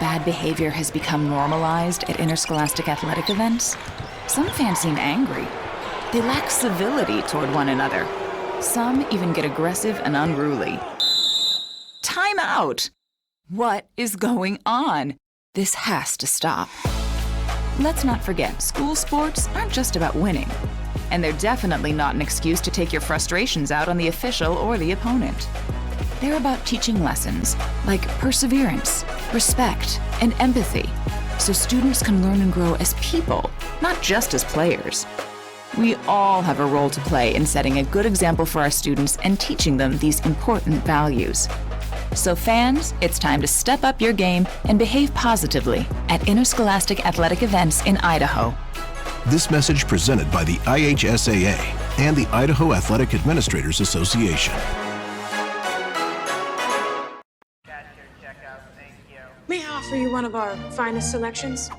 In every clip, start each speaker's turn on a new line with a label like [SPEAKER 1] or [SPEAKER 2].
[SPEAKER 1] bad behavior has become normalized at interscholastic athletic events, some fans seem angry. They lack civility toward one another. Some even get aggressive and unruly. Time out! What is going on? This has to stop. Let's not forget, school sports aren't just about winning. And they're definitely not an excuse to take your frustrations out on the official or the opponent. They're about teaching lessons like perseverance, respect, and empathy, so students can learn and grow as people, not just as players. We all have a role to play in setting a good example for our students and teaching them these important values. So fans, it's time to step up your game and behave positively at interscholastic athletic events in Idaho.
[SPEAKER 2] This message presented by the IHSAA and the Idaho Athletic Administrators Association.
[SPEAKER 3] May I offer you one of our finest selections?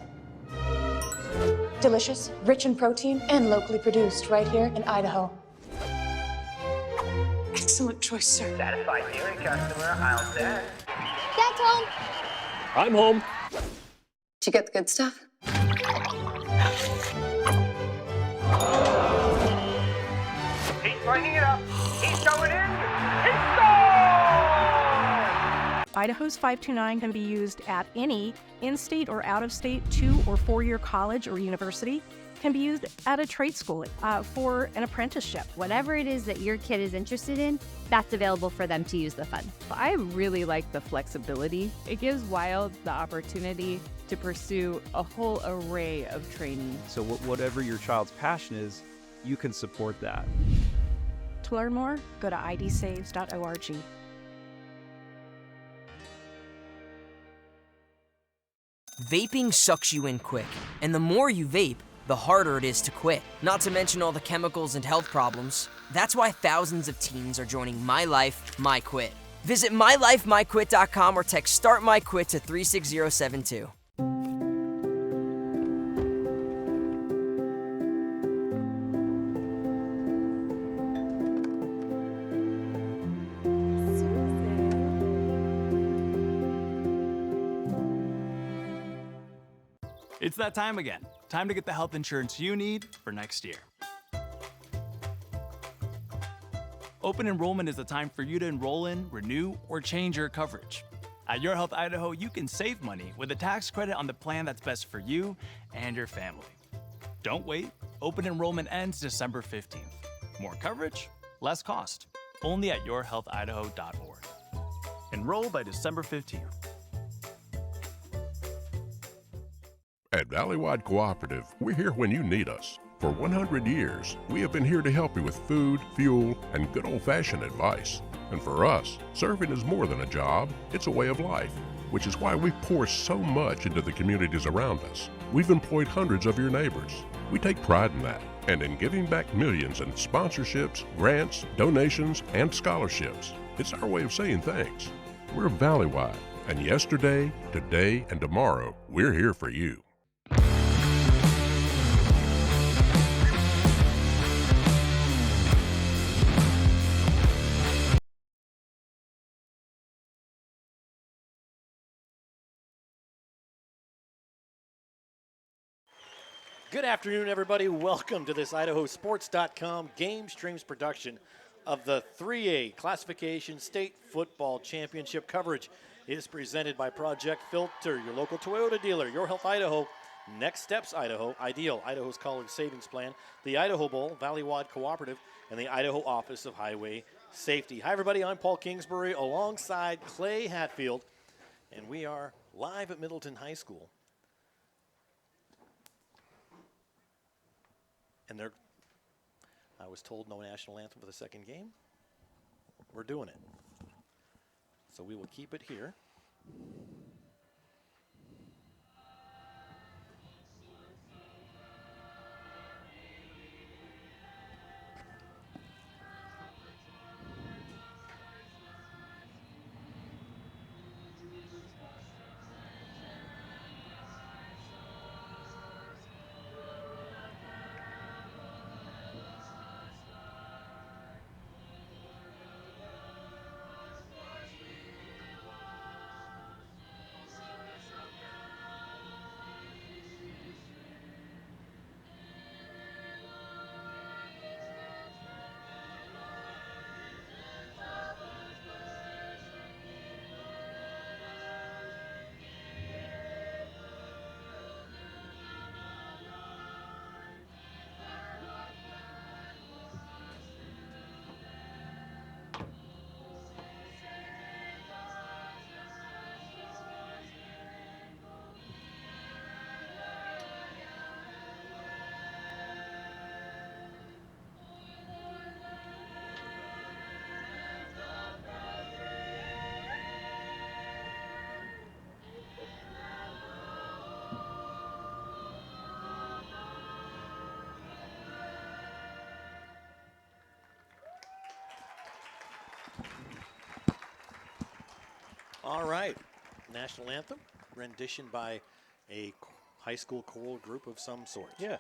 [SPEAKER 3] Delicious, rich in protein, and locally produced right here in Idaho. Excellent choice, sir.
[SPEAKER 4] Satisfied dairy customer, aisle 10.
[SPEAKER 5] Dad's home.
[SPEAKER 6] I'm home.
[SPEAKER 5] Did you get the good stuff?
[SPEAKER 4] He's bringing it up. He's going in. He scores!
[SPEAKER 7] Idaho's 529 can be used at any in-state or out-of-state 2- or 4-year college or university. Can be used at a trade school for an apprenticeship.
[SPEAKER 8] Whatever it is that your kid is interested in, that's available for them to use the fund.
[SPEAKER 9] I really like the flexibility. It gives Wild the opportunity to pursue a whole array of training.
[SPEAKER 10] So whatever your child's passion is, you can support that.
[SPEAKER 7] To learn more, go to idsaves.org.
[SPEAKER 11] Vaping sucks you in quick, and the more you vape, the harder it is to quit. Not to mention all the chemicals and health problems. That's why thousands of teens are joining My Life, My Quit. Visit mylifemyquit.com or text Start My Quit to 36072.
[SPEAKER 12] It's that time again. Time to get the health insurance you need for next year. Open enrollment is the time for you to enroll in, renew, or change your coverage. At Your Health Idaho, you can save money with a tax credit on the plan that's best for you and your family. Don't wait. Open enrollment ends December 15th. More coverage, less cost. Only at yourhealthidaho.org. Enroll by December 15th.
[SPEAKER 13] At Valleywide Cooperative, we're here when you need us. For 100 years, we have been here to help you with food, fuel, and good old-fashioned advice. And for us, serving is more than a job, it's a way of life, which is why we pour so much into the communities around us. We've employed hundreds of your neighbors. We take pride in that, and in giving back millions in sponsorships, grants, donations, and scholarships. It's our way of saying thanks. We're Valleywide, and yesterday, today, and tomorrow, we're here for you.
[SPEAKER 6] Good afternoon, everybody. Welcome to this IdahoSports.com GameStreams production of the 3A Classification State Football Championship coverage. It is presented by Project Filter, your local Toyota dealer, Your Health Idaho, Next Steps Idaho, Ideal, Idaho's College Savings Plan, the Idaho Bowl, Valleywide Cooperative, and the Idaho Office of Highway Safety. Hi, everybody. I'm Paul Kingsbury alongside Clay Hatfield, and we are live at Middleton High School. And I was told no national anthem for the second game. We're doing it. So we will keep it here. All right. National anthem, rendition by a high school choral group of some sort.
[SPEAKER 14] Yeah.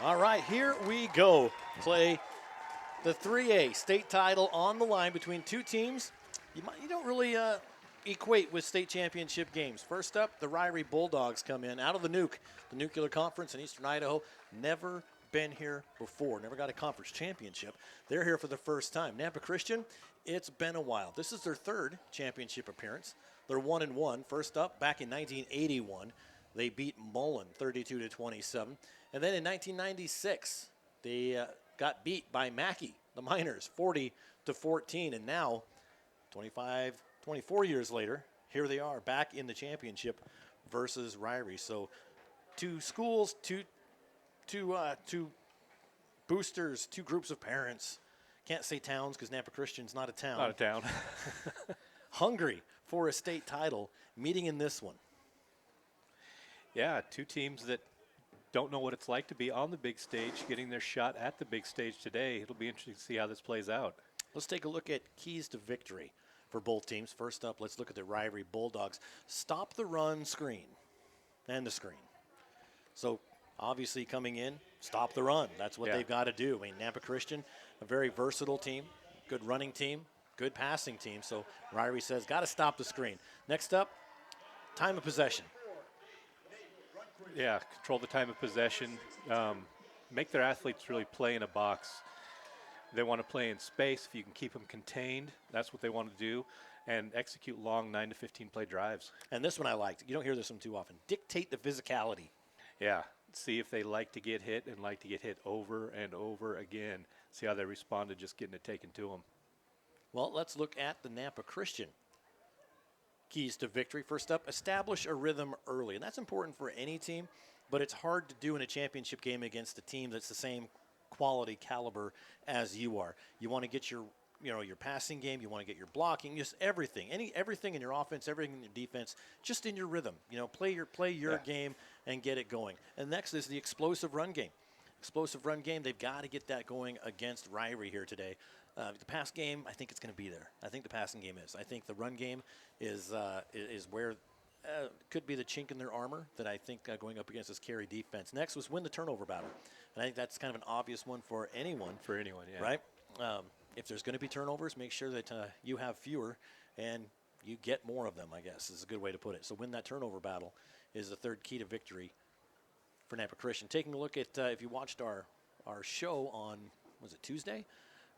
[SPEAKER 6] All right, here we go. Play the 3A state title on the line between two teams you don't really equate with state championship games. First up, the Ririe Bulldogs come in out of the Nuke, the Nuclear Conference in Eastern Idaho. Never been here before, never got a conference championship. They're here for the first time. Nampa Christian, it's been a while. This is their third championship appearance. They're 1-1. First up, back in 1981, they beat Mullen 32-27. And then in 1996, they got beat by Mackey, the Miners, 40-14. And now, 24 years later, here they are back in the championship versus Ririe. So two schools, two boosters, two groups of parents. Can't say towns because Nampa Christian's not a town.
[SPEAKER 14] Not a town.
[SPEAKER 6] Hungry for a state title, meeting in this one.
[SPEAKER 14] Yeah, two teams that don't know what it's like to be on the big stage, getting their shot at the big stage today. It'll be interesting to see how this plays out.
[SPEAKER 6] Let's take a look at keys to victory for both teams. First up, let's look at the Ririe Bulldogs. Stop the run screen and the screen. So obviously coming in, stop the run. That's what they've got to do. I mean, Nampa Christian, a very versatile team, good running team, good passing team. So Ririe says, got to stop the screen. Next up, time of possession.
[SPEAKER 14] Yeah, control the time of possession. Make their athletes really play in a box. They want to play in space. If you can keep them contained, that's what they want to do. And execute long 9 to 15 play drives.
[SPEAKER 6] And this one I liked. You don't hear this one too often. Dictate the physicality.
[SPEAKER 14] Yeah, see if they like to get hit and like to get hit over and over again. See how they respond to just getting it taken to them.
[SPEAKER 6] Well, let's look at the Nampa Christian keys to victory. First up, establish a rhythm early. And that's important for any team, but it's hard to do in a championship game against a team that's the same quality caliber as you are. You want to get your passing game, you want to get your blocking, just everything. Everything in your offense, everything in your defense, just in your rhythm. Play your game and get it going. And next is the explosive run game. Explosive run game, they've got to get that going against Ririe here today. The pass game, I think it's going to be there. I think the passing game is. I think the run game is where could be the chink in their armor that I think going up against this carry defense. Next was win the turnover battle. And I think that's kind of an obvious one for anyone.
[SPEAKER 14] For anyone, yeah.
[SPEAKER 6] Right? If there's going to be turnovers, make sure that you have fewer and you get more of them, I guess, is a good way to put it. So win that turnover battle is the third key to victory for Nampa Christian. Taking a look at, if you watched our show on, was it Tuesday?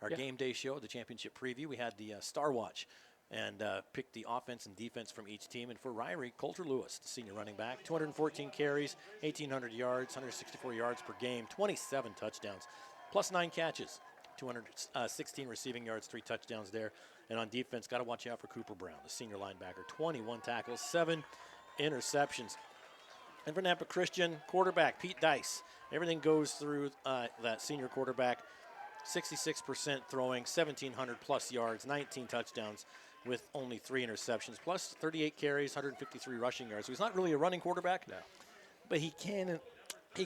[SPEAKER 6] Our game day show, the championship preview, we had the Star Watch and picked the offense and defense from each team. And for Ririe, Coulter Lewis, the senior running back, 214 carries, 1,800 yards, 164 yards per game, 27 touchdowns, plus 9 catches, 216 receiving yards, 3 touchdowns there. And on defense, got to watch out for Cooper Brown, the senior linebacker, 21 tackles, 7 interceptions. And for Nampa Christian, quarterback Pete Dice. Everything goes through that senior quarterback. 66% throwing, 1,700 plus yards, 19 touchdowns with only 3 interceptions, plus 38 carries, 153 rushing yards. So he's not really a running quarterback, but he can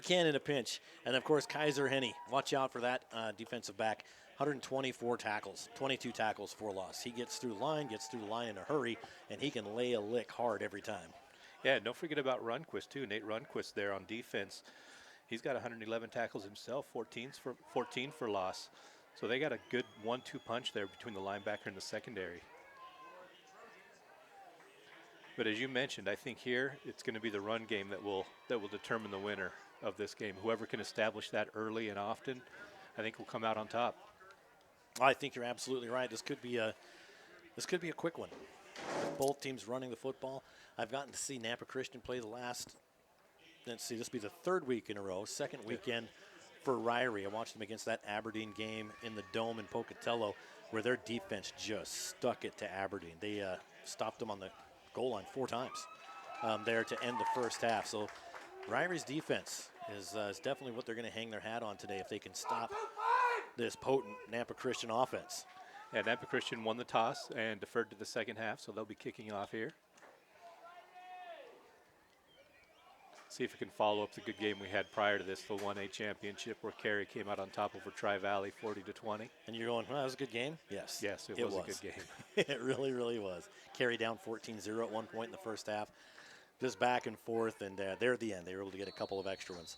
[SPEAKER 6] in a pinch. And of course, Kaiser Henney, watch out for that defensive back. 124 tackles, 22 tackles for loss. He gets through the line in a hurry, and he can lay a lick hard every time.
[SPEAKER 14] Yeah, don't forget about Runquist too. Nate Runquist there on defense. He's got 111 tackles himself, 14 for loss. So they got a good 1-2 punch there between the linebacker and the secondary. But as you mentioned, I think here it's going to be the run game that will determine the winner of this game. Whoever can establish that early and often, I think will come out on top.
[SPEAKER 6] I think you're absolutely right. This could be a quick one. With both teams running the football. I've gotten to see Nampa Christian play the last. Let's see, this will be the third week in a row, second weekend for Ririe. I watched them against that Aberdeen game in the Dome in Pocatello where their defense just stuck it to Aberdeen. They stopped them on the goal line 4 times there to end the first half. So Rierie's defense is definitely what they're going to hang their hat on today if they can stop this potent Nampa Christian offense.
[SPEAKER 14] Yeah, Nampa Christian won the toss and deferred to the second half, so they'll be kicking off here. See if it can follow up the good game we had prior to this, the 1A championship, where Cary came out on top over Tri-Valley 40-20.
[SPEAKER 6] And you're going, well, that was a good game? Yes.
[SPEAKER 14] Yes, it was a good game.
[SPEAKER 6] It really, really was. Cary down 14-0 at one point in the first half. Just back and forth, and there at the end, they were able to get a couple of extra ones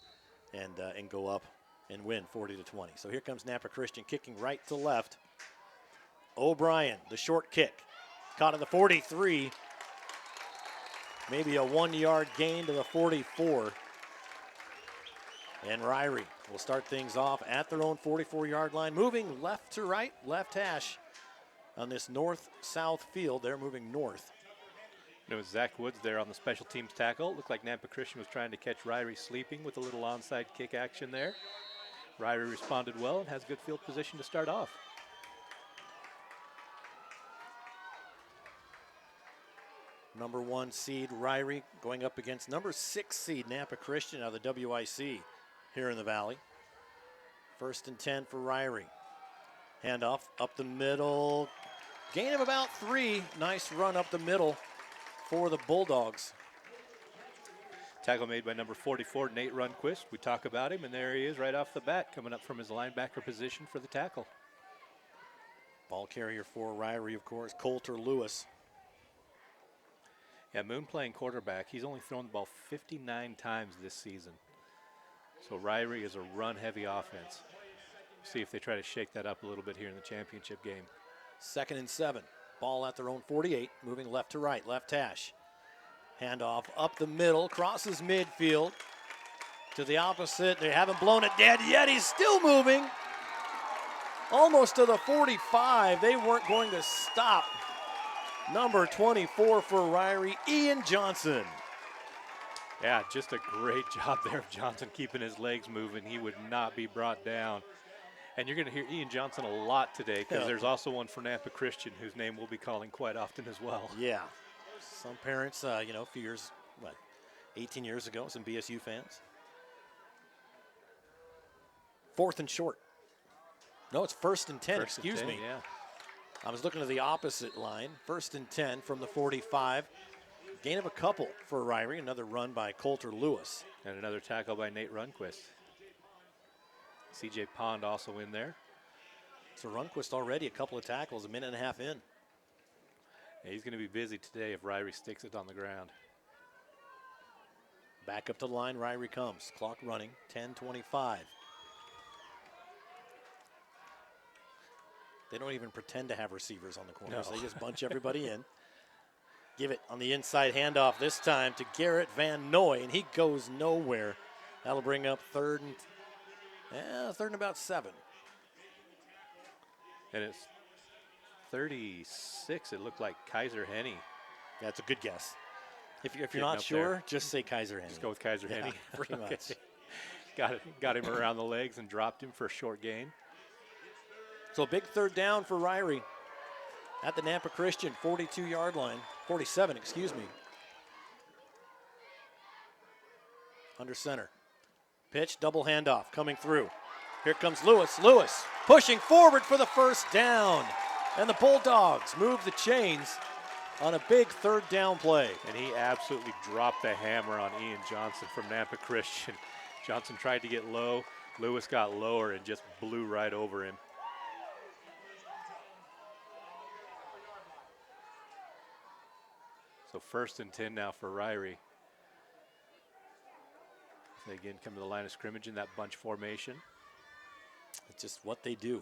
[SPEAKER 6] and go up and win 40-20. So here comes Nampa Christian kicking right to left. O'Brien, the short kick, caught at the 43. Maybe a 1-yard gain to the 44. And Ririe will start things off at their own 44-yard line, moving left to right, left hash on this north-south field. They're moving north.
[SPEAKER 14] It was Zach Woods there on the special teams tackle. Looked like Nampa Christian was trying to catch Ririe sleeping with a little onside kick action there. Ririe responded well and has good field position to start off.
[SPEAKER 6] Number 1 seed Ririe going up against number 6 seed Nampa Christian out of the WIC here in the Valley. 1st and 10 for Ririe. Handoff up the middle. Gain of about 3. Nice run up the middle for the Bulldogs.
[SPEAKER 14] Tackle made by number 44, Nate Runquist. We talk about him, and there he is right off the bat, coming up from his linebacker position for the tackle.
[SPEAKER 6] Ball carrier for Ririe, of course, Coulter Lewis.
[SPEAKER 14] Yeah, Moon playing quarterback. He's only thrown the ball 59 times this season. So Ririe is a run-heavy offense. See if they try to shake that up a little bit here in the championship game.
[SPEAKER 6] 2nd and 7. Ball at their own 48, moving left to right, left hash. Handoff up the middle, crosses midfield to the opposite. They haven't blown it dead yet. He's still moving. Almost to the 45. They weren't going to stop. Number 24 for Ririe, Ian Johnson.
[SPEAKER 14] Yeah, just a great job there of Johnson keeping his legs moving. He would not be brought down. And you're going to hear Ian Johnson a lot today because there's also one for Nampa Christian whose name we'll be calling quite often as well.
[SPEAKER 6] Yeah. Some parents, a few years, 18 years ago, some BSU fans. 4th and short. No, it's 1st and 10, excuse me.
[SPEAKER 14] Yeah.
[SPEAKER 6] I was looking to the opposite line. 1st and 10 from the 45. Gain of a couple for Ririe. Another run by Coulter Lewis.
[SPEAKER 14] And another tackle by Nate Runquist. CJ Pond also in there.
[SPEAKER 6] So Runquist already a couple of tackles, a minute and a half in.
[SPEAKER 14] Yeah, he's going to be busy today if Ririe sticks it on the ground.
[SPEAKER 6] Back up to the line, Ririe comes. Clock running, 10:25. They don't even pretend to have receivers on the corners.
[SPEAKER 14] No.
[SPEAKER 6] They just bunch everybody in. Give it on the inside handoff this time to Garrett Van Noy, and he goes nowhere. That'll bring up third and about 7.
[SPEAKER 14] And it's 36. It looked like Kaiser Henny.
[SPEAKER 6] That's a good guess. If you're not sure, just say Kaiser Henny.
[SPEAKER 14] Just go with Kaiser Henny.
[SPEAKER 6] Pretty much.
[SPEAKER 14] Got him around the legs and dropped him for a short gain.
[SPEAKER 6] So a big 3rd down for Ririe at the Nampa Christian 42-yard line. 47, excuse me. Under center. Pitch, double handoff coming through. Here comes Lewis. Lewis pushing forward for the 1st down. And the Bulldogs move the chains on a big 3rd down play.
[SPEAKER 14] And he absolutely dropped the hammer on Ian Johnson from Nampa Christian. Johnson tried to get low. Lewis got lower and just blew right over him. So 1st and 10 now for Ririe. They again come to the line of scrimmage in that bunch formation.
[SPEAKER 6] It's just what they do.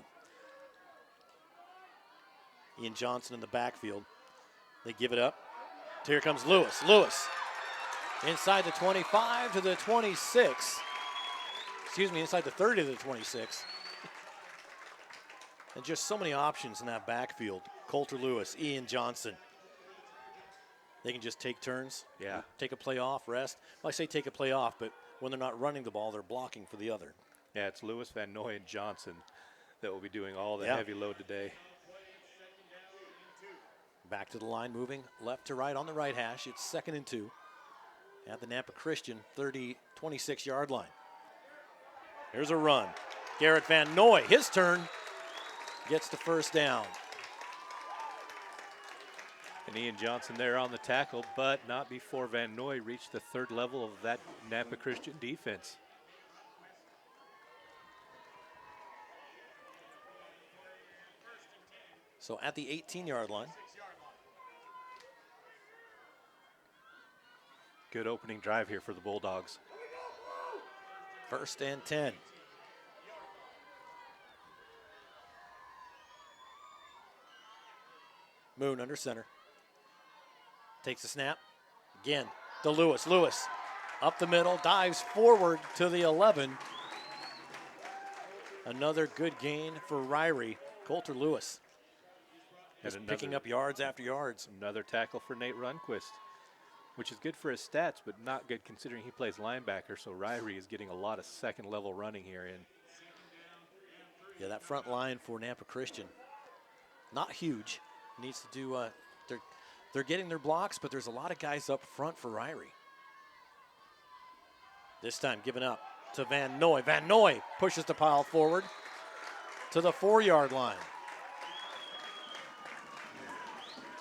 [SPEAKER 6] Ian Johnson in the backfield. They give it up. Here comes Lewis. Lewis inside the 25 to the 26. Excuse me, inside the 30 to the 26. And just so many options in that backfield. Coulter Lewis, Ian Johnson. They can just take turns.
[SPEAKER 14] Yeah.
[SPEAKER 6] Take a play off, rest. Well, I say take a play off, but when they're not running the ball, they're blocking for the other.
[SPEAKER 14] Yeah, it's Lewis, Van Noy, and Johnson that will be doing all the heavy load today.
[SPEAKER 6] Back to the line, moving left to right on the right hash. It's 2nd and 2 at the Nampa Christian 26-yard line. Here's a run. Garrett Van Noy, his turn, gets the 1st down.
[SPEAKER 14] And Ian Johnson there on the tackle, but not before Van Noy reached the third level of that Nampa Christian defense.
[SPEAKER 6] So at the 18-yard line.
[SPEAKER 14] Good opening drive here for the Bulldogs.
[SPEAKER 6] 1st and 10. Moon under center. Takes a snap. Again to Lewis. Lewis up the middle, dives forward to the 11. Another good gain for Ririe. Coulter Lewis is picking up yards after yards.
[SPEAKER 14] Another tackle for Nate Runquist, which is good for his stats, but not good considering he plays linebacker. So Ririe is getting a lot of second-level running here in.
[SPEAKER 6] Yeah, that front line for Nampa Christian, not huge. Needs to do. They're getting their blocks, but there's a lot of guys up front for Ririe. This time giving up to Van Noy. Van Noy pushes the pile forward to the 4-yard line.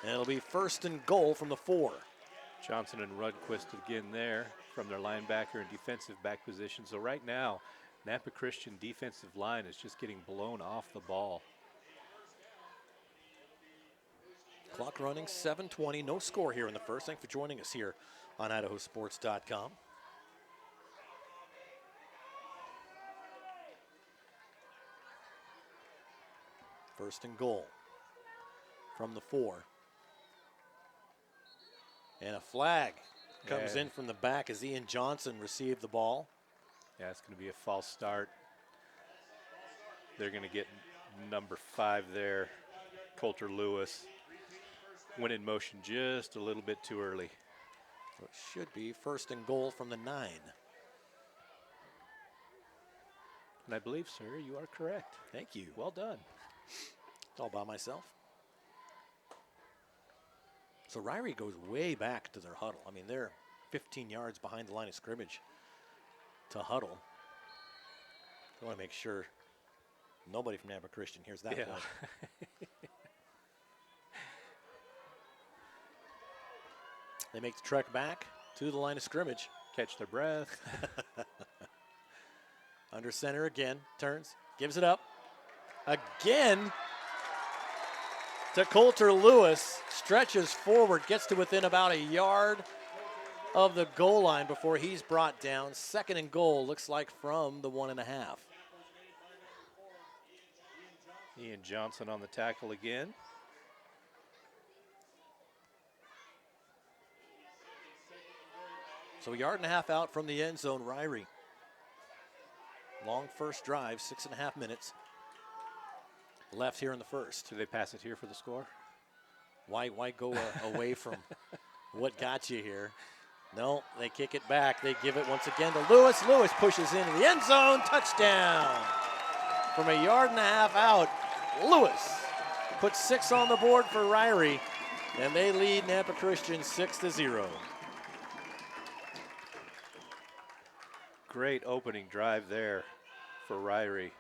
[SPEAKER 6] And it'll be 1st and goal from the 4.
[SPEAKER 14] Johnson and Rudquist again there from their linebacker and defensive back position. So right now, Nampa Christian defensive line is just getting blown off the ball.
[SPEAKER 6] Clock running, 7:20, no score here in the first. Thanks for joining us here on IdahoSports.com. First and goal from the 4. And a flag comes in from the back as Ian Johnson received the ball.
[SPEAKER 14] Yeah, it's going to be a false start. They're going to get number 5 there, Coulter Lewis. Went in motion just a little bit too early.
[SPEAKER 6] So it should be 1st and goal from the 9.
[SPEAKER 14] And I believe, sir, you are correct.
[SPEAKER 6] Thank you.
[SPEAKER 14] Well done.
[SPEAKER 6] It's all by myself. So Ririe goes way back to their huddle. I mean, they're 15 yards behind the line of scrimmage to huddle. I want to make sure nobody from Nampa Christian hears that play. They make the trek back to the line of scrimmage.
[SPEAKER 14] Catch their breath.
[SPEAKER 6] Under center again, turns, gives it up. Again to Coulter Lewis, stretches forward, gets to within about a yard of the goal line before he's brought down. 2nd and goal, looks like from the 1.5.
[SPEAKER 14] Ian Johnson on the tackle again.
[SPEAKER 6] So 1.5 yards out from the end zone, Ririe. Long first drive, 6.5 minutes left here in the first.
[SPEAKER 14] Do they pass it here for the score?
[SPEAKER 6] Why go away from what got you here? No, they kick it back. They give it once again to Lewis. Lewis pushes into the end zone. Touchdown. From 1.5 yards out, Lewis puts 6 on the board for Ririe, and they lead Nampa Christian 6-0.
[SPEAKER 14] Great opening drive there for Ririe.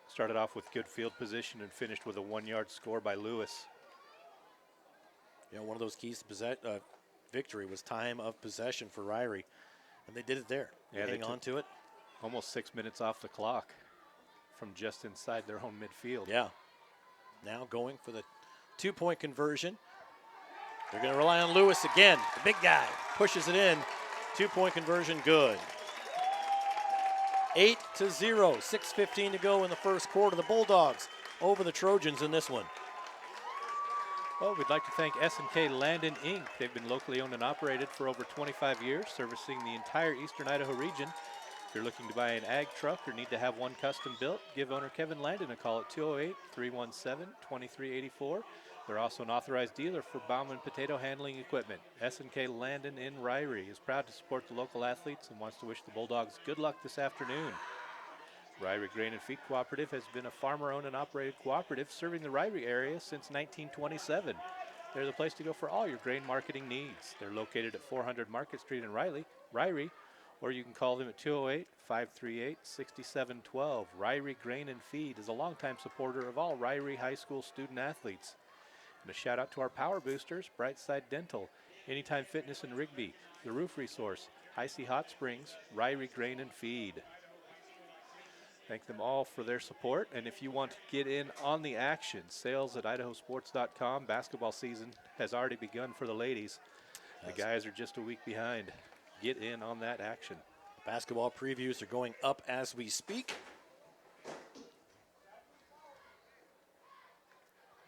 [SPEAKER 14] Started off with good field position and finished with a 1-yard score by Lewis.
[SPEAKER 6] You know, one of those keys to victory was time of possession for Ririe, and they did it there.
[SPEAKER 14] Yeah,
[SPEAKER 6] hang on to it.
[SPEAKER 14] Almost 6 minutes off the clock from just inside their own midfield.
[SPEAKER 6] Yeah. Now going for the 2-point conversion. They're going to rely on Lewis again. The big guy pushes it in. 2-point conversion, good. 8-0, 6:15 to go in the first quarter. The Bulldogs over the Trojans in this one.
[SPEAKER 14] Well, we'd like to thank S&K Landon Inc. They've been locally owned and operated for over 25 years, servicing the entire eastern Idaho region. If you're looking to buy an ag truck or need to have one custom built, give owner Kevin Landon a call at 208-317-2384. They're also an authorized dealer for Bauman potato handling equipment. S&K Landon in Ririe is proud to support the local athletes and wants to wish the Bulldogs good luck this afternoon. Ririe Grain and Feed Cooperative has been a farmer-owned and operated cooperative serving the Ririe area since 1927. They're the place to go for all your grain marketing needs. They're located at 400 Market Street in Ririe, or you can call them at 208-538-6712. Ririe Grain and Feed is a longtime supporter of all Ririe High School student athletes. And a shout out to our power boosters, Brightside Dental, Anytime Fitness in Rigby, The Roof Resource, Icy Hot Springs, Ririe Grain and Feed. Thank them all for their support. And if you want to get in on the action, sales at IdahoSports.com. Basketball season has already begun for the ladies. The guys are just a week behind. Get in on that action.
[SPEAKER 6] Basketball previews are going up as we speak.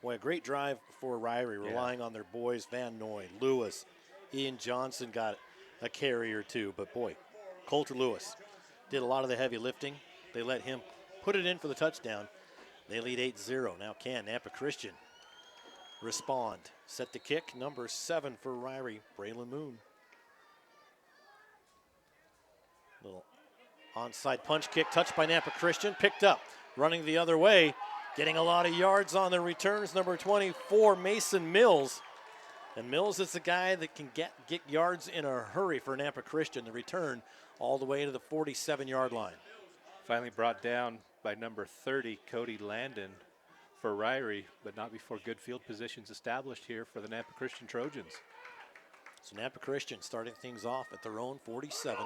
[SPEAKER 6] Boy, a great drive for Ririe, relying on their boys, Van Noy, Lewis. Ian Johnson got a carry or two, but boy, Coulter Lewis did a lot of the heavy lifting. They let him put it in for the touchdown. They lead 8-0. Now can Nampa Christian respond? Set the kick, number 7 for Ririe, Braylon Moon. Little onside punch kick, touched by Nampa Christian, picked up, running the other way, getting a lot of yards on the returns, number 24, Mason Mills. And Mills is the guy that can get yards in a hurry for Nampa Christian. The return all the way to the 47-yard line.
[SPEAKER 14] Finally brought down by number 30, Cody Landon for Ririe, but not before good field positions established here for the Nampa Christian Trojans.
[SPEAKER 6] So Nampa Christian starting things off at their own 47.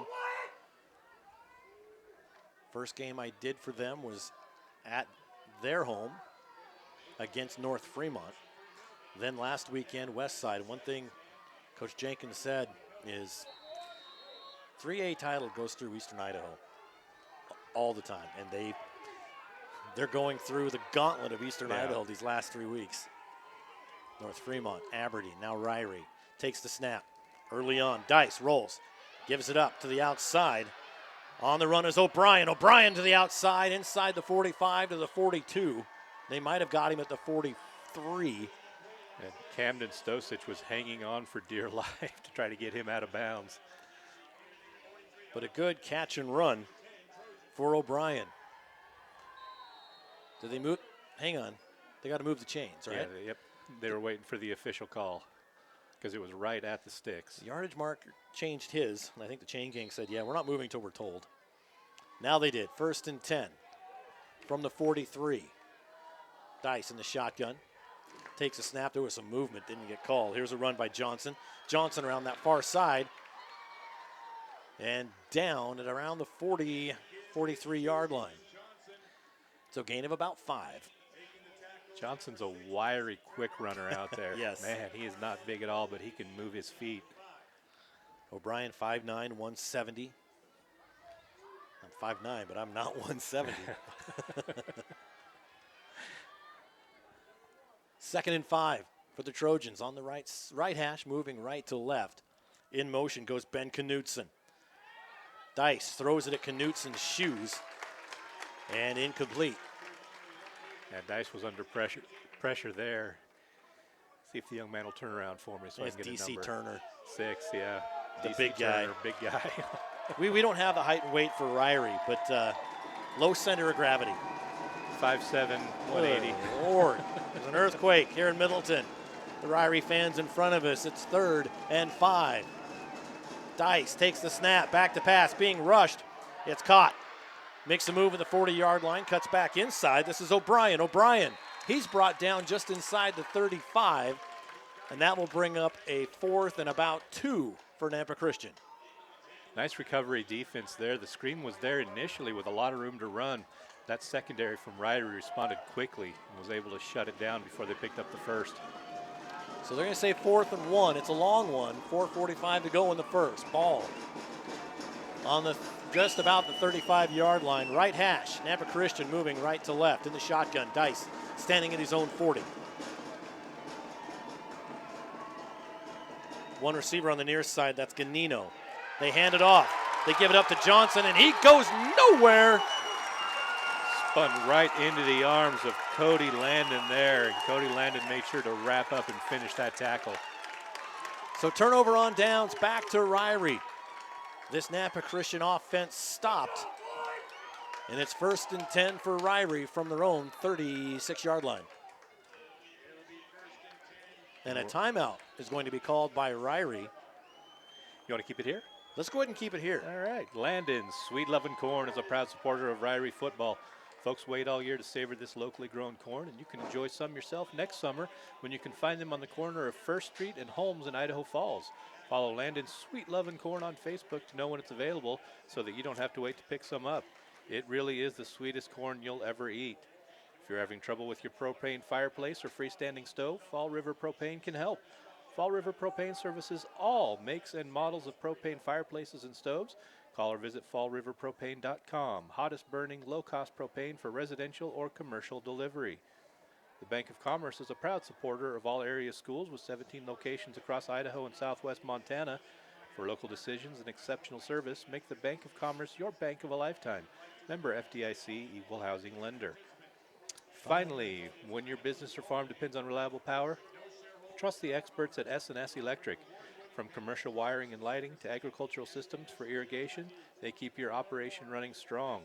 [SPEAKER 6] First game I did for them was at their home against North Fremont. Then last weekend, West Side. One thing Coach Jenkins said is 3A title goes through Eastern Idaho all the time, and they're going through the gauntlet of Eastern Idaho these last 3 weeks. North Fremont, Aberdeen, now Ririe takes the snap early on. Dice rolls, gives it up to the outside. On the run is O'Brien. O'Brien to the outside, inside the 45 to the 42. They might have got him at the 43.
[SPEAKER 14] And Camden Stosich was hanging on for dear life to try to get him out of bounds.
[SPEAKER 6] But a good catch and run for O'Brien. Did they move? Hang on. They got to move the chains, right?
[SPEAKER 14] Yeah, yep. They were waiting for the official call because it was right at the sticks.
[SPEAKER 6] The yardage marker changed his, and I think the chain gang said, yeah, we're not moving till we're told. Now they did. 1st and 10 from the 43. Dice in the shotgun. Takes a snap. There was some movement. Didn't get called. Here's a run by Johnson. Johnson around that far side. And down at around the 40, 43-yard line. So gain of about 5.
[SPEAKER 14] Johnson's a wiry, quick runner out there.
[SPEAKER 6] Yes.
[SPEAKER 14] Man, he is not big at all, but he can move his feet.
[SPEAKER 6] O'Brien, 5'9", 170. I'm 5'9", but I'm not 170. 2nd and 5 for the Trojans on the right hash, moving right to left. In motion goes Ben Knutson. Dice throws it at Knutson's shoes, and incomplete.
[SPEAKER 14] Yeah, Dice was under pressure there. See if the young man will turn around for me so I can get a number.
[SPEAKER 6] DC Turner.
[SPEAKER 14] 6, yeah.
[SPEAKER 6] The
[SPEAKER 14] DC
[SPEAKER 6] big
[SPEAKER 14] Turner,
[SPEAKER 6] guy.
[SPEAKER 14] Big guy.
[SPEAKER 6] we don't have the height and weight for Ririe, but low center of gravity.
[SPEAKER 14] 5'7", 180.
[SPEAKER 6] Oh, Lord, there's an earthquake here in Middleton. The Ririe fans in front of us. It's 3rd and 5. Dice takes the snap, back to pass, being rushed. It's caught. Makes a move at the 40-yard line, cuts back inside. This is O'Brien. O'Brien, he's brought down just inside the 35, and that will bring up a 4th and about 2 for Nampa Christian.
[SPEAKER 14] Nice recovery defense there. The screen was there initially with a lot of room to run. That secondary from Ririe responded quickly and was able to shut it down before they picked up the first.
[SPEAKER 6] So they're going to say 4th and 1. It's a long one. 4:45 to go in the first. Ball on the just about the 35-yard line. Right hash. Nampa Christian moving right to left in the shotgun. Dice standing at his own 40. One receiver on the near side. That's Ganino. They hand it off. They give it up to Johnson, and he goes nowhere.
[SPEAKER 14] Spun right into the arms of Cody Landon there, and Cody Landon made sure to wrap up and finish that tackle.
[SPEAKER 6] So turnover on downs, back to Ririe. This Nampa Christian offense stopped, and it's 1st and 10 for Ririe from their own 36-yard line. And a timeout is going to be called by Ririe.
[SPEAKER 14] You want to keep it here?
[SPEAKER 6] Let's go ahead and keep it here.
[SPEAKER 14] All right. Landon, Sweet Lovin' Corn, is a proud supporter of Ririe football. Folks wait all year to savor this locally grown corn, and you can enjoy some yourself next summer when you can find them on the corner of First Street and Holmes in Idaho Falls. Follow Landon's Sweet Lovin' Corn on Facebook to know when it's available so that you don't have to wait to pick some up. It really is the sweetest corn you'll ever eat. If you're having trouble with your propane fireplace or freestanding stove, Fall River Propane can help. Fall River Propane services all makes and models of propane fireplaces and stoves. Call or visit fallriverpropane.com. Hottest burning, low-cost propane for residential or commercial delivery. The Bank of Commerce is a proud supporter of all area schools with 17 locations across Idaho and southwest Montana. For local decisions and exceptional service, make the Bank of Commerce your bank of a lifetime. Member FDIC, Equal Housing Lender. Finally, when your business or farm depends on reliable power, trust the experts at S&S Electric. From commercial wiring and lighting to agricultural systems for irrigation, they keep your operation running strong.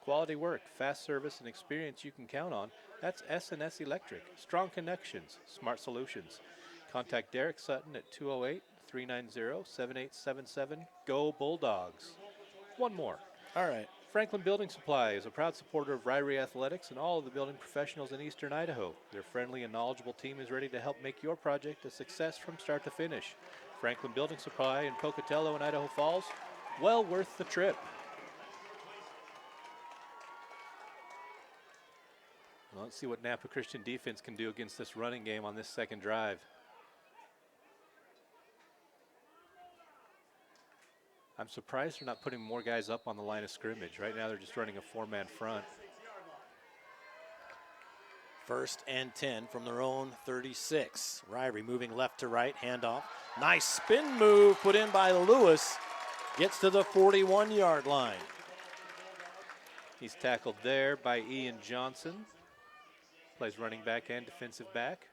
[SPEAKER 14] Quality work, fast service, and experience you can count on. That's S&S Electric. Strong connections, smart solutions. Contact Derek Sutton at 208-390-7877. Go Bulldogs. One more.
[SPEAKER 6] All right.
[SPEAKER 14] Franklin Building Supply is a proud supporter of Ririe Athletics and all of the building professionals in eastern Idaho. Their friendly and knowledgeable team is ready to help make your project a success from start to finish. Franklin Building Supply in Pocatello and Idaho Falls, well worth the trip. Well, let's see what Nampa Christian defense can do against this running game on this second drive. I'm surprised they're not putting more guys up on the line of scrimmage. Right now they're just running a four-man front.
[SPEAKER 6] 1st and 10 from their own 36. Ririe moving left to right, handoff. Nice spin move put in by Lewis. Gets to the 41-yard line.
[SPEAKER 14] He's tackled there by Ian Johnson. Plays running back and defensive back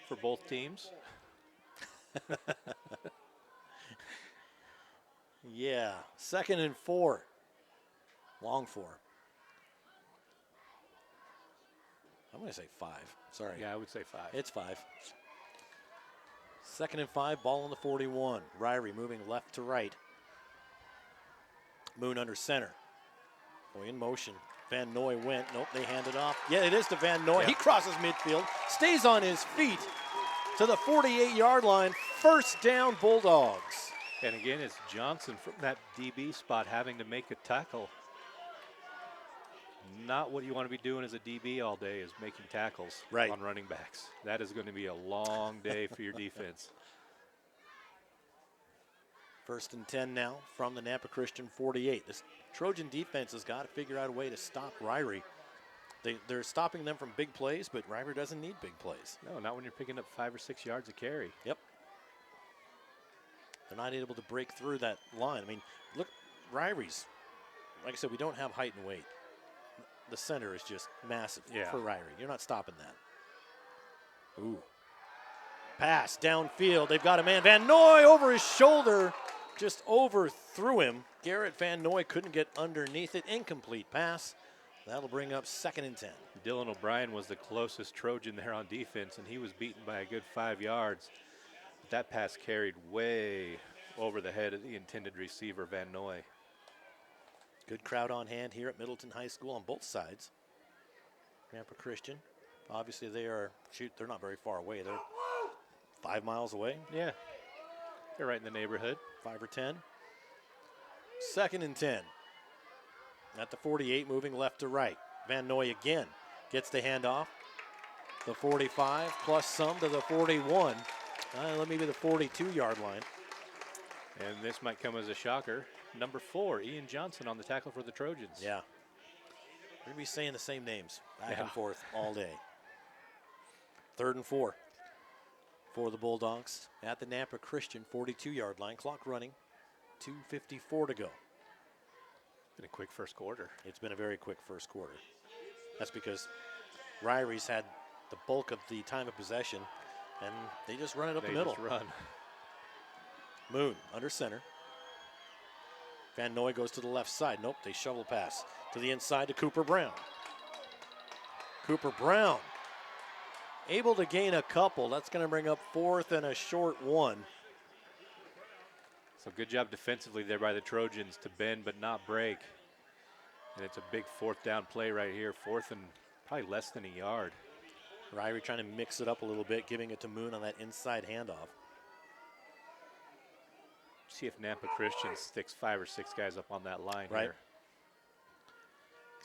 [SPEAKER 14] for both teams.
[SPEAKER 6] Yeah, 2nd and 4. Long 4. I'm going to say 5. Sorry.
[SPEAKER 14] Yeah, I would say 5.
[SPEAKER 6] It's 5. 2nd and 5, ball on the 41. Ririe moving left to right. Moon under center. Boy, in motion. Van Noy went. Nope, they hand it off. Yeah, it is to Van Noy.
[SPEAKER 14] Yeah.
[SPEAKER 6] He crosses midfield, stays on his feet to the 48-yard line. 1st down, Bulldogs.
[SPEAKER 14] And again, it's Johnson from that DB spot having to make a tackle. Not what you want to be doing as a DB all day is making tackles on running backs. That is going to be a long day for your defense.
[SPEAKER 6] 1st and 10 now from the Nampa Christian 48. This Trojan defense has got to figure out a way to stop Ririe. They're stopping them from big plays, but Ririe doesn't need big plays.
[SPEAKER 14] No, not when you're picking up 5 or 6 yards a carry.
[SPEAKER 6] Yep. They're not able to break through that line. I mean, look, Ririe's, like I said, we don't have height and weight. The center is just massive for Ririe. You're not stopping that. Ooh. Pass downfield. They've got a man. Van Noy over his shoulder. Just overthrew him. Garrett Van Noy couldn't get underneath it. Incomplete pass. That'll bring up 2nd and 10.
[SPEAKER 14] Dylan O'Brien was the closest Trojan there on defense, and he was beaten by a good 5 yards. But that pass carried way over the head of the intended receiver, Van Noy.
[SPEAKER 6] Good crowd on hand here at Middleton High School on both sides. Nampa Christian, obviously they're not very far away. They're 5 miles away.
[SPEAKER 14] Yeah, they're right in the neighborhood.
[SPEAKER 6] 5 or 10. 2nd and 10. At the 48, moving left to right. Van Noy again gets the handoff. The 45 plus some to the 41. Let me be the 42-yard line.
[SPEAKER 14] And this might come as a shocker. Number 4, Ian Johnson on the tackle for the Trojans.
[SPEAKER 6] Yeah. We're going to be saying the same names back and forth all day. 3rd and 4 for the Bulldogs at the Nampa Christian 42-yard line. Clock running. 2:54 to go.
[SPEAKER 14] Been a quick first quarter.
[SPEAKER 6] It's been a very quick first quarter. That's because Ririe's had the bulk of the time of possession, and they just run it up the middle.
[SPEAKER 14] Just run.
[SPEAKER 6] Moon under center. Van Noy goes to the left side. Nope, they shovel pass to the inside to Cooper Brown. Cooper Brown able to gain a couple. That's going to bring up 4th and a short 1.
[SPEAKER 14] So good job defensively there by the Trojans to bend but not break. And it's a big 4th down play right here. 4th and probably less than a yard.
[SPEAKER 6] Ririe trying to mix it up a little bit, giving it to Moon on that inside handoff.
[SPEAKER 14] See if Nampa Christian sticks 5 or 6 guys up on that line
[SPEAKER 6] Right.
[SPEAKER 14] here.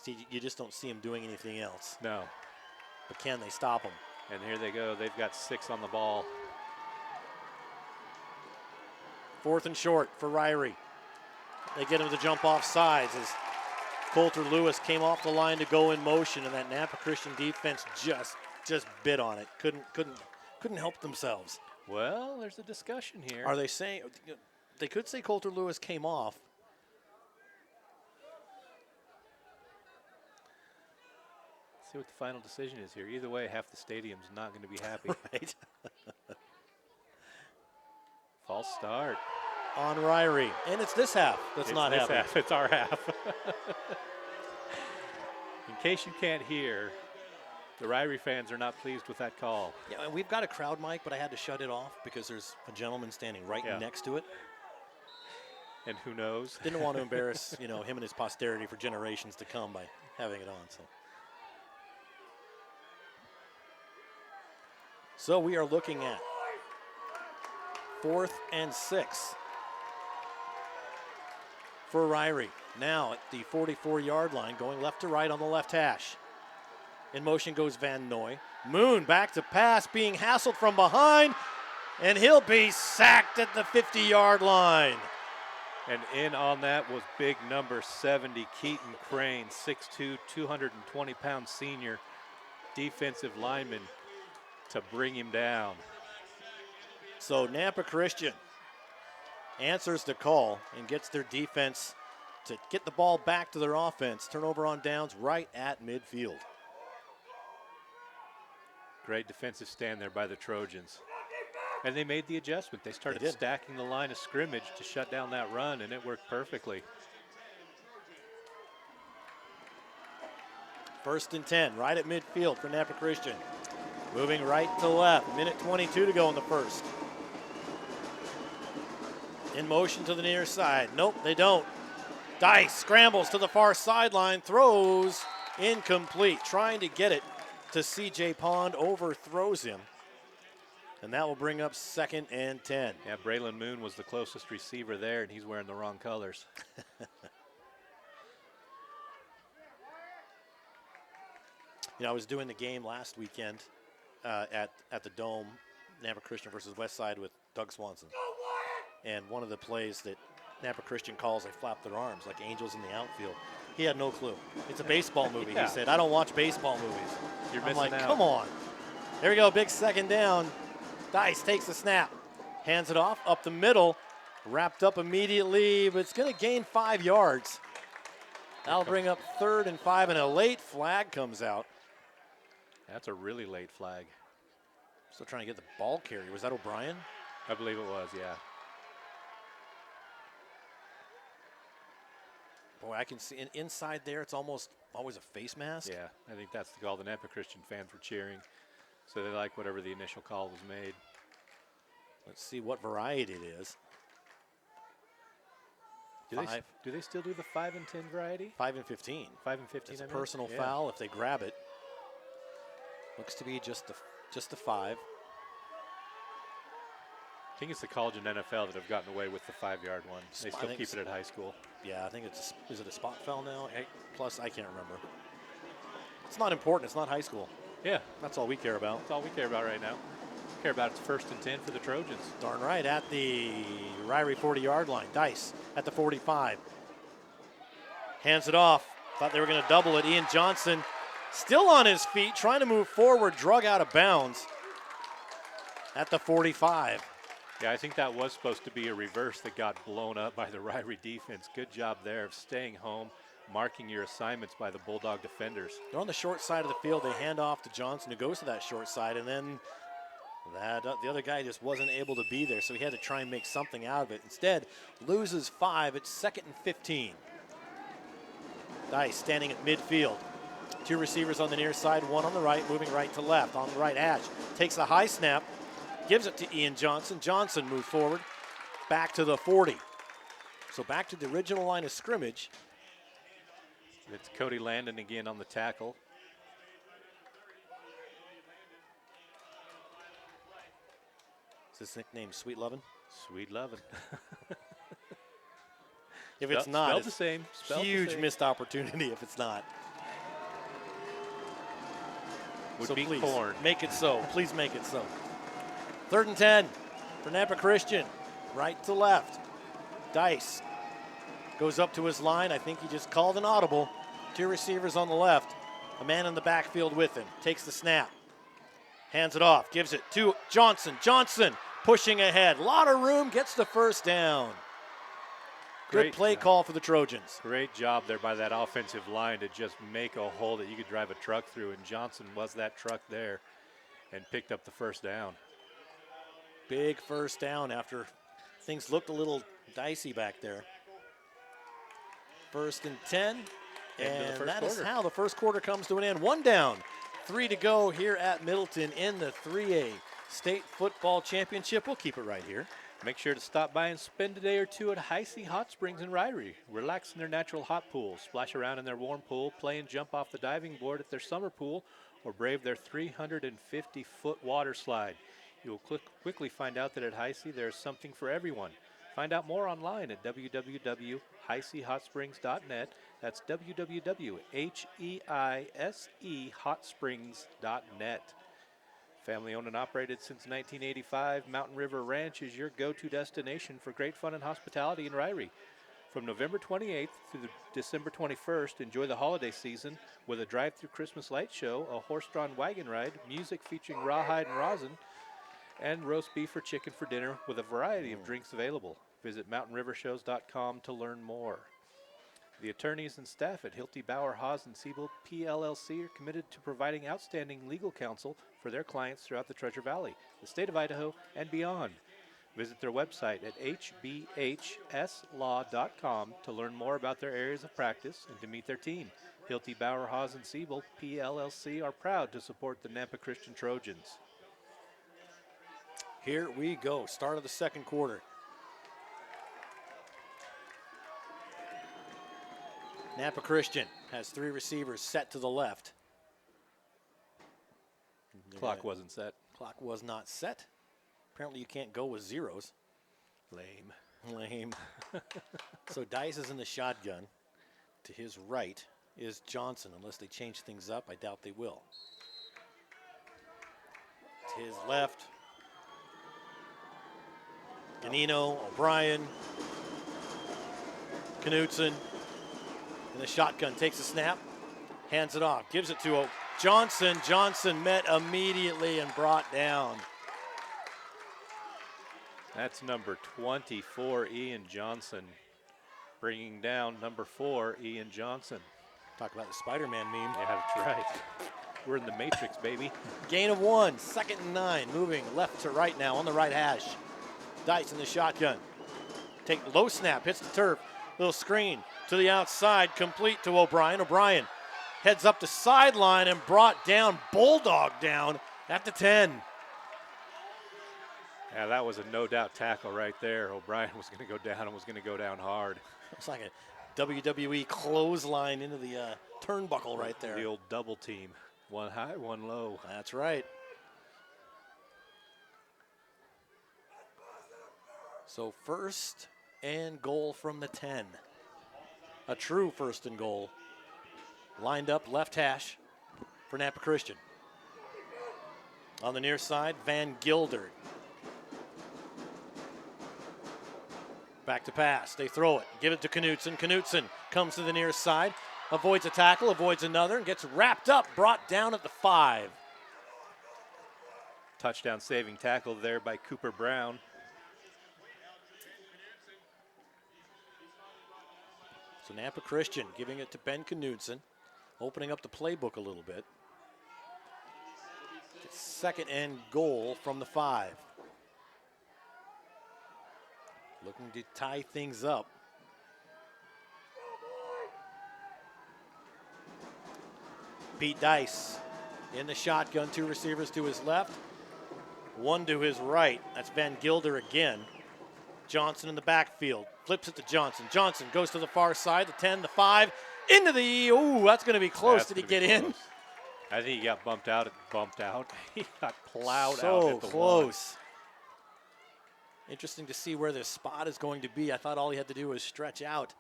[SPEAKER 6] See, you just don't see him doing anything else.
[SPEAKER 14] No.
[SPEAKER 6] But can they stop him?
[SPEAKER 14] And here they go. They've got 6 on the ball.
[SPEAKER 6] 4th and short for Ririe. They get him to jump off sides as Coulter Lewis came off the line to go in motion, and that Nampa Christian defense just bit on it. Couldn't help themselves.
[SPEAKER 14] Well, there's a discussion here.
[SPEAKER 6] Are they saying they could say Coulter Lewis came off?
[SPEAKER 14] See what the final decision is here. Either way, half the stadium's not going to be happy.
[SPEAKER 6] Right.
[SPEAKER 14] False start.
[SPEAKER 6] On Ririe. And it's this half that's not
[SPEAKER 14] this
[SPEAKER 6] happy.
[SPEAKER 14] Half. It's our half. In case you can't hear, the Ririe fans are not pleased with that call.
[SPEAKER 6] Yeah, and we've got a crowd mic, but I had to shut it off because there's a gentleman standing right next to it.
[SPEAKER 14] And who knows?
[SPEAKER 6] Didn't want to embarrass, him and his posterity for generations to come by having it on. So we are looking at 4th and 6 for Ririe. Now at the 44-yard line, going left to right on the left hash. In motion goes Van Noy. Moon back to pass, being hassled from behind, and he'll be sacked at the 50-yard line.
[SPEAKER 14] And in on that was big number 70, Keaton Crane, 6'2", 220-pound senior defensive lineman to bring him down.
[SPEAKER 6] So Nampa Christian answers the call and gets their defense to get the ball back to their offense. Turnover on downs right at midfield.
[SPEAKER 14] Great defensive stand there by the Trojans. And they made the adjustment. They started stacking the line of scrimmage to shut down that run, and it worked perfectly.
[SPEAKER 6] 1st and 10, right at midfield for Nampa Christian. Moving right to left, minute 22 to go in the first. In motion to the near side. Nope, they don't. Dice scrambles to the far sideline, throws incomplete. Trying to get it to C.J. Pond, overthrows him. And that will bring up 2nd and 10.
[SPEAKER 14] Yeah, Braylon Moon was the closest receiver there, and he's wearing the wrong colors.
[SPEAKER 6] I was doing the game last weekend at the Dome, Nampa Christian versus Westside with Doug Swanson. And one of the plays that Nampa Christian calls, they flap their arms like angels in the outfield. He had no clue. It's a baseball movie.
[SPEAKER 14] Yeah.
[SPEAKER 6] He said, I don't watch baseball movies.
[SPEAKER 14] You're
[SPEAKER 6] I'm
[SPEAKER 14] missing
[SPEAKER 6] like,
[SPEAKER 14] out.
[SPEAKER 6] come on. There we go, big 2nd down. Dice takes the snap, hands it off, up the middle, wrapped up immediately, but it's going to gain 5 yards. That'll bring up 3rd and 5, and a late flag comes out.
[SPEAKER 14] That's a really late flag.
[SPEAKER 6] Still trying to get the ball carrier. Was that O'Brien?
[SPEAKER 14] I believe it was, yeah.
[SPEAKER 6] Boy, I can see inside there, it's almost always a face mask.
[SPEAKER 14] Yeah, I think that's the call. The Nampa Christian fans were cheering, so they like whatever the initial call was made.
[SPEAKER 6] Let's see what variety it is.
[SPEAKER 14] Do they still do the 5 and 10 variety?
[SPEAKER 6] 5 and 15.
[SPEAKER 14] 5 and 15.
[SPEAKER 6] It's a personal foul if they grab it. Looks to be just the 5.
[SPEAKER 14] I think it's the college and NFL that have gotten away with the 5-yard one. They still keep it at high school.
[SPEAKER 6] Yeah, I think is it a spot foul now? Plus, I can't remember. It's not important. It's not high school.
[SPEAKER 14] Yeah.
[SPEAKER 6] That's all we care about.
[SPEAKER 14] That's all we care about right now. Care about it's 1st and 10 for the Trojans.
[SPEAKER 6] Darn right, at the Ririe 40-yard line. Dice at the 45. Hands it off. Thought they were going to double it. Ian Johnson still on his feet, trying to move forward, drug out of bounds at the 45.
[SPEAKER 14] Yeah, I think that was supposed to be a reverse that got blown up by the Ririe defense. Good job there of staying home, marking your assignments by the Bulldog defenders.
[SPEAKER 6] They're on the short side of the field. They hand off to Johnson, who goes to that short side, and then the other guy just wasn't able to be there, so he had to try and make something out of it. Instead, loses 5. It's 2nd and 15. Dice standing at midfield. 2 receivers on the near side, 1 on the right, moving right to left. On the right hash, takes a high snap, gives it to Ian Johnson. Johnson moves forward, back to the 40. So back to the original line of scrimmage.
[SPEAKER 14] It's Cody Landon again on the tackle.
[SPEAKER 6] Is his nickname Sweet Lovin'?
[SPEAKER 14] Sweet Lovin'.
[SPEAKER 6] If it's not,
[SPEAKER 14] spelled
[SPEAKER 6] it's
[SPEAKER 14] the same.
[SPEAKER 6] huge missed opportunity if it's not.
[SPEAKER 14] Would
[SPEAKER 6] So
[SPEAKER 14] be
[SPEAKER 6] please,
[SPEAKER 14] corn.
[SPEAKER 6] make it so. Please make it so. 3rd and 10 for Nampa Christian. Right to left. Dice goes up to his line. I think he just called an audible. 2 receivers on the left. A man in the backfield with him. Takes the snap. Hands it off. Gives it to Johnson. Johnson pushing ahead. Lot of room. Gets the first down. Good
[SPEAKER 14] Great
[SPEAKER 6] play
[SPEAKER 14] job.
[SPEAKER 6] call for the Trojans.
[SPEAKER 14] Great job there by that offensive line to just make a hole that you could drive a truck through, and Johnson was that truck there and picked up the first down.
[SPEAKER 6] Big first down after things looked a little dicey back there. 1st and 10, and that is how the first quarter comes to an end. 1 down, 3 to go here at Middleton in the 3A State Football Championship. We'll keep it right here.
[SPEAKER 14] Make sure to stop by and spend a day or two at Idaho Hot Springs in Ririe. Relax in their natural hot pool, splash around in their warm pool, play and jump off the diving board at their summer pool, or brave their 350-foot water slide. You will quickly find out that at Heisey there's something for everyone. Find out more online at www.heiseyhotsprings.net. That's www.heisehot.springs.net. Family owned and operated since 1985, Mountain River Ranch is your go-to destination for great fun and hospitality in Ririe. From November 28th through December 21st, enjoy the holiday season with a drive-through Christmas light show, a horse-drawn wagon ride, music featuring rawhide and rosin, and roast beef or chicken for dinner with a variety of drinks available. Visit mountainrivershows.com to learn more. The attorneys and staff at Hilty Bauer Haas and Siebel PLLC are committed to providing outstanding legal counsel for their clients throughout the Treasure Valley, the state of Idaho, and beyond. Visit their website at hbhslaw.com to learn more about their areas of practice and to meet their team. Hilty Bauer Haas and Siebel PLLC are proud to support the Nampa Christian Trojans.
[SPEAKER 6] Here we go. Start of the second quarter. Nampa Christian has 3 receivers set to the left.
[SPEAKER 14] Clock wasn't set.
[SPEAKER 6] Clock was not set. Apparently you can't go with zeros.
[SPEAKER 14] Lame.
[SPEAKER 6] Lame. So Dice is in the shotgun. To his right is Johnson. Unless they change things up, I doubt they will. To his left, Ganino, O'Brien, Knutson. In the shotgun, takes a snap, hands it off, gives it to Johnson. Johnson met immediately and brought down.
[SPEAKER 14] That's number 24, Ian Johnson, bringing down number 4, Ian Johnson.
[SPEAKER 6] Talk about the Spider-Man meme.
[SPEAKER 14] Yeah, that's right. We're in the Matrix, baby.
[SPEAKER 6] Gain of 1, 2nd and 9, moving left to right now on the right hash. Dice in the shotgun. Take low snap, hits the turf, little screen. To the outside, complete to O'Brien. O'Brien heads up the sideline and brought down, bulldog down at the 10.
[SPEAKER 14] Yeah, that was a no-doubt tackle right there. O'Brien was going to go down and was going to go down hard.
[SPEAKER 6] It's like a WWE clothesline into the turnbuckle right there.
[SPEAKER 14] The old double team. One high, one low.
[SPEAKER 6] That's right. So 1st and goal from the 10. A true 1st and goal. Lined up left hash for Nampa Christian. On the near side, Van Gilder. Back to pass. They throw it. Give it to Knutson. Knutson comes to the near side. Avoids a tackle. Avoids another. And gets wrapped up. Brought down at the 5.
[SPEAKER 14] Touchdown saving tackle there by Cooper Brown.
[SPEAKER 6] So Nampa Christian giving it to Ben Knutson, opening up the playbook a little bit. 2nd and goal from the 5. Looking to tie things up. Pete Dice in the shotgun, 2 receivers to his left, 1 to his right. That's Van Gilder again. Johnson in the backfield, flips it to Johnson. Johnson goes to the far side, the 10, the 5, Into the, that's going to be close. Did he get in?
[SPEAKER 14] I think he got bumped out. He got plowed out
[SPEAKER 6] So
[SPEAKER 14] at the
[SPEAKER 6] close. Interesting to see where this spot is going to be. I thought all he had to do was stretch out,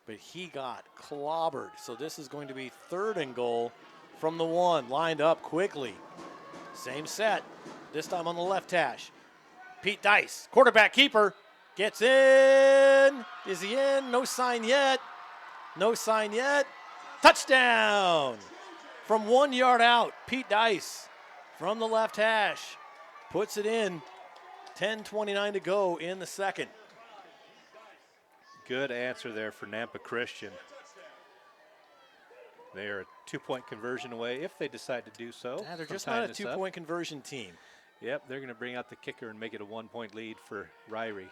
[SPEAKER 6] but he got clobbered. So this is going to be 3rd and goal from the 1, lined up quickly. Same set, this time on the left hash. Pete Dice, quarterback keeper, gets in. Is he in? No sign yet. No sign yet. Touchdown! From 1 yard out, Pete Dice from the left hash puts it in. 10:29 to go in the second.
[SPEAKER 14] Good answer there for Nampa Christian. They are a 2-point conversion away if they decide to do so.
[SPEAKER 6] Yeah, they're just not a 2-point conversion team.
[SPEAKER 14] Yep, they're going to bring out the kicker and make it a 1-point lead for Ririe.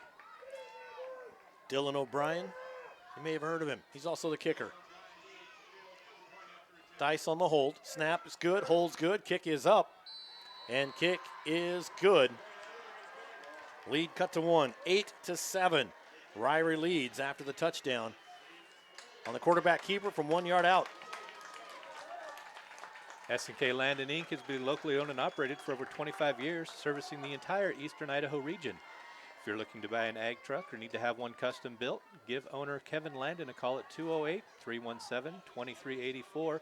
[SPEAKER 6] Dylan O'Brien, you may have heard of him. He's also the kicker. Dice on the hold. Snap is good, hold's good, kick is up, and kick is good. Lead cut to 1, 8-7. Ririe leads after the touchdown on the quarterback keeper from 1 yard out.
[SPEAKER 14] S&K Landon Inc. has been locally owned and operated for over 25 years, servicing the entire eastern Idaho region. If you're looking to buy an ag truck or need to have one custom built, give owner Kevin Landon a call at 208-317-2384.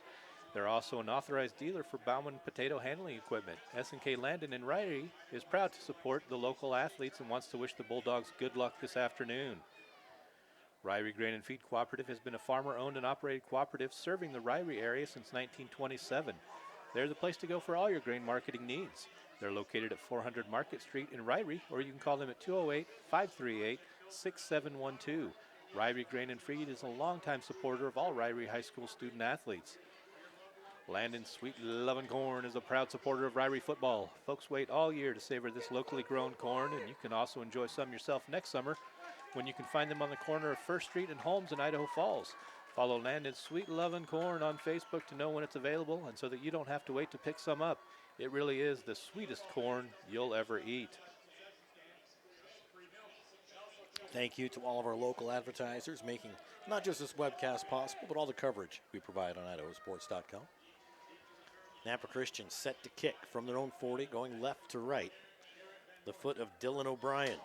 [SPEAKER 14] They're also an authorized dealer for Bauman potato handling equipment. S&K Landon in Ririe is proud to support the local athletes and wants to wish the Bulldogs good luck this afternoon. Ririe Grain and Feed Cooperative has been a farmer-owned and operated cooperative serving the Ririe area since 1927. They're the place to go for all your grain marketing needs. They're located at 400 Market Street in Ririe, or you can call them at 208-538-6712. Ririe Grain and Feed is a longtime supporter of all Ririe High School student athletes. Landon Sweet Lovin' Corn is a proud supporter of Ririe football. Folks wait all year to savor this locally grown corn, and you can also enjoy some yourself next summer when you can find them on the corner of First Street and Holmes in Idaho Falls. Follow Landon Sweet Lovin' Corn on Facebook to know when it's available and so that you don't have to wait to pick some up. It really is the sweetest corn you'll ever eat.
[SPEAKER 6] Thank you to all of our local advertisers making not just this webcast possible, but all the coverage we provide on IdahoSports.com. Nampa Christian set to kick from their own 40, going left to right. The foot of Dylan O'Brien,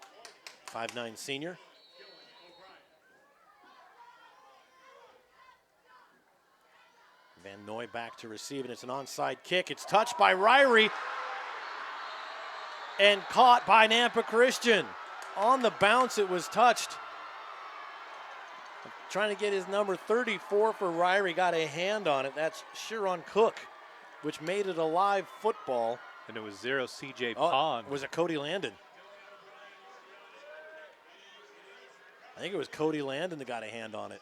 [SPEAKER 6] 5'9" senior. Van Noy back to receive, and it's an onside kick. It's touched by Ririe and caught by Nampa Christian. On the bounce, it was touched. Trying to get his number 34 for Ririe, got a hand on it. That's Sharon Cook, which made it a live football.
[SPEAKER 14] And it was 0 C.J. Pond.
[SPEAKER 6] Was it Cody Landon? I think it was Cody Landon that got a hand on it.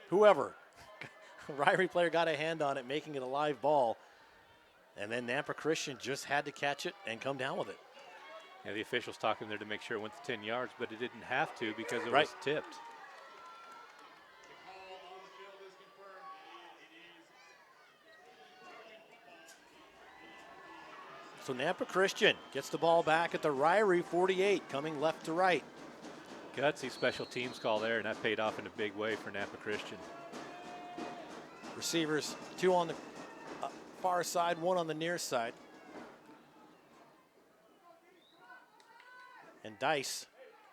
[SPEAKER 6] Whoever. Ririe player got a hand on it, making it a live ball. And then Nampa Christian just had to catch it and come down with it.
[SPEAKER 14] Yeah, the officials talking there to make sure it went to 10 yards, but it didn't have to because it was tipped.
[SPEAKER 6] So Nampa Christian gets the ball back at the Ririe 48, coming left to right.
[SPEAKER 14] Gutsy special teams call there, and that paid off in a big way for Nampa Christian.
[SPEAKER 6] Receivers, 2 on the far side, 1 on the near side. And Dice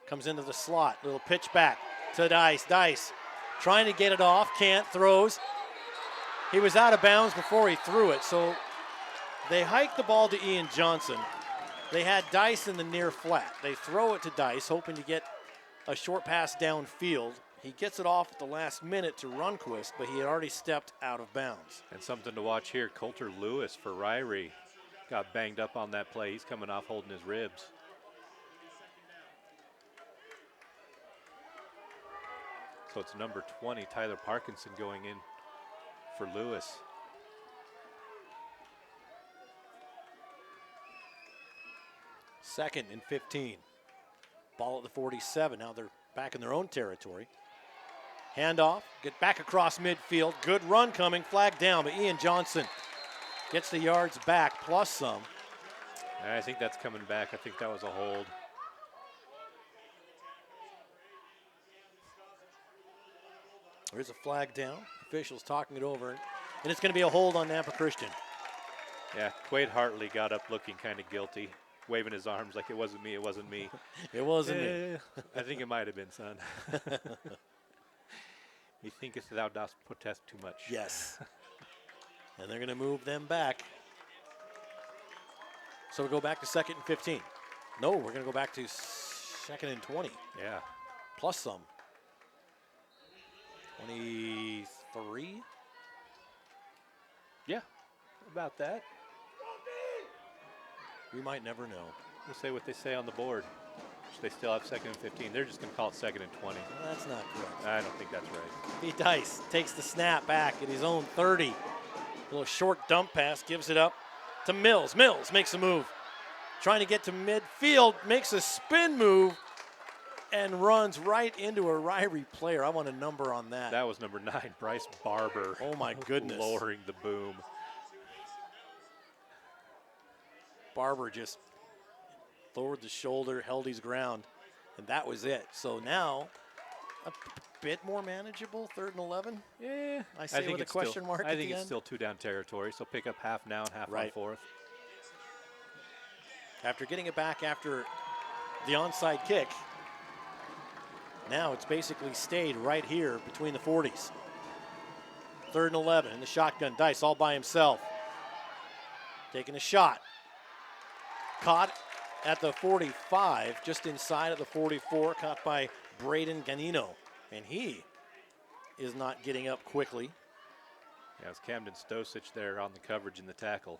[SPEAKER 6] comes into the slot. Little pitch back to Dice. Dice trying to get it off, can't, throws. He was out of bounds before he threw it, so they hiked the ball to Ian Johnson. They had Dice in the near flat. They throw it to Dice, hoping to get a short pass downfield. He gets it off at the last minute to Runquist, but he had already stepped out of bounds.
[SPEAKER 14] And something to watch here, Coulter Lewis for Ririe got banged up on that play. He's coming off holding his ribs. So it's number 20, Tyler Parkinson, going in for Lewis.
[SPEAKER 6] Second and 15. Ball at the 47. Now they're back in their own territory. Handoff, get back across midfield. Good run coming, flag down, but Ian Johnson gets the yards back, plus some.
[SPEAKER 14] I think that's coming back. I think that was a hold.
[SPEAKER 6] There's a flag down. Officials talking it over. And it's going to be a hold on Nampa Christian.
[SPEAKER 14] Yeah, Quade Hartley got up looking kind of guilty, waving his arms like it wasn't me, it wasn't me.
[SPEAKER 6] It wasn't me.
[SPEAKER 14] I think it might have been, son. Me thinkest thou dost protest too much.
[SPEAKER 6] Yes. And they're going to move them back. So we go back to 2nd and 15. No, we're going to go back to 2nd and 20.
[SPEAKER 14] Yeah.
[SPEAKER 6] Plus some. 23?
[SPEAKER 14] Yeah, about that.
[SPEAKER 6] We might never know.
[SPEAKER 14] We'll say what they say on the board. They still have 2nd and 15. They're just going to call it 2nd and 20.
[SPEAKER 6] Well, that's not correct.
[SPEAKER 14] I don't think that's right.
[SPEAKER 6] B. Dice takes the snap back at his own 30. A little short dump pass, gives it up to Mills. Mills makes a move. Trying to get to midfield, makes a spin move, and runs right into a Ririe player. I want a number on that.
[SPEAKER 14] That was number 9, Bryce Barber.
[SPEAKER 6] Oh, my goodness.
[SPEAKER 14] Lowering the boom.
[SPEAKER 6] Barber just lowered the shoulder, held his ground, and that was it. So now, a bit more manageable, 3rd and 11.
[SPEAKER 14] Yeah,
[SPEAKER 6] I say with a question mark
[SPEAKER 14] I
[SPEAKER 6] at
[SPEAKER 14] think
[SPEAKER 6] the
[SPEAKER 14] it's
[SPEAKER 6] end.
[SPEAKER 14] still 2 down territory, so pick up half now and half on 4th.
[SPEAKER 6] After getting it back after the onside kick, now it's basically stayed right here between the 40s. 3rd and 11 in the shotgun. Dice all by himself. Taking a shot. Caught at the 45, just inside of the 44, caught by Braden Ganino. And he is not getting up quickly.
[SPEAKER 14] Yeah, it's Camden Stosich there on the coverage in the tackle.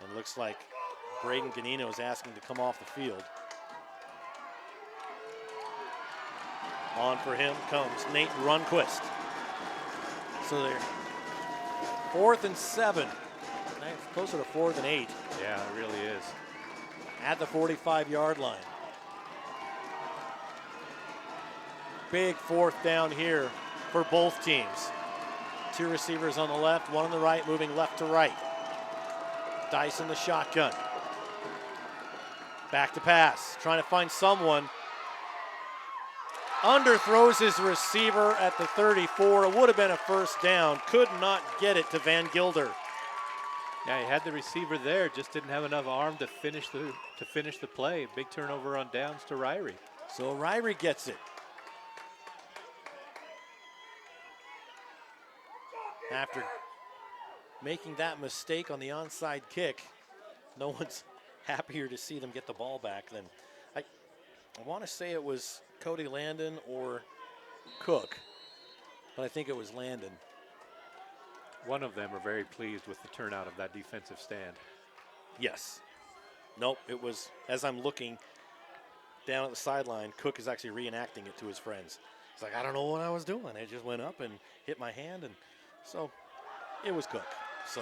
[SPEAKER 6] And looks like Braden Ganino is asking to come off the field. On for him comes Nate Runquist. So they're 4th and 7. Closer to 4th and 8.
[SPEAKER 14] Yeah, it really is.
[SPEAKER 6] At the 45-yard line. Big 4th down here for both teams. 2 receivers on the left, 1 on the right, moving left to right. Dice in the shotgun. Back to pass, trying to find someone. Underthrows his receiver at the 34. It would have been a 1st down. Could not get it to Van Gilder.
[SPEAKER 14] Yeah, he had the receiver there, just didn't have enough arm to finish the play. Big turnover on downs to Ririe.
[SPEAKER 6] So Ririe gets it. After making that mistake on the onside kick, no one's happier to see them get the ball back than I want to say it was Cody Landon or Cook, but I think it was Landon.
[SPEAKER 14] One of them are very pleased with the turnout of that defensive stand.
[SPEAKER 6] Yes. Nope, it was, as I'm looking down at the sideline, Cook is actually reenacting it to his friends. He's like, I don't know what I was doing. I just went up and hit my hand, and so it was Cook. So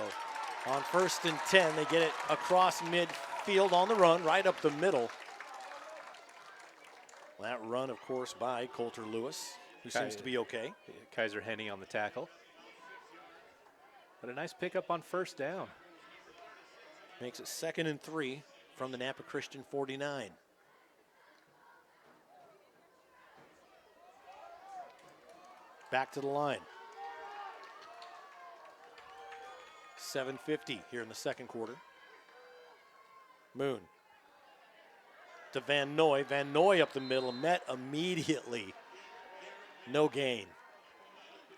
[SPEAKER 6] on 1st and 10, they get it across midfield on the run, right up the middle. That run, of course, by Coulter Lewis, who seems to be okay.
[SPEAKER 14] Kaiser Henny on the tackle. But a nice pickup on 1st down.
[SPEAKER 6] Makes it 2nd and 3 from the Nampa Christian 49. Back to the line. 7:50 here in the 2nd quarter. Moon to Van Noy. Van Noy up the middle, met immediately. No gain.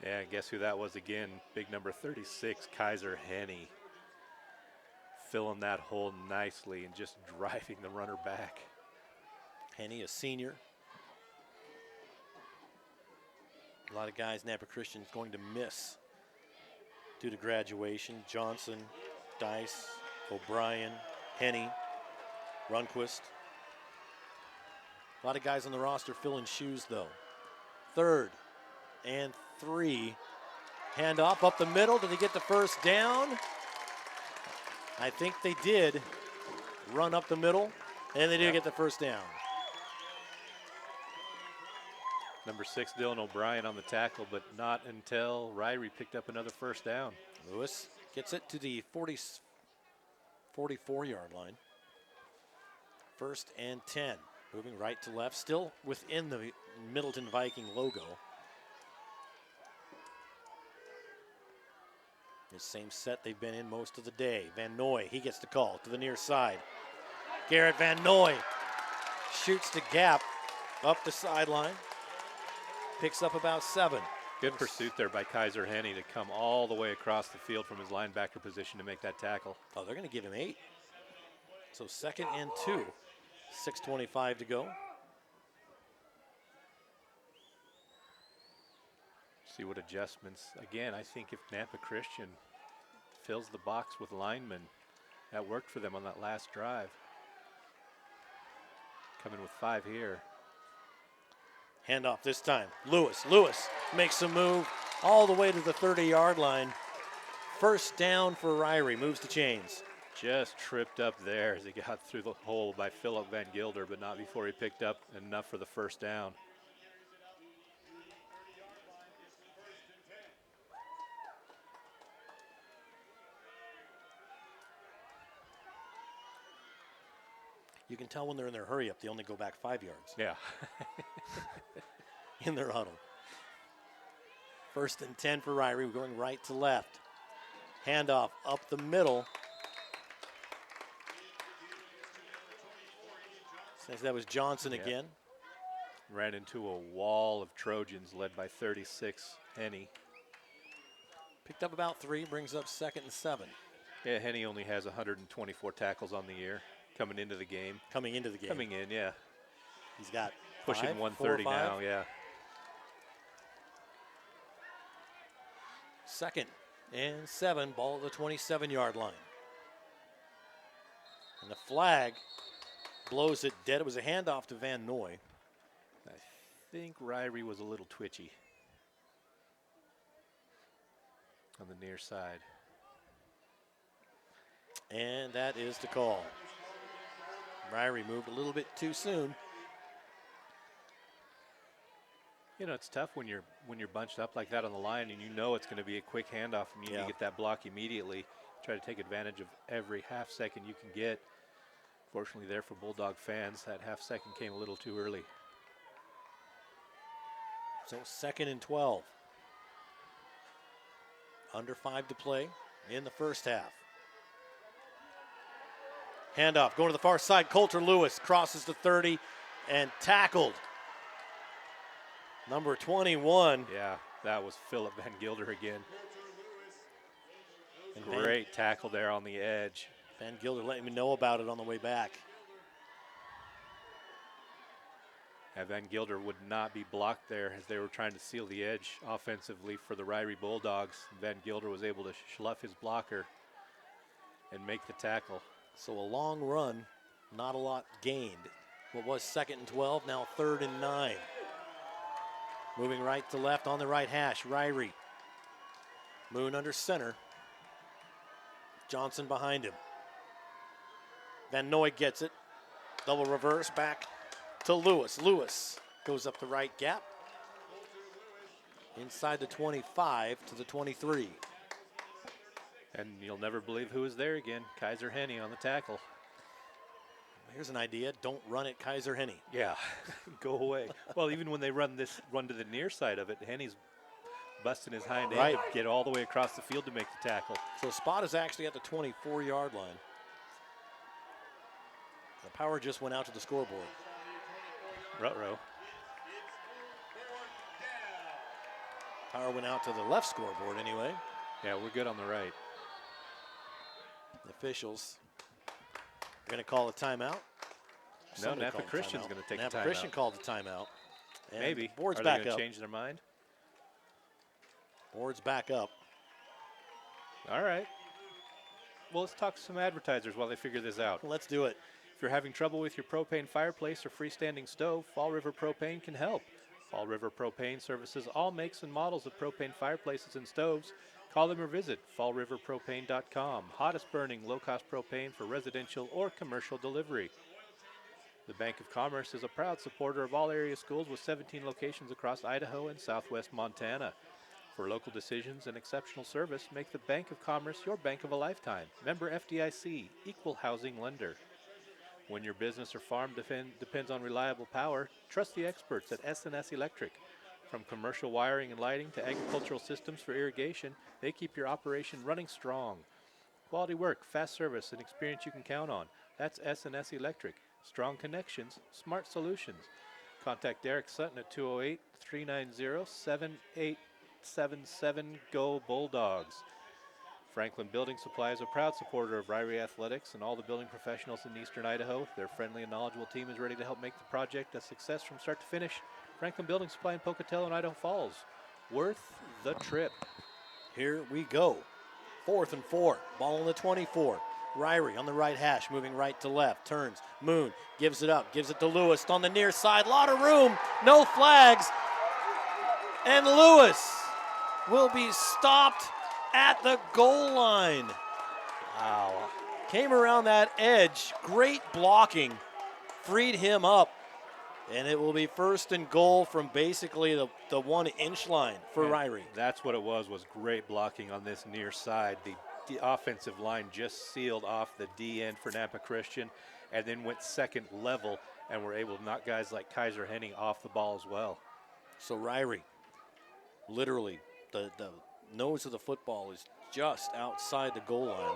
[SPEAKER 14] Yeah, guess who that was again? Big number 36, Kaiser Henny. Filling that hole nicely and just driving the runner back.
[SPEAKER 6] Henny, a senior. A lot of guys Nampa Christian is going to miss due to graduation. Johnson, Dice, O'Brien, Henny, Runquist. A lot of guys on the roster filling shoes, though. 3rd and 3. Handoff up the middle. Did they get the 1st down? I think they did. Run up the middle, and they did get the 1st down.
[SPEAKER 14] Number 6, Dylan O'Brien on the tackle, but not until Ririe picked up another 1st down.
[SPEAKER 6] Lewis gets it to the 44-yard line. 1st and 10. Moving right to left, still within the Middleton Viking logo. The same set they've been in most of the day. Van Noy, he gets the call to the near side. Garrett Van Noy shoots the gap up the sideline. Picks up about 7.
[SPEAKER 14] Good pursuit there by Kaiser Henny to come all the way across the field from his linebacker position to make that tackle.
[SPEAKER 6] Oh, they're going to give him 8. So 2nd and 2. 6:25 to go.
[SPEAKER 14] See what adjustments. Again, I think if Nampa Christian fills the box with linemen, that worked for them on that last drive. Coming with 5 here.
[SPEAKER 6] Handoff this time. Lewis makes a move all the way to the 30-yard line. First down for Ririe. Moves the chains.
[SPEAKER 14] Just tripped up there as he got through the hole by Philip Van Gilder, but not before he picked up enough for the first down.
[SPEAKER 6] You can tell when they're in their hurry up, they only go back 5 yards.
[SPEAKER 14] Yeah.
[SPEAKER 6] In their huddle. 1st and 10 for Ririe. We're going right to left. Handoff up the middle. Since that was Johnson again.
[SPEAKER 14] Ran into a wall of Trojans led by 36, Henny.
[SPEAKER 6] Picked up about 3, brings up 2nd and 7.
[SPEAKER 14] Yeah, Henny only has 124 tackles on the year coming into the game.
[SPEAKER 6] Coming into the game.
[SPEAKER 14] Coming in, yeah.
[SPEAKER 6] He's got
[SPEAKER 14] pushing
[SPEAKER 6] 5,
[SPEAKER 14] 130
[SPEAKER 6] 4 or 5?
[SPEAKER 14] now, yeah.
[SPEAKER 6] 2nd and 7, ball at the 27-yard line. And the flag blows it dead. It was a handoff to Van Noy.
[SPEAKER 14] I think Ririe was a little twitchy on the near side.
[SPEAKER 6] And that is the call. Ririe moved a little bit too soon.
[SPEAKER 14] You know, it's tough when you're bunched up like that on the line and you know it's going to be a quick handoff and you need to get that block immediately. Try to take advantage of every half second you can get. Fortunately there for Bulldog fans, that half second came a little too early.
[SPEAKER 6] So 2nd and 12. Under 5 to play in the first half. Handoff, going to the far side. Coulter Lewis crosses the 30 and tackled. Number 21.
[SPEAKER 14] Yeah, that was Philip Van Gilder again.
[SPEAKER 6] And
[SPEAKER 14] great tackle there on the edge.
[SPEAKER 6] Van Gilder letting me know about it on the way back.
[SPEAKER 14] Yeah, Van Gilder would not be blocked there as they were trying to seal the edge offensively for the Ririe Bulldogs. Van Gilder was able to slough his blocker and make the tackle.
[SPEAKER 6] So a long run, not a lot gained. What was 2nd and 12, now 3rd and 9. Moving right to left on the right hash, Ririe. Moon under center. Johnson behind him. Van Noy gets it. Double reverse back to Lewis. Lewis goes up the right gap. Inside the 25 to the 23.
[SPEAKER 14] And you'll never believe who was there again. Kaiser Henny on the tackle.
[SPEAKER 6] Here's an idea. Don't run at Kaiser Henny.
[SPEAKER 14] Yeah, go away. Well, even when they run to the near side of it, Henny's busting his hind end to get all the way across the field to make the tackle.
[SPEAKER 6] So spot is actually at the 24-yard line. The power just went out to the scoreboard.
[SPEAKER 14] Ruh-roh.
[SPEAKER 6] Power went out to the left scoreboard anyway.
[SPEAKER 14] Yeah, we're good on the right.
[SPEAKER 6] The officials are going to call a timeout.
[SPEAKER 14] No, Nampa Christian's going to take a timeout.
[SPEAKER 6] Nampa Christian called the timeout. And
[SPEAKER 14] maybe.
[SPEAKER 6] Board's
[SPEAKER 14] Are
[SPEAKER 6] back
[SPEAKER 14] they going
[SPEAKER 6] up.
[SPEAKER 14] to change their mind?
[SPEAKER 6] Board's back up.
[SPEAKER 14] All right. Well, let's talk to some advertisers while they figure this out.
[SPEAKER 6] Let's do it.
[SPEAKER 14] If you're having trouble with your propane fireplace or freestanding stove, Fall River Propane can help. Fall River Propane services all makes and models of propane fireplaces and stoves. Call them or visit fallriverpropane.com. Hottest burning low-cost propane for residential or commercial delivery. The Bank of Commerce is a proud supporter of all area schools with 17 locations across Idaho and southwest Montana. For local decisions and exceptional service, make the Bank of Commerce your bank of a lifetime. Member FDIC, equal housing lender. When your business or farm depends on reliable power, trust the experts at S&S Electric. From commercial wiring and lighting to agricultural systems for irrigation, they keep your operation running strong. Quality work, fast service, and experience you can count on. That's S&S Electric. Strong connections, smart solutions. Contact Derek Sutton at 208-390-7877. Go Bulldogs. Franklin Building Supply is a proud supporter of Ririe Athletics and all the building professionals in eastern Idaho. Their friendly and knowledgeable team is ready to help make the project a success from start to finish. Franklin Building Supply in Pocatello and Idaho Falls. Worth the trip.
[SPEAKER 6] Here we go. 4th and 4. Ball on the 24. Ririe on the right hash, moving right to left. Turns. Moon gives it up. Gives it to Lewis on the near side. Lot of room. No flags. And Lewis will be stopped at the goal line. Wow. Came around that edge. Great blocking. Freed him up. And it will be 1st and goal from basically the 1-inch line for Ririe.
[SPEAKER 14] That's what it was great blocking on this near side. The offensive line just sealed off the D end for Nampa Christian and then went second level and were able to knock guys like Kaiser Henning off the ball as well.
[SPEAKER 6] So Ririe, literally, the nose of the football is just outside the goal line.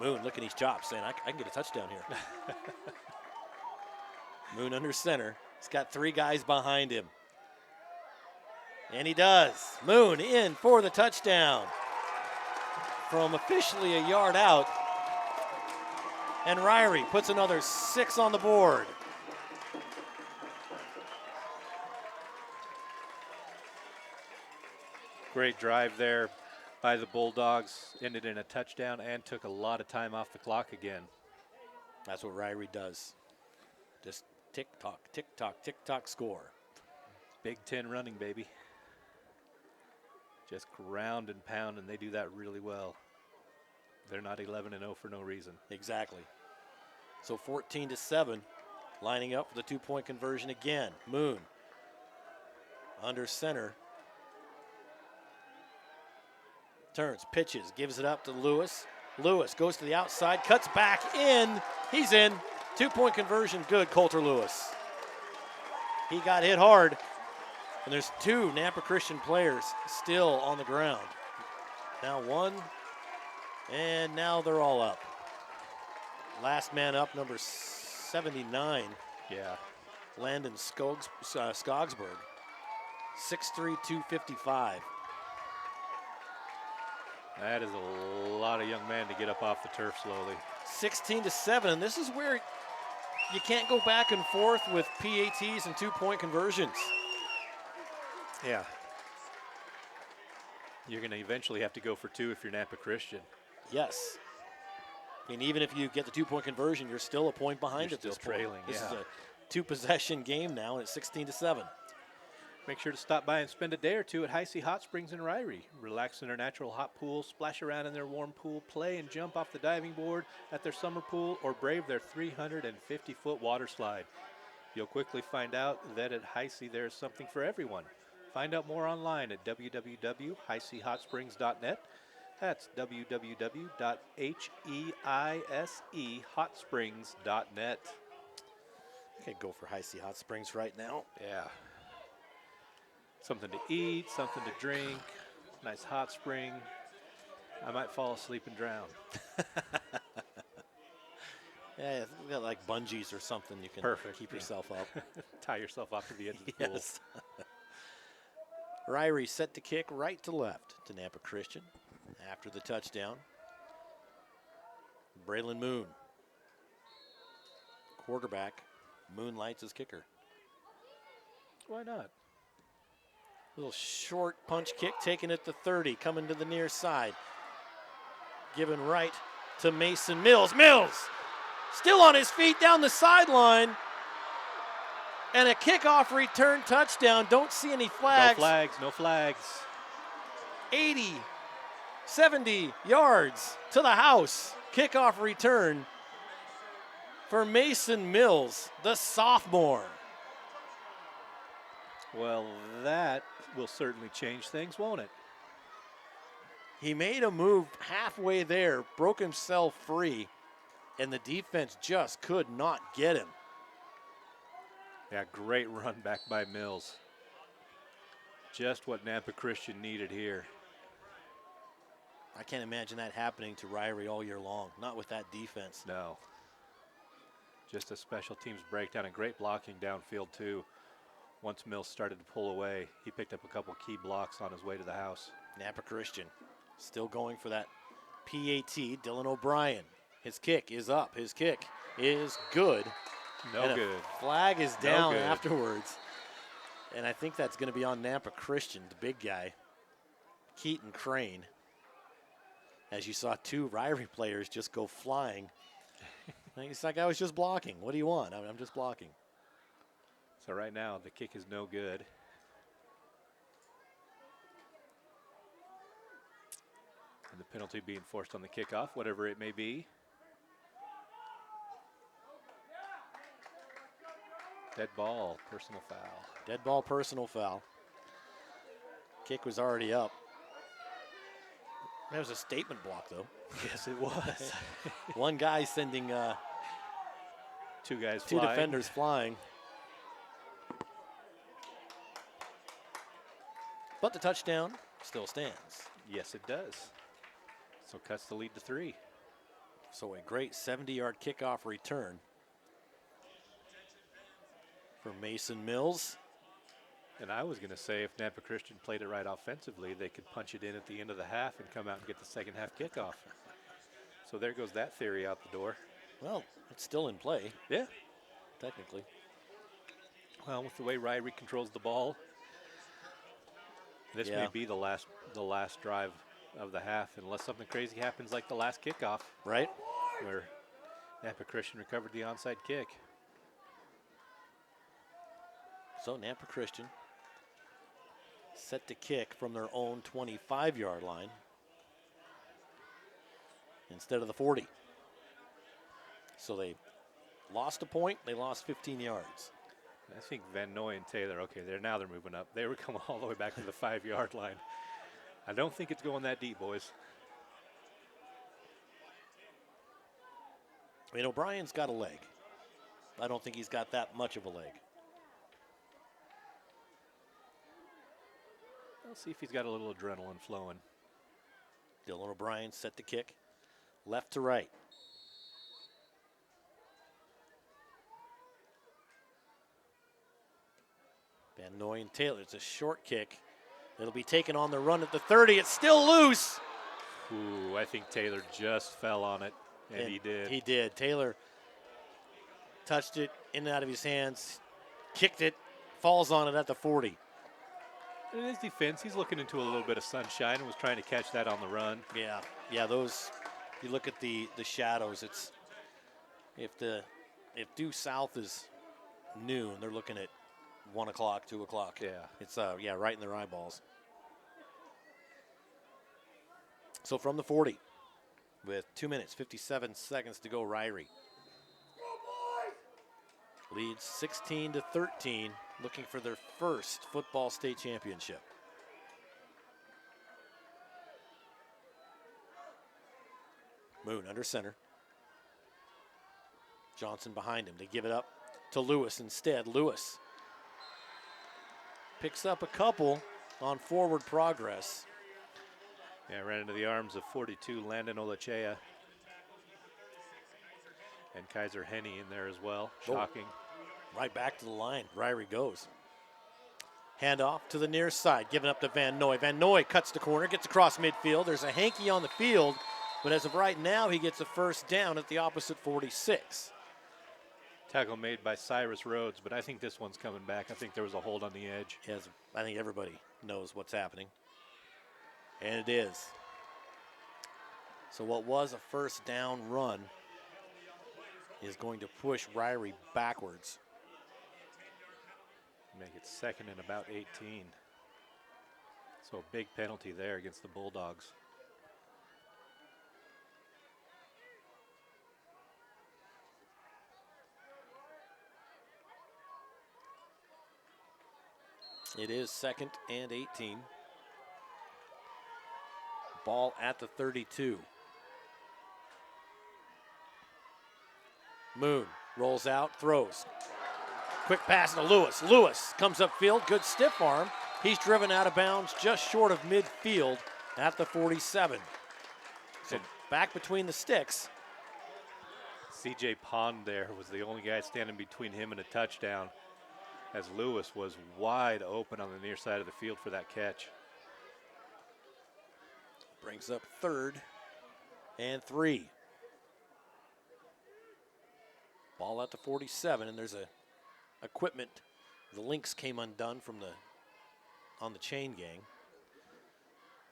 [SPEAKER 6] Moon licking his chops saying, I can get a touchdown here. Moon under center. He's got 3 guys behind him. And he does. Moon in for the touchdown. From officially a yard out. And Ririe puts another 6 on the board.
[SPEAKER 14] Great drive there by the Bulldogs. Ended in a touchdown and took a lot of time off the clock again.
[SPEAKER 6] That's what Ririe does. Just tick-tock, tick-tock, tick-tock score.
[SPEAKER 14] Big 10 running, baby. Just ground and pound, and they do that really well. They're not 11-0 for no reason.
[SPEAKER 6] Exactly. So 14-7, lining up for the 2-point conversion again. Moon under center. Turns, pitches, gives it up to Lewis. Lewis goes to the outside, cuts back in. He's in. 2-point conversion, good, Coulter Lewis. He got hit hard, and there's 2 Nampa Christian players still on the ground. Now 1, and now they're all up. Last man up, number 79.
[SPEAKER 14] Yeah.
[SPEAKER 6] Landon Skogsberg. 6'3", 255.
[SPEAKER 14] That is a lot of young man to get up off the turf slowly.
[SPEAKER 6] 16-7, and this is where you can't go back and forth with PATs and 2-point conversions.
[SPEAKER 14] Yeah. You're going to eventually have to go for 2 if you're Nampa Christian.
[SPEAKER 6] Yes. I mean, even if you get the 2-point conversion, you're still a point behind at this point.
[SPEAKER 14] Trailing.
[SPEAKER 6] This is a 2-possession game now, and it's 16-7.
[SPEAKER 14] Make sure to stop by and spend a day or 2 at Hi-C Hot Springs in Ririe. Relax in their natural hot pool, splash around in their warm pool, play and jump off the diving board at their summer pool, or brave their 350-foot water slide. You'll quickly find out that at Hi-C there's something for everyone. Find out more online at www.highchotsprings.net. That's www.heisehotsprings.net.
[SPEAKER 6] Okay, go for Hi-C Hot Springs right now.
[SPEAKER 14] Yeah. Something to eat, something to drink, nice hot spring. I might fall asleep and drown.
[SPEAKER 6] Yeah, we got like bungees or something you can keep yourself up.
[SPEAKER 14] Tie yourself off to the edge of the pool.
[SPEAKER 6] Yes. Ririe set to kick right to left to Nampa Christian after the touchdown. Braylon Moon, quarterback. Moonlights as kicker.
[SPEAKER 14] Why not?
[SPEAKER 6] Little short punch kick taken at the 30, coming to the near side. Given right to Mason Mills. Mills still on his feet down the sideline. And a kickoff return touchdown. Don't see any flags.
[SPEAKER 14] No flags, no flags.
[SPEAKER 6] 80, 70 yards to the house. Kickoff return for Mason Mills, the sophomore.
[SPEAKER 14] Well, that will certainly change things, won't it?
[SPEAKER 6] He made a move halfway there, broke himself free, and the defense just could not get him.
[SPEAKER 14] Yeah, great run back by Mills. Just what Nampa Christian needed here.
[SPEAKER 6] I can't imagine that happening to Ririe all year long, not with that defense.
[SPEAKER 14] No. Just a special teams breakdown and great blocking downfield too. Once Mills started to pull away, he picked up a couple key blocks on his way to the house.
[SPEAKER 6] Nampa Christian still going for that PAT. Dylan O'Brien, his kick is up. His kick is good.
[SPEAKER 14] No good.
[SPEAKER 6] Flag is down afterwards. And I think that's going to be on Nampa Christian, the big guy, Keaton Crane. As you saw 2 Ririe players just go flying. It's like, I was just blocking. What do you want? I'm just blocking.
[SPEAKER 14] So right now, the kick is no good. And the penalty being forced on the kickoff, whatever it may be. Dead ball, personal foul.
[SPEAKER 6] Dead ball, personal foul. Kick was already up. That was a statement block, though.
[SPEAKER 14] Yes, it was.
[SPEAKER 6] One guy sending
[SPEAKER 14] two
[SPEAKER 6] defenders flying. But the touchdown still stands.
[SPEAKER 14] Yes, it does. So cuts the lead to 3.
[SPEAKER 6] So a great 70-yard kickoff return for Mason Mills.
[SPEAKER 14] And I was going to say, if Nampa Christian played it right offensively, they could punch it in at the end of the half and come out and get the second half kickoff. So there goes that theory out the door.
[SPEAKER 6] Well, it's still in play.
[SPEAKER 14] Yeah.
[SPEAKER 6] Technically.
[SPEAKER 14] Well, with the way Ririe controls the ball, this may be the last drive of the half, unless something crazy happens like the last kickoff.
[SPEAKER 6] Right.
[SPEAKER 14] Where Nampa Christian recovered the onside kick.
[SPEAKER 6] So Nampa Christian set to kick from their own 25-yard line instead of the 40. So they lost a point. They lost 15 yards.
[SPEAKER 14] I think Van Noy and Taylor, okay, now they're moving up. They were coming all the way back to the 5-yard line. I don't think it's going that deep, boys.
[SPEAKER 6] I mean, O'Brien's got a leg. I don't think he's got that much of a leg.
[SPEAKER 14] Let's see if he's got a little adrenaline flowing.
[SPEAKER 6] Dylan O'Brien set to kick left to right. Van Noy and Taylor. It's a short kick. It'll be taken on the run at the 30. It's still loose.
[SPEAKER 14] Ooh, I think Taylor just fell on it, and he did.
[SPEAKER 6] He did. Taylor touched it in and out of his hands, kicked it, falls on it at the 40.
[SPEAKER 14] In his defense, he's looking into a little bit of sunshine and was trying to catch that on the run.
[SPEAKER 6] Yeah, those, you look at the shadows, it's, if due south is noon, they're looking at 1 o'clock, 2 o'clock.
[SPEAKER 14] Yeah.
[SPEAKER 6] It's, right in their eyeballs. So from the 40, with 2 minutes, 57 seconds to go, Ririe leads 16-13, looking for their first football state championship. Moon under center. Johnson behind him. They give it up to Lewis instead. Lewis picks up a couple on forward progress.
[SPEAKER 14] Yeah, ran into the arms of 42, Landon Olachea. And Kaiser Henney in there as well. Shocking.
[SPEAKER 6] Right back to the line. Ririe goes. Handoff to the near side, given up to Van Noy. Van Noy cuts the corner, gets across midfield. There's a hanky on the field, but as of right now, he gets a first down at the opposite 46.
[SPEAKER 14] Tackle made by Cyrus Rhodes, but I think this one's coming back. I think there was a hold on the edge.
[SPEAKER 6] Yes, I think everybody knows what's happening. And it is. So what was a first down run is going to push Ririe backwards.
[SPEAKER 14] Make it second and about 18. So a big penalty there against the Bulldogs.
[SPEAKER 6] It is second and 18. Ball at the 32. Moon rolls out, throws. Quick pass to Lewis. Lewis comes upfield, good stiff arm. He's driven out of bounds just short of midfield at the 47. So back between the sticks.
[SPEAKER 14] C.J. Pond there was the only guy standing between him and a touchdown, as Lewis was wide open on the near side of the field for that catch.
[SPEAKER 6] Brings up 3rd and 3. Ball at the 47, and there's a equipment. The links came undone from on the chain gang.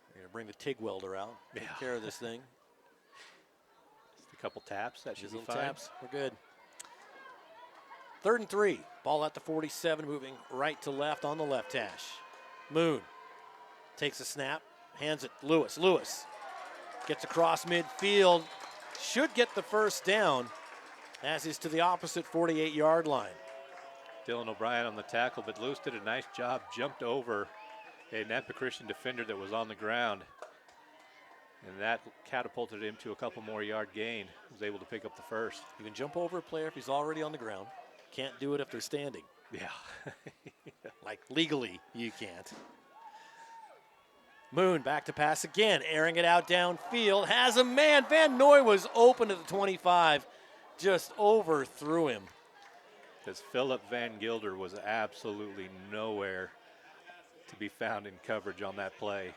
[SPEAKER 6] We're gonna bring the TIG welder out, take care of this thing.
[SPEAKER 14] Just a couple taps, that should be fine.
[SPEAKER 6] Taps, we're good. 3rd and 3, ball at the 47, moving right to left on the left hash. Moon takes a snap, hands it Lewis. Lewis gets across midfield, should get the first down, as is to the opposite 48-yard line.
[SPEAKER 14] Dylan O'Brien on the tackle, but Lewis did a nice job, jumped over a Nampa Christian defender that was on the ground, and that catapulted him to a couple more yard gain. Was able to pick up the first.
[SPEAKER 6] You can jump over a player if he's already on the ground. Can't do it if they're standing.
[SPEAKER 14] Yeah.
[SPEAKER 6] Like legally, you can't. Moon back to pass again, airing it out downfield. Has a man. Van Noy was open at the 25. Just overthrew him.
[SPEAKER 14] Because Philip Van Gilder was absolutely nowhere to be found in coverage on that play.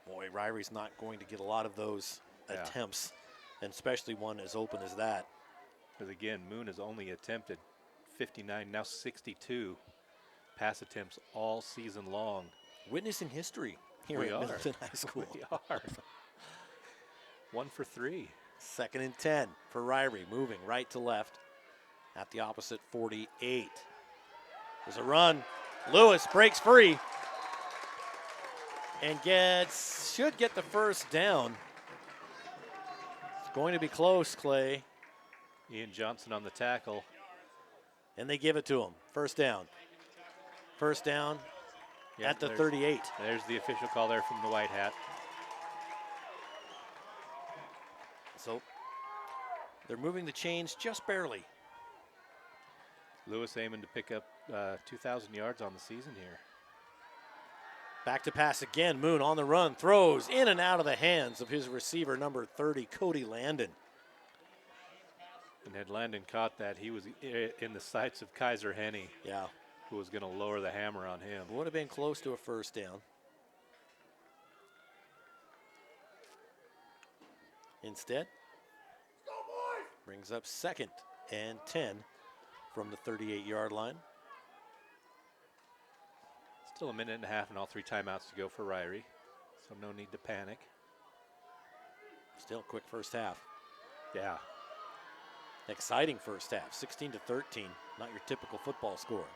[SPEAKER 6] Boy, Ririe's not going to get a lot of those attempts, and especially one as open as that.
[SPEAKER 14] Because again, Moon has only attempted 59, now 62 pass attempts all season long.
[SPEAKER 6] Witnessing history here
[SPEAKER 14] We
[SPEAKER 6] at
[SPEAKER 14] are.
[SPEAKER 6] Middleton High School.
[SPEAKER 14] We are. 1 for 3.
[SPEAKER 6] 2nd and 10 for Ririe, moving right to left at the opposite 48. There's a run. Lewis breaks free and should get the first down. It's going to be close, Clay.
[SPEAKER 14] Ian Johnson on the tackle.
[SPEAKER 6] And they give it to him. First down. First down at the 38.
[SPEAKER 14] There's the official call there from the white hat.
[SPEAKER 6] So they're moving the chains just barely.
[SPEAKER 14] Lewis aiming to pick up 2,000 yards on the season here.
[SPEAKER 6] Back to pass again. Moon on the run, throws in and out of the hands of his receiver, number 30, Cody Landon.
[SPEAKER 14] And had Landon caught that, he was in the sights of Kaiser Henney.
[SPEAKER 6] Yeah.
[SPEAKER 14] Who was going to lower the hammer on him.
[SPEAKER 6] Would have been close to a first down. Instead, brings up 2nd and 10 from the 38-yard line.
[SPEAKER 14] Still a minute and a half and all 3 timeouts to go for Ririe, so no need to panic.
[SPEAKER 6] Still quick first half.
[SPEAKER 14] Yeah.
[SPEAKER 6] Exciting first half, 16-13, not your typical football score.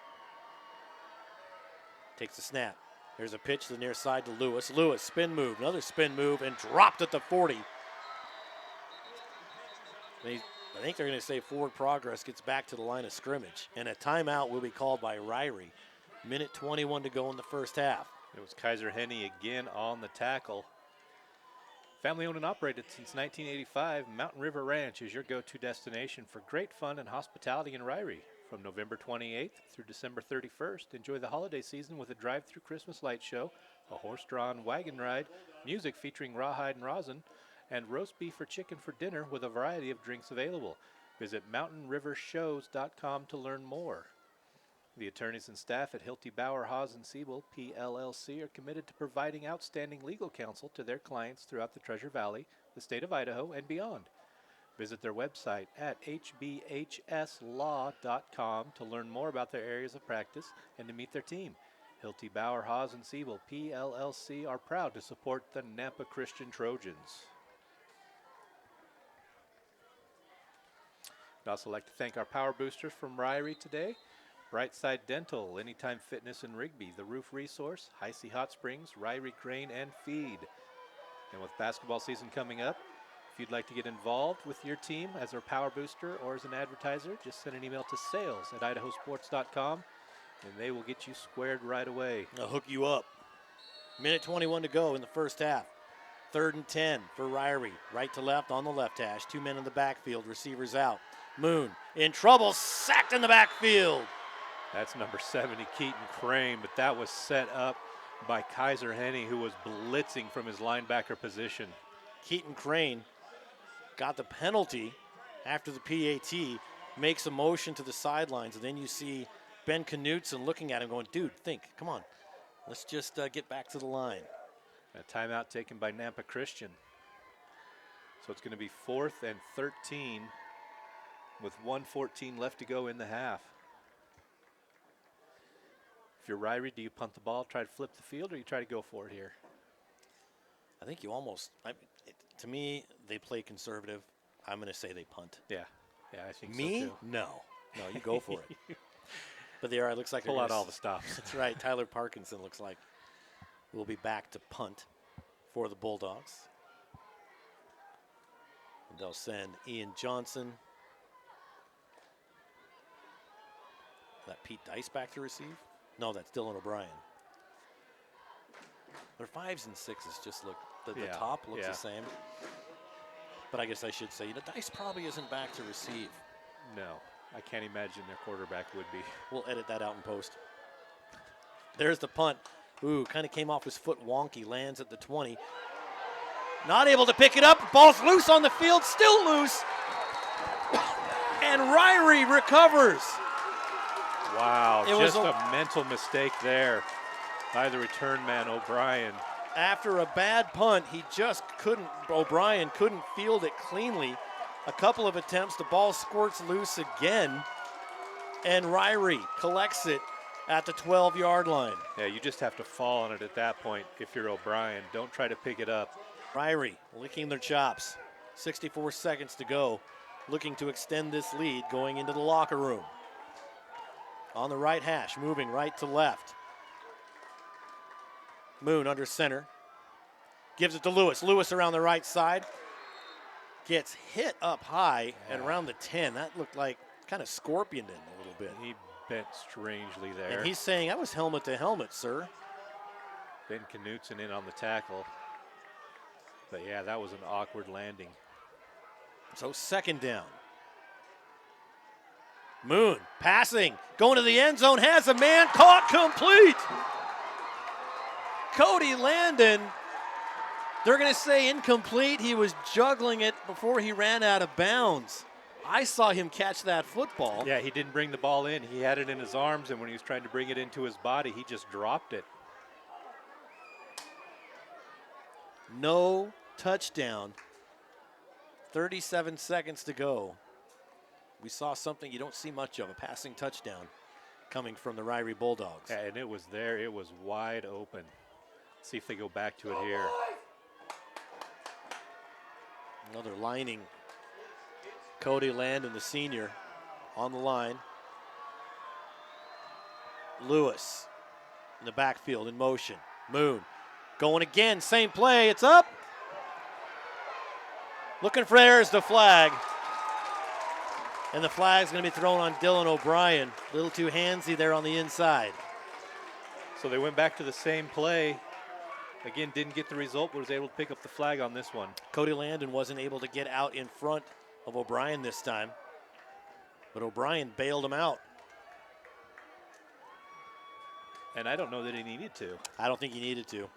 [SPEAKER 6] Takes a snap. There's a pitch to the near side to Lewis. Lewis, spin move, another spin move, and dropped at the 40. I think they're going to say forward progress gets back to the line of scrimmage, and a timeout will be called by Ririe. Minute 21 to go in the first half.
[SPEAKER 14] It was Kaiser Henney again on the tackle. Family owned and operated since 1985, Mountain River Ranch is your go-to destination for great fun and hospitality in Ririe. From November 28th through December 31st, enjoy the holiday season with a drive-through Christmas light show, a horse-drawn wagon ride, music featuring rawhide and rosin, and roast beef or chicken for dinner with a variety of drinks available. Visit mountainrivershows.com to learn more. The attorneys and staff at Hilty Bauer Haas & Siebel, PLLC, are committed to providing outstanding legal counsel to their clients throughout the Treasure Valley, the state of Idaho, and beyond. Visit their website at hbhslaw.com to learn more about their areas of practice and to meet their team. Hilty Bauer Haas & Siebel, PLLC, are proud to support the Nampa Christian Trojans. I'd also like to thank our power boosters from Ririe today. Brightside Dental, Anytime Fitness in Rigby, The Roof Resource, Heisey Hot Springs, Ririe Grain and Feed. And with basketball season coming up, if you'd like to get involved with your team as a power booster or as an advertiser, just send an email to sales@IdahoSports.com and they will get you squared right away.
[SPEAKER 6] They'll hook you up. Minute 21 to go in the first half. 3rd and 10 for Ririe. Right to left on the left hash. 2 men in the backfield, receivers out. Moon in trouble, sacked in the backfield.
[SPEAKER 14] That's number 70, Keaton Crane, but that was set up by Kaiser Henny, who was blitzing from his linebacker position.
[SPEAKER 6] Keaton Crane got the penalty after the PAT, makes a motion to the sidelines, and then you see Ben Knutson looking at him going, dude, think, come on. Let's just get back to the line.
[SPEAKER 14] A timeout taken by Nampa Christian. So it's going to be 4th and 13 with 1:14 left to go in the half. If you're Ririe, do you punt the ball, try to flip the field, or you try to go for it here?
[SPEAKER 6] I think you almost, to me, they play conservative. I'm going to say they punt.
[SPEAKER 14] Yeah, I think
[SPEAKER 6] me?
[SPEAKER 14] so too.
[SPEAKER 6] No, you go for it. But it looks like
[SPEAKER 14] pull out all the stops.
[SPEAKER 6] That's right. Tyler Parkinson looks like will be back to punt for the Bulldogs. And they'll send Ian Johnson. That Pete Dice back to receive? No, that's Dylan O'Brien. Their 5s and 6s just look, the top looks the same. But I guess I should say, Dice probably isn't back to receive.
[SPEAKER 14] No, I can't imagine their quarterback would be.
[SPEAKER 6] We'll edit that out in post. There's the punt. Ooh, kind of came off his foot wonky, lands at the 20. Not able to pick it up. Ball's loose on the field, still loose. And Ririe recovers.
[SPEAKER 14] Wow, just a mental mistake there by the return man, O'Brien.
[SPEAKER 6] After a bad punt, O'Brien couldn't field it cleanly. A couple of attempts, the ball squirts loose again, and Ririe collects it at the 12-yard line.
[SPEAKER 14] Yeah, you just have to fall on it at that point if you're O'Brien. Don't try to pick it up.
[SPEAKER 6] Ririe licking their chops. 64 seconds to go, looking to extend this lead going into the locker room. On the right hash, moving right to left. Moon under center. Gives it to Lewis. Lewis around the right side. Gets hit up high and around the 10. That looked like kind of scorpioned in a little bit.
[SPEAKER 14] He bent strangely there.
[SPEAKER 6] And he's saying, that was helmet to helmet, sir.
[SPEAKER 14] Ben Knutson in on the tackle. But yeah, that was an awkward landing.
[SPEAKER 6] So 2nd down. Moon passing, going to the end zone, has a man, caught complete. Cody Landon, they're going to say incomplete. He was juggling it before he ran out of bounds. I saw him catch that football.
[SPEAKER 14] Yeah, he didn't bring the ball in. He had it in his arms, and when he was trying to bring it into his body, he just dropped it.
[SPEAKER 6] No touchdown. 37 seconds to go. We saw something you don't see much of, a passing touchdown coming from the Ririe Bulldogs.
[SPEAKER 14] Yeah, and it was there. It was wide open. Let's see if they go back to it here.
[SPEAKER 6] Another lining. Cody Landon, the senior, on the line. Lewis in the backfield in motion. Moon going again, same play, it's up. Looking for there's the flag. And the flag's going to be thrown on Dylan O'Brien. A little too handsy there on the inside.
[SPEAKER 14] So they went back to the same play. Again, didn't get the result, but was able to pick up the flag on this one.
[SPEAKER 6] Cody Landon wasn't able to get out in front of O'Brien this time. But O'Brien bailed him out.
[SPEAKER 14] And I don't know that he needed to.
[SPEAKER 6] I don't think he needed to.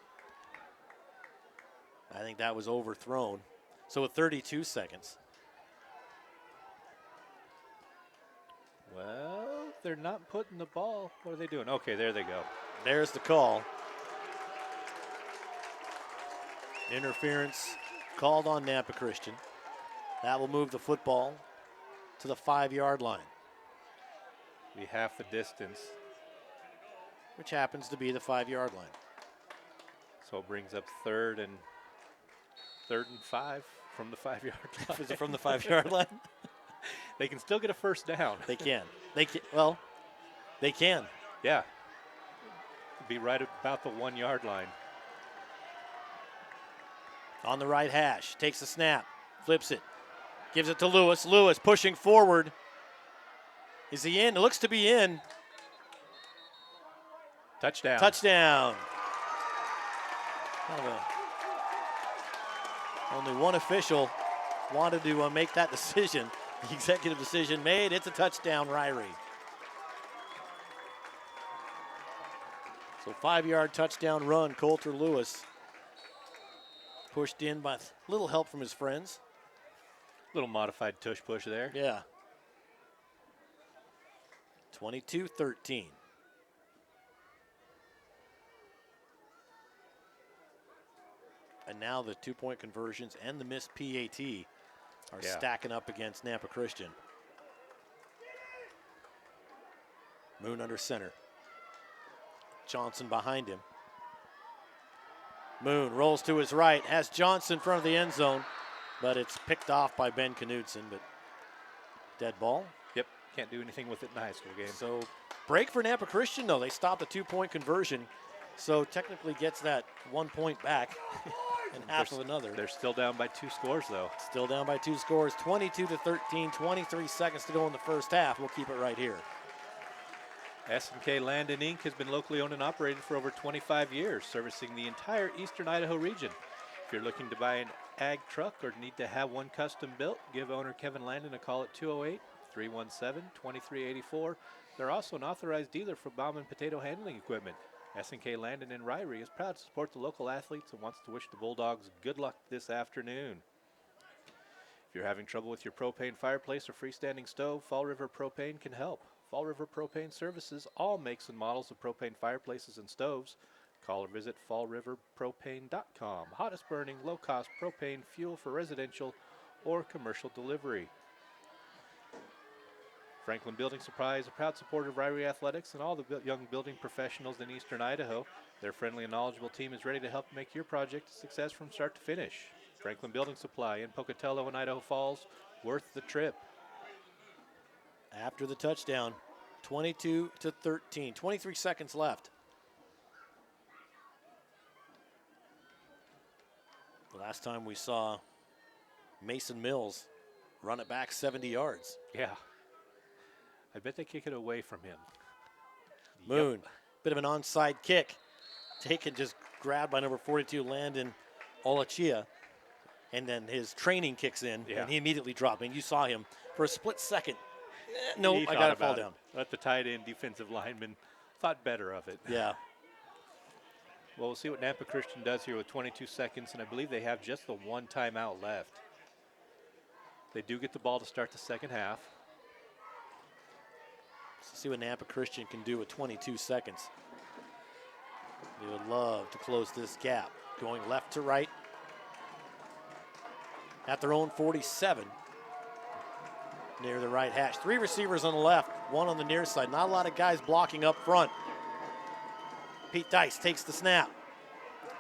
[SPEAKER 6] I think that was overthrown. So with 32 seconds.
[SPEAKER 14] Well, they're not putting the ball. What are they doing? Okay, there they go.
[SPEAKER 6] There's the call. Interference called on Nampa Christian. That will move the football to the 5-yard line.
[SPEAKER 14] Be half the distance.
[SPEAKER 6] Which happens to be the 5-yard line.
[SPEAKER 14] So it brings up third and 5 from the 5-yard line.
[SPEAKER 6] Is it from the 5-yard line?
[SPEAKER 14] They can still get a first down.
[SPEAKER 6] They can. They can. Well, they can.
[SPEAKER 14] Yeah. Be right about the 1-yard line.
[SPEAKER 6] On the right hash. Takes the snap. Flips it. Gives it to Lewis. Lewis pushing forward. Is he in? It looks to be in.
[SPEAKER 14] Touchdown.
[SPEAKER 6] Touchdown. Only one official wanted to make that decision. The executive decision made. It's a touchdown, Ririe. So 5-yard touchdown run, Coulter Lewis. Pushed in by a little help from his friends.
[SPEAKER 14] Little modified tush push there.
[SPEAKER 6] Yeah. 22-13. And now the 2-point conversions and the missed PAT are stacking up against Nampa Christian. Moon under center. Johnson behind him. Moon rolls to his right, has Johnson in front of the end zone, but it's picked off by Ben Knudsen, but dead ball.
[SPEAKER 14] Yep, can't do anything with it in a high school game.
[SPEAKER 6] So break for Nampa Christian, though. They stopped the 2-point conversion, so technically gets that 1 point back and half of another.
[SPEAKER 14] They're still down by 2 scores, though.
[SPEAKER 6] Still down by 2 scores, 22-13, 23 seconds to go in the first half. We'll keep it right here.
[SPEAKER 14] S&K Land & Inc. has been locally owned and operated for over 25 years, servicing the entire eastern Idaho region. If you're looking to buy an ag truck or need to have one custom built, give owner Kevin Landon a call at 208-317-2384. They're also an authorized dealer for bomb and potato handling equipment. S&K Landon in Ririe is proud to support the local athletes and wants to wish the Bulldogs good luck this afternoon. If you're having trouble with your propane fireplace or freestanding stove, Fall River Propane can help. Fall River Propane services all makes and models of propane fireplaces and stoves. Call or visit fallriverpropane.com. Hottest burning, low-cost propane fuel for residential or commercial delivery. Franklin Building Supply is a proud supporter of Ririe Athletics and all the young building professionals in eastern Idaho. Their friendly and knowledgeable team is ready to help make your project a success from start to finish. Franklin Building Supply in Pocatello and Idaho Falls, worth the trip.
[SPEAKER 6] After the touchdown, 22-13, 23 seconds left. The last time we saw Mason Mills run it back 70 yards.
[SPEAKER 14] Yeah. I bet they kick it away from him.
[SPEAKER 6] Moon, bit of an onside kick. Taken, just grabbed by number 42, Landon Olachia. And then his training kicks in, and he immediately dropped. And you saw him for a split second. Nope, I got to fall down.
[SPEAKER 14] Let the tight end defensive lineman thought better of it.
[SPEAKER 6] Yeah.
[SPEAKER 14] Well, we'll see what Nampa Christian does here with 22 seconds, and I believe they have just the 1 timeout left. They do get the ball to start the second half.
[SPEAKER 6] Let's see what Nampa Christian can do with 22 seconds. They would love to close this gap. Going left to right. At their own 47. Near the right hash. 3 receivers on the left, 1 on the near side. Not a lot of guys blocking up front. Pete Dice takes the snap.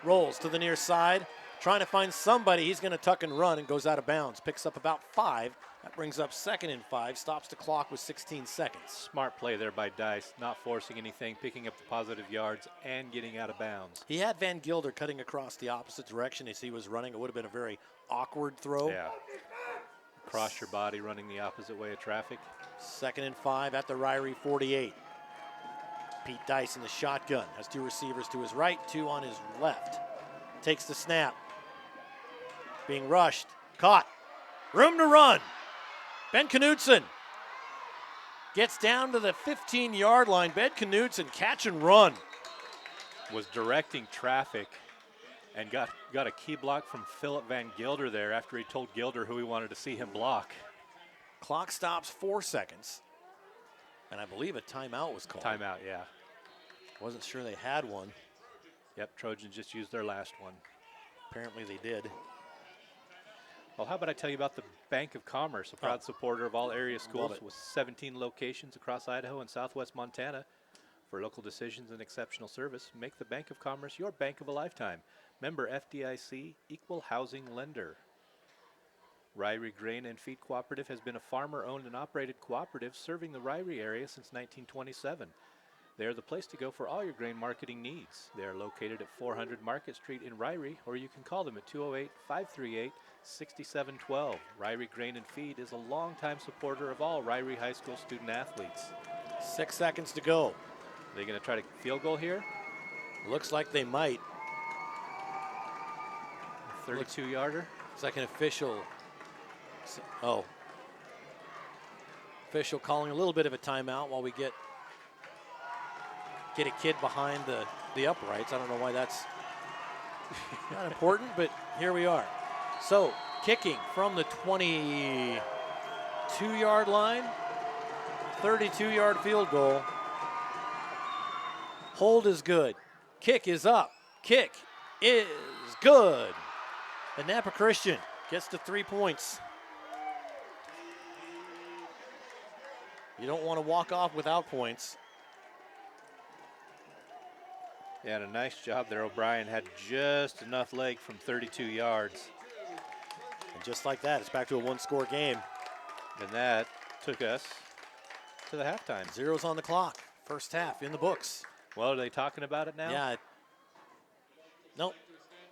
[SPEAKER 6] Rolls to the near side. Trying to find somebody. He's going to tuck and run and goes out of bounds. Picks up about 5. That brings up 2nd and 5. Stops the clock with 16 seconds.
[SPEAKER 14] Smart play there by Dice. Not forcing anything, picking up the positive yards, and getting out of bounds.
[SPEAKER 6] He had Van Gilder cutting across the opposite direction as he was running. It would have been a very awkward throw.
[SPEAKER 14] Yeah. Cross your body running the opposite way of traffic.
[SPEAKER 6] 2nd and 5 at the Ririe 48. Pete Dice in the shotgun. Has 2 receivers to his right, 2 on his left. Takes the snap. Being rushed. Caught. Room to run. Ben Knudsen gets down to the 15-yard line. Ben Knudsen, catch and run.
[SPEAKER 14] Was directing traffic and got a key block from Philip Van Gilder there after he told Gilder who he wanted to see him block.
[SPEAKER 6] Clock stops 4 seconds. And I believe a timeout was called.
[SPEAKER 14] Timeout, yeah.
[SPEAKER 6] Wasn't sure they had one.
[SPEAKER 14] Yep, Trojans just used their last one.
[SPEAKER 6] Apparently they did.
[SPEAKER 14] Well, how about I tell you about the Bank of Commerce, a proud supporter of all area schools with 17 locations across Idaho and southwest Montana. For local decisions and exceptional service, make the Bank of Commerce your bank of a lifetime. Member FDIC, equal housing lender. Ririe Grain and Feed Cooperative has been a farmer-owned and operated cooperative serving the Ririe area since 1927. They are the place to go for all your grain marketing needs. They are located at 400 Market Street in Ririe, or you can call them at 208-538-6712. Ririe Grain and Feed is a longtime supporter of all Ririe High School student athletes.
[SPEAKER 6] 6 seconds to go.
[SPEAKER 14] Are they going to try to field goal here?
[SPEAKER 6] Looks like they might.
[SPEAKER 14] 32-yarder.
[SPEAKER 6] It's like an official. Oh. Official calling a little bit of a timeout while we get a kid behind the the uprights. I don't know why that's not important, but here we are. So, kicking from the 22-yard line, 32-yard field goal. Hold is good. Kick is up. Kick is good. And Nampa Christian gets to 3 points. You don't want to walk off without points.
[SPEAKER 14] Yeah, and a nice job there. O'Brien had just enough leg from 32 yards.
[SPEAKER 6] And just like that, it's back to a one-score game.
[SPEAKER 14] And that took us to the halftime.
[SPEAKER 6] Zeros on the clock. First half in the books.
[SPEAKER 14] Well, are they talking about it now?
[SPEAKER 6] Yeah. Nope,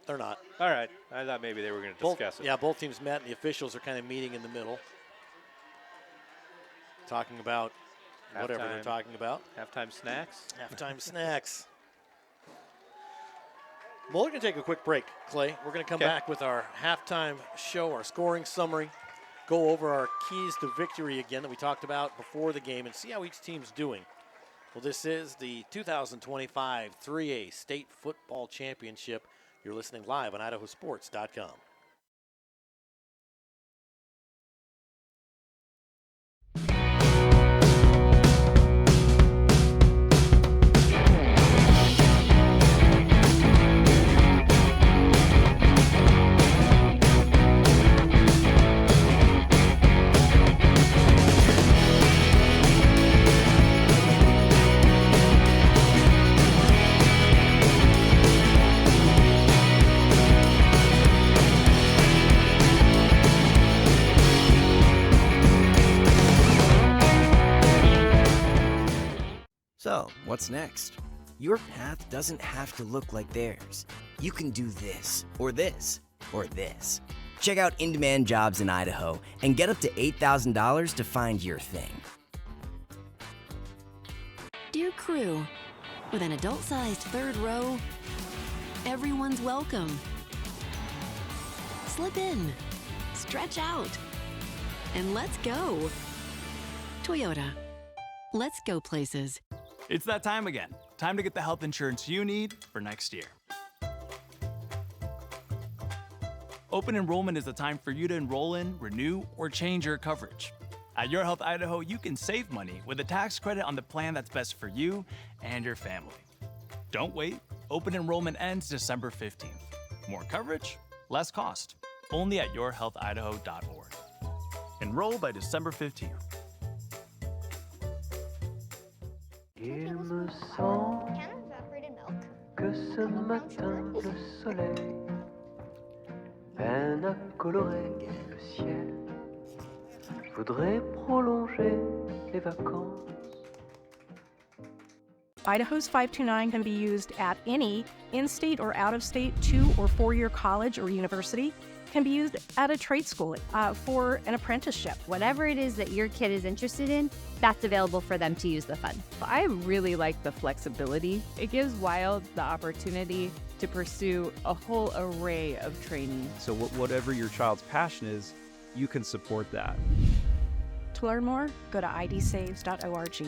[SPEAKER 6] they're not.
[SPEAKER 14] All right. I thought maybe they were going to discuss it.
[SPEAKER 6] Yeah, both teams met, and the officials are kind of meeting in the middle. Talking about whatever they're talking about.
[SPEAKER 14] Halftime snacks?
[SPEAKER 6] Halftime snacks. Well, we're going to take a quick break, Clay. We're going to come back with our halftime show, our scoring summary, go over our keys to victory again that we talked about before the game, and see how each team's doing. Well, this is the 2025 3A State Football Championship. You're listening live on IdahoSports.com.
[SPEAKER 15] So, what's next? Your path doesn't have to look like theirs. You can do this, or this, or this. Check out in-demand jobs in Idaho and get up to $8,000 to find your thing.
[SPEAKER 16] Dear crew, with an adult-sized third row, everyone's welcome. Slip in, stretch out, and let's go. Toyota, let's go places.
[SPEAKER 12] It's that time again. Time to get the health insurance you need for next year. Open enrollment is the time for you to enroll in, renew, or change your coverage. At Your Health Idaho, you can save money with a tax credit on the plan that's best for you and your family. Don't wait. Open enrollment ends December 15th. More coverage, less cost. Only at yourhealthidaho.org. Enroll by December 15th.
[SPEAKER 17] Il me semble que ce matin le soleil peine à colorer le ciel. Voudrais prolonger les vacances.
[SPEAKER 7] Idaho's 529 can be used at any in-state or out-of-state 2- or 4-year college or university. Can be used at a trade school for an apprenticeship.
[SPEAKER 8] Whatever it is that your kid is interested in, that's available for them to use the fund.
[SPEAKER 9] I really like the flexibility. It gives Wild the opportunity to pursue a whole array of training.
[SPEAKER 10] So whatever your child's passion is, you can support that.
[SPEAKER 7] To learn more, go to idsaves.org.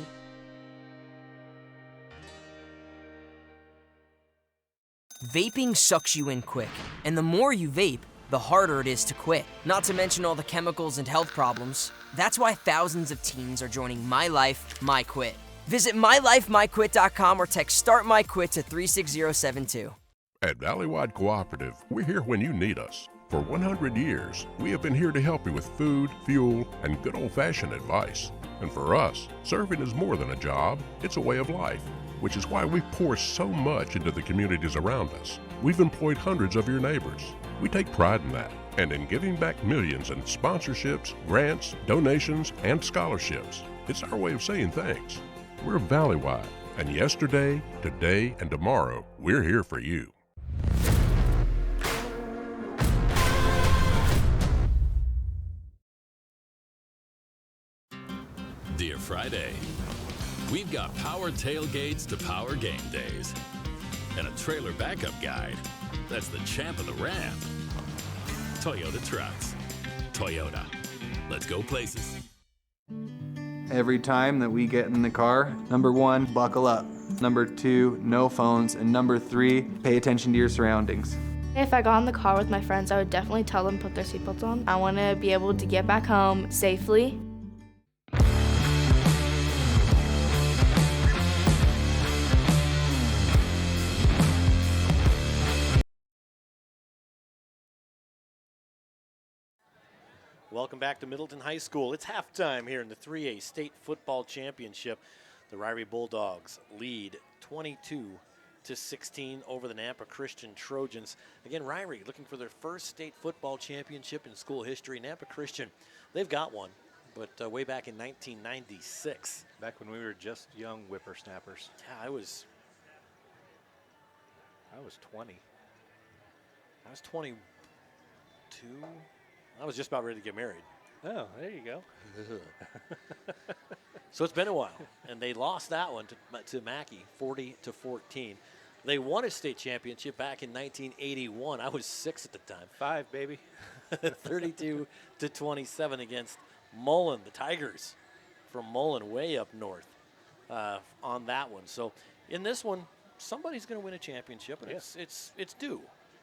[SPEAKER 11] Vaping sucks you in quick, and the more you vape, the harder it is to quit. Not to mention all the chemicals and health problems. That's why thousands of teens are joining My Life, My Quit. Visit mylifemyquit.com or text Start My Quit to 36072.
[SPEAKER 13] At Valleywide Cooperative, we're here when you need us. For 100 years, we have been here to help you with food, fuel, and good old-fashioned advice. And for us, serving is more than a job, it's a way of life, which is why we pour so much into the communities around us. We've employed hundreds of your neighbors. We take pride in that, and in giving back millions in sponsorships, grants, donations, and scholarships. It's our way of saying thanks. We're Valleywide, and yesterday, today, and tomorrow, we're here for you.
[SPEAKER 18] Dear Friday, we've got power tailgates to power game days, and a trailer backup guide. That's the champ of the ramp. Toyota trucks. Toyota. Let's go places.
[SPEAKER 19] Every time that we get in the car, number one, buckle up. Number 2, no phones. And number 3, pay attention to your surroundings.
[SPEAKER 20] If I got in the car with my friends, I would definitely tell them to put their seatbelts on. I want to be able to get back home safely.
[SPEAKER 6] Welcome back to Middleton High School. It's halftime here in the 3A State Football Championship. The Ririe Bulldogs lead 22-16 over the Nampa Christian Trojans. Again, Ririe looking for their first state football championship in school history. Nampa Christian, they've got one, but way back in 1996.
[SPEAKER 14] Back when we were just young whippersnappers.
[SPEAKER 6] Yeah, I was
[SPEAKER 14] 20.
[SPEAKER 6] I was 22. I was just about ready to get married.
[SPEAKER 14] Oh, there you go.
[SPEAKER 6] So it's been a while, and they lost that one to Mackey, 40-14. They won a state championship back in 1981. I was 6 at the time.
[SPEAKER 14] 5, baby.
[SPEAKER 6] 32-27 against Mullen, the Tigers from Mullen, way up north on that one. So in this one, somebody's going to win a championship, and it's due,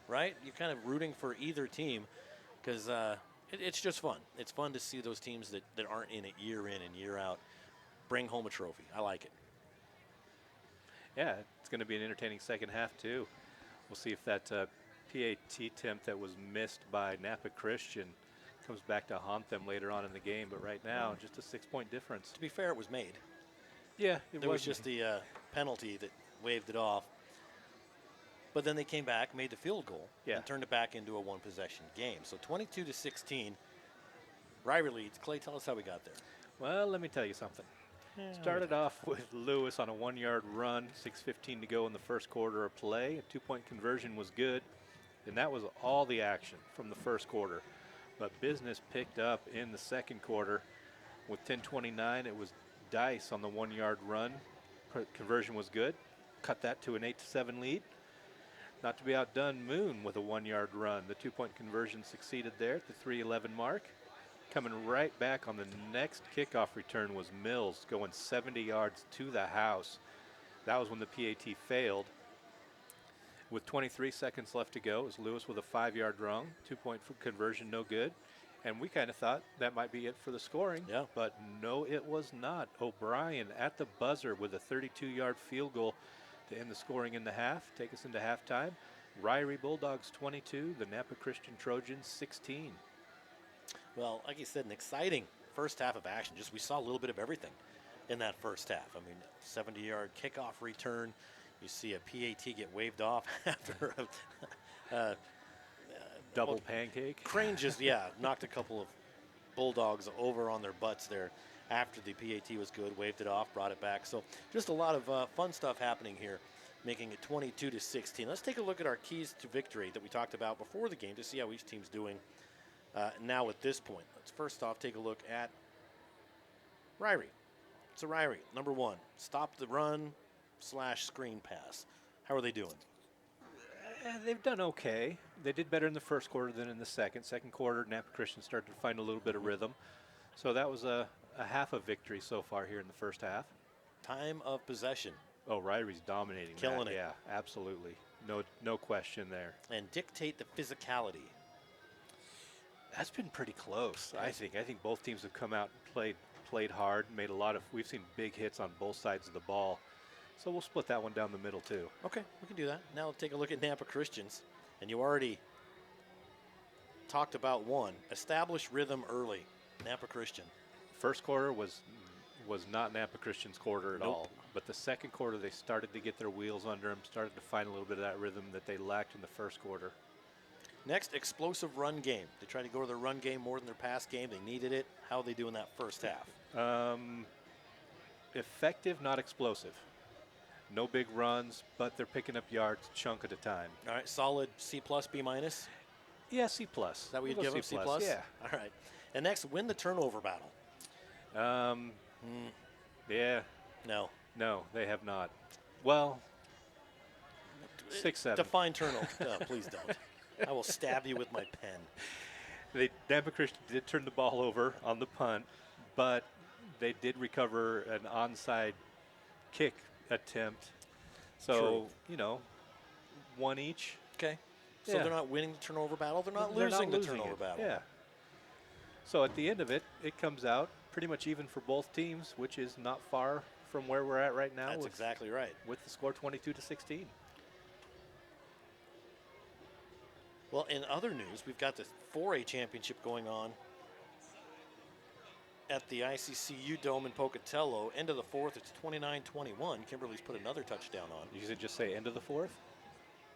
[SPEAKER 6] right? You're kind of rooting for either team because it's just fun. It's fun to see those teams that aren't in it year in and year out bring home a trophy. I like it.
[SPEAKER 14] Yeah, it's going to be an entertaining second half, too. We'll see if that PAT attempt that was missed by Nampa Christian comes back to haunt them later on in the game. But right now, just a 6-point difference.
[SPEAKER 6] To be fair, it was made.
[SPEAKER 14] Yeah,
[SPEAKER 6] it was just the penalty that waved it off. But then they came back, made the field goal, and turned it back into a one-possession game. So 22-16, Ririe leads. Clay, tell us how we got there.
[SPEAKER 14] Well, let me tell you something. Started off with Lewis on a 1-yard run, 6:15 to go in the first quarter of play. A 2-point conversion was good, and that was all the action from the first quarter. But business picked up in the second quarter. With 10:29, it was Dice on the 1-yard run. Conversion was good. Cut that to an 8-7 lead. Not to be outdone, Moon with a 1-yard run. The 2-point conversion succeeded there at the 3:11 mark. Coming right back on the next kickoff return was Mills, going 70 yards to the house. That was when the PAT failed. With 23 seconds left to go, it was Lewis with a 5-yard run. 2-point conversion, no good. And we kind of thought that might be it for the scoring.
[SPEAKER 6] Yeah.
[SPEAKER 14] But no, it was not. O'Brien at the buzzer with a 32-yard field goal to end the scoring in the half, take us into halftime. Ririe Bulldogs 22, the Nampa Christian Trojans 16.
[SPEAKER 6] Well, like you said, an exciting first half of action. Just we saw a little bit of everything in that first half. I mean, 70-yard kickoff return. You see a PAT get waved off after a
[SPEAKER 14] double pancake.
[SPEAKER 6] Crane just, knocked a couple of Bulldogs over on their butts there after the PAT was good, waved it off, brought it back. So just a lot of fun stuff happening here, making it 22-16. Let's take a look at our keys to victory that we talked about before the game to see how each team's doing now at this point. Let's first off take a look at Ririe. So Ririe, number 1, stop the run / screen pass. How are they doing?
[SPEAKER 14] They've done okay. They did better in the first quarter than in the second. Second quarter, Nampa Christian started to find a little bit of rhythm. So that was a half of victory so far here in the first half.
[SPEAKER 6] Time of possession.
[SPEAKER 14] Oh, Ryrie's dominating.
[SPEAKER 6] Killing it.
[SPEAKER 14] Yeah, absolutely. No question there.
[SPEAKER 6] And dictate the physicality.
[SPEAKER 14] That's been pretty close, I think. I think both teams have come out and played hard, made a lot of, we've seen big hits on both sides of the ball. So we'll split that one down the middle too.
[SPEAKER 6] Okay, we can do that. Now let's take a look at Nampa Christians. And you already talked about one. Establish rhythm early. Nampa Christian.
[SPEAKER 14] First quarter was not Nampa Christian's quarter at all. But the second quarter, they started to get their wheels under them, started to find a little bit of that rhythm that they lacked in the first quarter.
[SPEAKER 6] Next, explosive run game. They tried to go to their run game more than their pass game. They needed it. How are they doing that first half?
[SPEAKER 14] Effective, not explosive. No big runs, but they're picking up yards chunk at a time.
[SPEAKER 6] All right, solid C+, B-?
[SPEAKER 14] Yeah, C+. Is
[SPEAKER 6] that what you'd give them, C+?
[SPEAKER 14] Yeah.
[SPEAKER 6] All right. And next, win the turnover battle.
[SPEAKER 14] Yeah. No, they have not. Well, 6-7.
[SPEAKER 6] Define turnover. Please don't. I will stab you with my pen.
[SPEAKER 14] Nampa Christian did turn the ball over on the punt, but they did recover an onside kick attempt. So,
[SPEAKER 6] True.
[SPEAKER 14] you know, one each.
[SPEAKER 6] Okay. So
[SPEAKER 14] Yeah.
[SPEAKER 6] they're not winning the turnover battle. They're not
[SPEAKER 14] They're
[SPEAKER 6] losing the
[SPEAKER 14] losing
[SPEAKER 6] turnover
[SPEAKER 14] it.
[SPEAKER 6] battle.
[SPEAKER 14] Yeah. So at the end of it, it comes out pretty much even for both teams, which is not far from where we're at right now.
[SPEAKER 6] That's exactly right.
[SPEAKER 14] With the score 22-16.
[SPEAKER 6] Well, in other news, we've got the 4A championship going on at the ICCU Dome in Pocatello. End of the fourth, it's 29-21. Kimberly's put another touchdown on.
[SPEAKER 14] You should just say end of the fourth?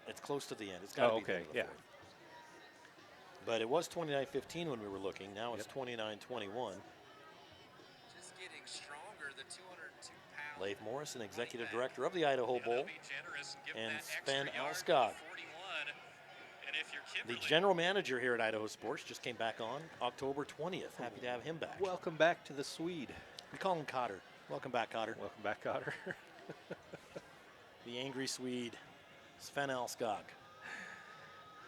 [SPEAKER 6] It's close to the end. It's got to be the
[SPEAKER 14] okay,
[SPEAKER 6] end of the
[SPEAKER 14] yeah.
[SPEAKER 6] fourth. But it was 29-15 when we were looking. Now it's 29-21.
[SPEAKER 21] Just getting stronger, the 202-pound.
[SPEAKER 6] Leif Morrison, executive director of the Idaho Bowl, and Sven Alskog, the general manager here at Idaho Sports, just came back on October 20th. Happy to have him back.
[SPEAKER 14] Welcome back to the Swede.
[SPEAKER 6] We call him Cotter. Welcome back, Cotter.
[SPEAKER 14] Welcome back, Cotter.
[SPEAKER 6] The angry Swede, Sven Alskog.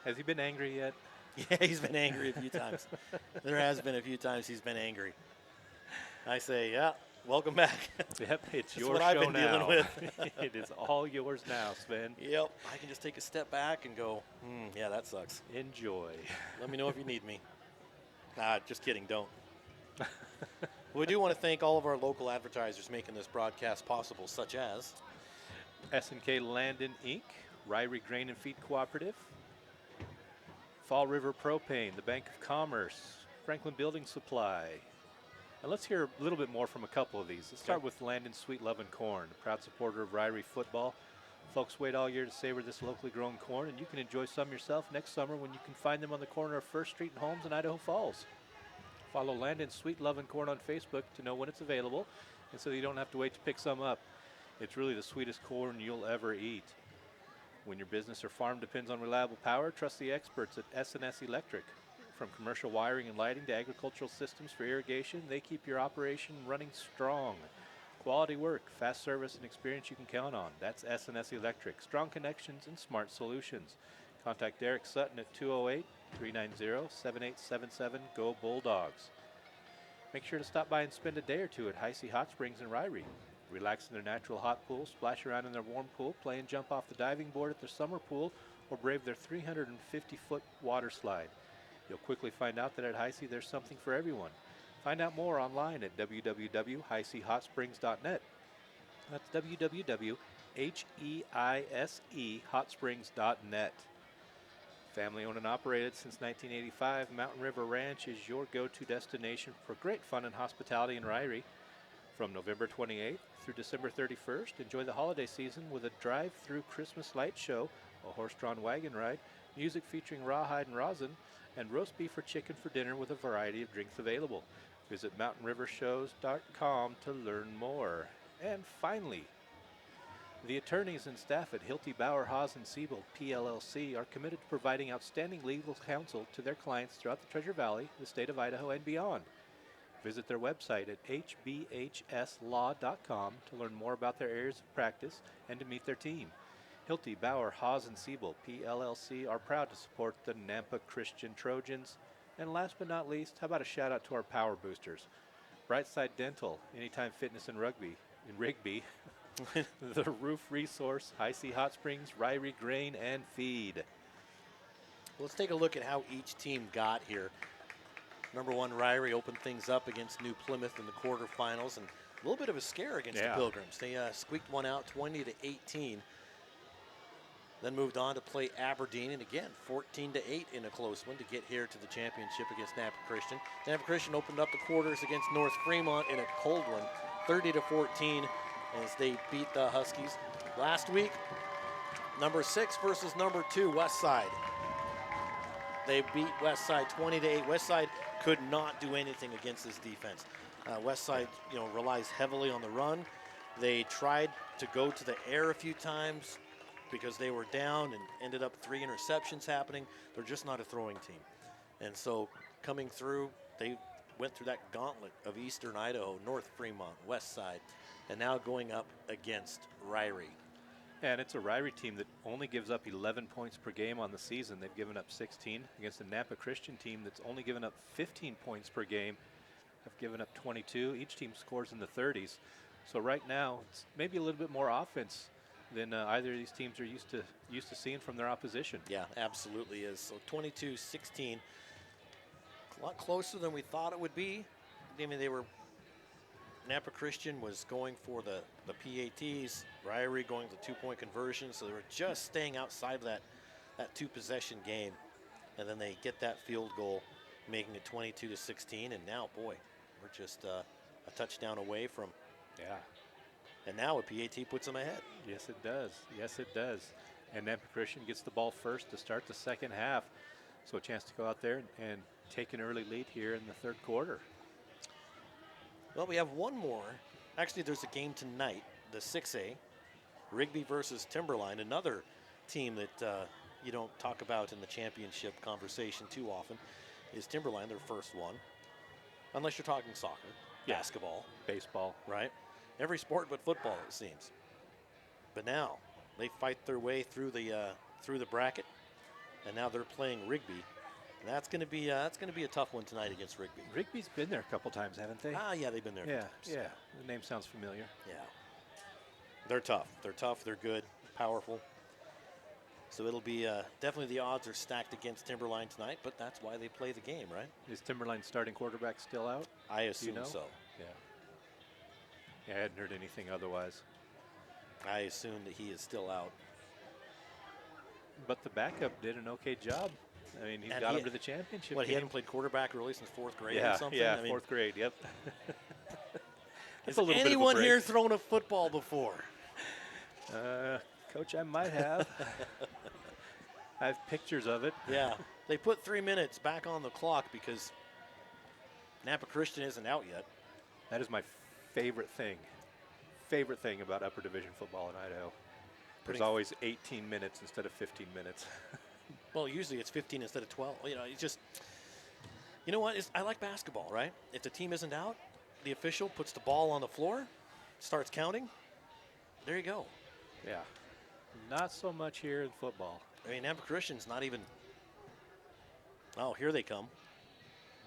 [SPEAKER 14] Has he been angry yet?
[SPEAKER 6] Yeah, he's been angry a few times. There has been a few times he's been angry. I say, yeah, welcome back.
[SPEAKER 14] Yep, it's
[SPEAKER 6] That's
[SPEAKER 14] your
[SPEAKER 6] what
[SPEAKER 14] show
[SPEAKER 6] I've been
[SPEAKER 14] now.
[SPEAKER 6] dealing with.
[SPEAKER 14] It is all yours now, Sven.
[SPEAKER 6] Yep, I can just take a step back and go, yeah, that sucks.
[SPEAKER 14] Enjoy.
[SPEAKER 6] Let me know if you need me. Nah, just kidding, don't. We do want to thank all of our local advertisers making this broadcast possible, such as
[SPEAKER 14] S&K Landon Inc., Ririe Grain and Feed Cooperative, Fall River Propane, the Bank of Commerce, Franklin Building Supply. And let's hear a little bit more from a couple of these. Let's start with Landon Sweet Love and Corn, a proud supporter of Ririe football. Folks wait all year to savor this locally grown corn, and you can enjoy some yourself next summer when you can find them on the corner of First Street and Holmes in Idaho Falls. Follow Landon Sweet Love and Corn on Facebook to know when it's available, and so you don't have to wait to pick some up. It's really the sweetest corn you'll ever eat. When your business or farm depends on reliable power, trust the experts at S&S Electric. From commercial wiring and lighting to agricultural systems for irrigation, they keep your operation running strong. Quality work, fast service, and experience you can count on. That's S&S Electric. Strong connections and smart solutions. Contact Derek Sutton at 208-390-7877. Go Bulldogs. Make sure to stop by and spend a day or two at Heisey Hot Springs in Ririe. Relax in their natural hot pool, splash around in their warm pool, play and jump off the diving board at their summer pool, or brave their 350-foot water slide. You'll quickly find out that at Heisey there's something for everyone. Find out more online at www.heiseyhotsprings.net. That's www.heisehot.springs.net. Family owned and operated since 1985, Mountain River Ranch is your go-to destination for great fun and hospitality in Ririe. From November 28th through December 31st, enjoy the holiday season with a drive-through Christmas light show, a horse-drawn wagon ride, music featuring rawhide and rosin, and roast beef or chicken for dinner with a variety of drinks available. Visit mountainrivershows.com to learn more. And finally, the attorneys and staff at Hilty Bauer Haas & Siebel PLLC are committed to providing outstanding legal counsel to their clients throughout the Treasure Valley, the state of Idaho, and beyond. Visit their website at hbhslaw.com to learn more about their areas of practice and to meet their team. Hilty Bauer Haas & Siebel PLLC are proud to support the Nampa Christian Trojans. And last but not least, how about a shout out to our power boosters? Brightside Dental, Anytime Fitness and Rigby, The Roof Resource, Heisey Hot Springs, Ririe Grain and Feed.
[SPEAKER 6] Let's take a look at how each team got here. Number one, Ririe opened things up against New Plymouth in the quarterfinals, and a little bit of a scare against the Pilgrims. They squeaked one out 20-18. Then moved on to play Aberdeen, and again, 14-8 in a close one to get here to the championship against Nampa Christian. Nampa Christian opened up the quarters against North Fremont in a cold one, 30-14, as they beat the Huskies. Last week, number 6 versus number 2, Westside. They beat Westside 20-8. Westside could not do anything against this defense. Westside, relies heavily on the run. They tried to go to the air a few times because they were down and ended up 3 interceptions happening. They're just not a throwing team. And so coming through, they went through that gauntlet of Eastern Idaho, North Fremont, Westside, and now going up against Ririe.
[SPEAKER 14] And it's a Ririe team that only gives up 11 points per game on the season. They've given up 16 against a Nampa Christian team that's only given up 15 points per game. Have given up 22. Each team scores in the 30s. So right now, it's maybe a little bit more offense than either of these teams are used to seeing from their opposition.
[SPEAKER 6] Yeah, absolutely is. So 22-16, a lot closer than we thought it would be. I mean, Nampa Christian was going for the PATs, Ririe going to the 2-point conversion, so they were just staying outside of that 2-possession game. And then they get that field goal, making it 22-16. And now, boy, we're just a touchdown away from.
[SPEAKER 14] Yeah.
[SPEAKER 6] And now a PAT puts them ahead.
[SPEAKER 14] Yes, it does. Yes, it does. And Nampa Christian gets the ball first to start the second half. So a chance to go out there and take an early lead here in the third quarter.
[SPEAKER 6] Well, we have one more. Actually, there's a game tonight, the 6A, Rigby versus Timberline, another team that you don't talk about in the championship conversation too often, is Timberline, their first one. Unless you're talking soccer, basketball,
[SPEAKER 14] baseball,
[SPEAKER 6] right? Every sport but football, it seems. But now they fight their way through the bracket, and now they're playing Rigby. And that's going to be a tough one tonight against Rigby.
[SPEAKER 14] Rigby's been there a couple times, haven't they?
[SPEAKER 6] Yeah, they've been there.
[SPEAKER 14] Yeah,
[SPEAKER 6] a few times.
[SPEAKER 14] yeah. The name sounds familiar.
[SPEAKER 6] Yeah. They're tough. They're tough. They're good. Powerful. So it'll be definitely the odds are stacked against Timberline tonight, but that's why they play the game, right?
[SPEAKER 14] Is Timberline's starting quarterback still out?
[SPEAKER 6] I assume so.
[SPEAKER 14] Yeah. Yeah, I hadn't heard anything otherwise.
[SPEAKER 6] I assume that he is still out.
[SPEAKER 14] But the backup did an okay job. I mean, he got him to the championship.
[SPEAKER 6] What, he hadn't played quarterback really since 4th grade
[SPEAKER 14] or
[SPEAKER 6] something?
[SPEAKER 14] Yeah,
[SPEAKER 6] I mean,
[SPEAKER 14] 4th grade, yep.
[SPEAKER 6] Has anyone here thrown a football before?
[SPEAKER 14] Coach, I might have. I have pictures of it.
[SPEAKER 6] Yeah, they put 3 minutes back on the clock because Nampa Christian isn't out yet.
[SPEAKER 14] That is my favorite thing. Favorite thing about upper division football in Idaho. There's always 18 minutes instead of 15 minutes.
[SPEAKER 6] Well, usually it's 15 instead of 12. You know, it's just, you know what? I like basketball, right? If the team isn't out, the official puts the ball on the floor, starts counting. There you go.
[SPEAKER 14] Yeah. Not so much here in football.
[SPEAKER 6] I mean, Nampa Christian's not even. Oh, here they come.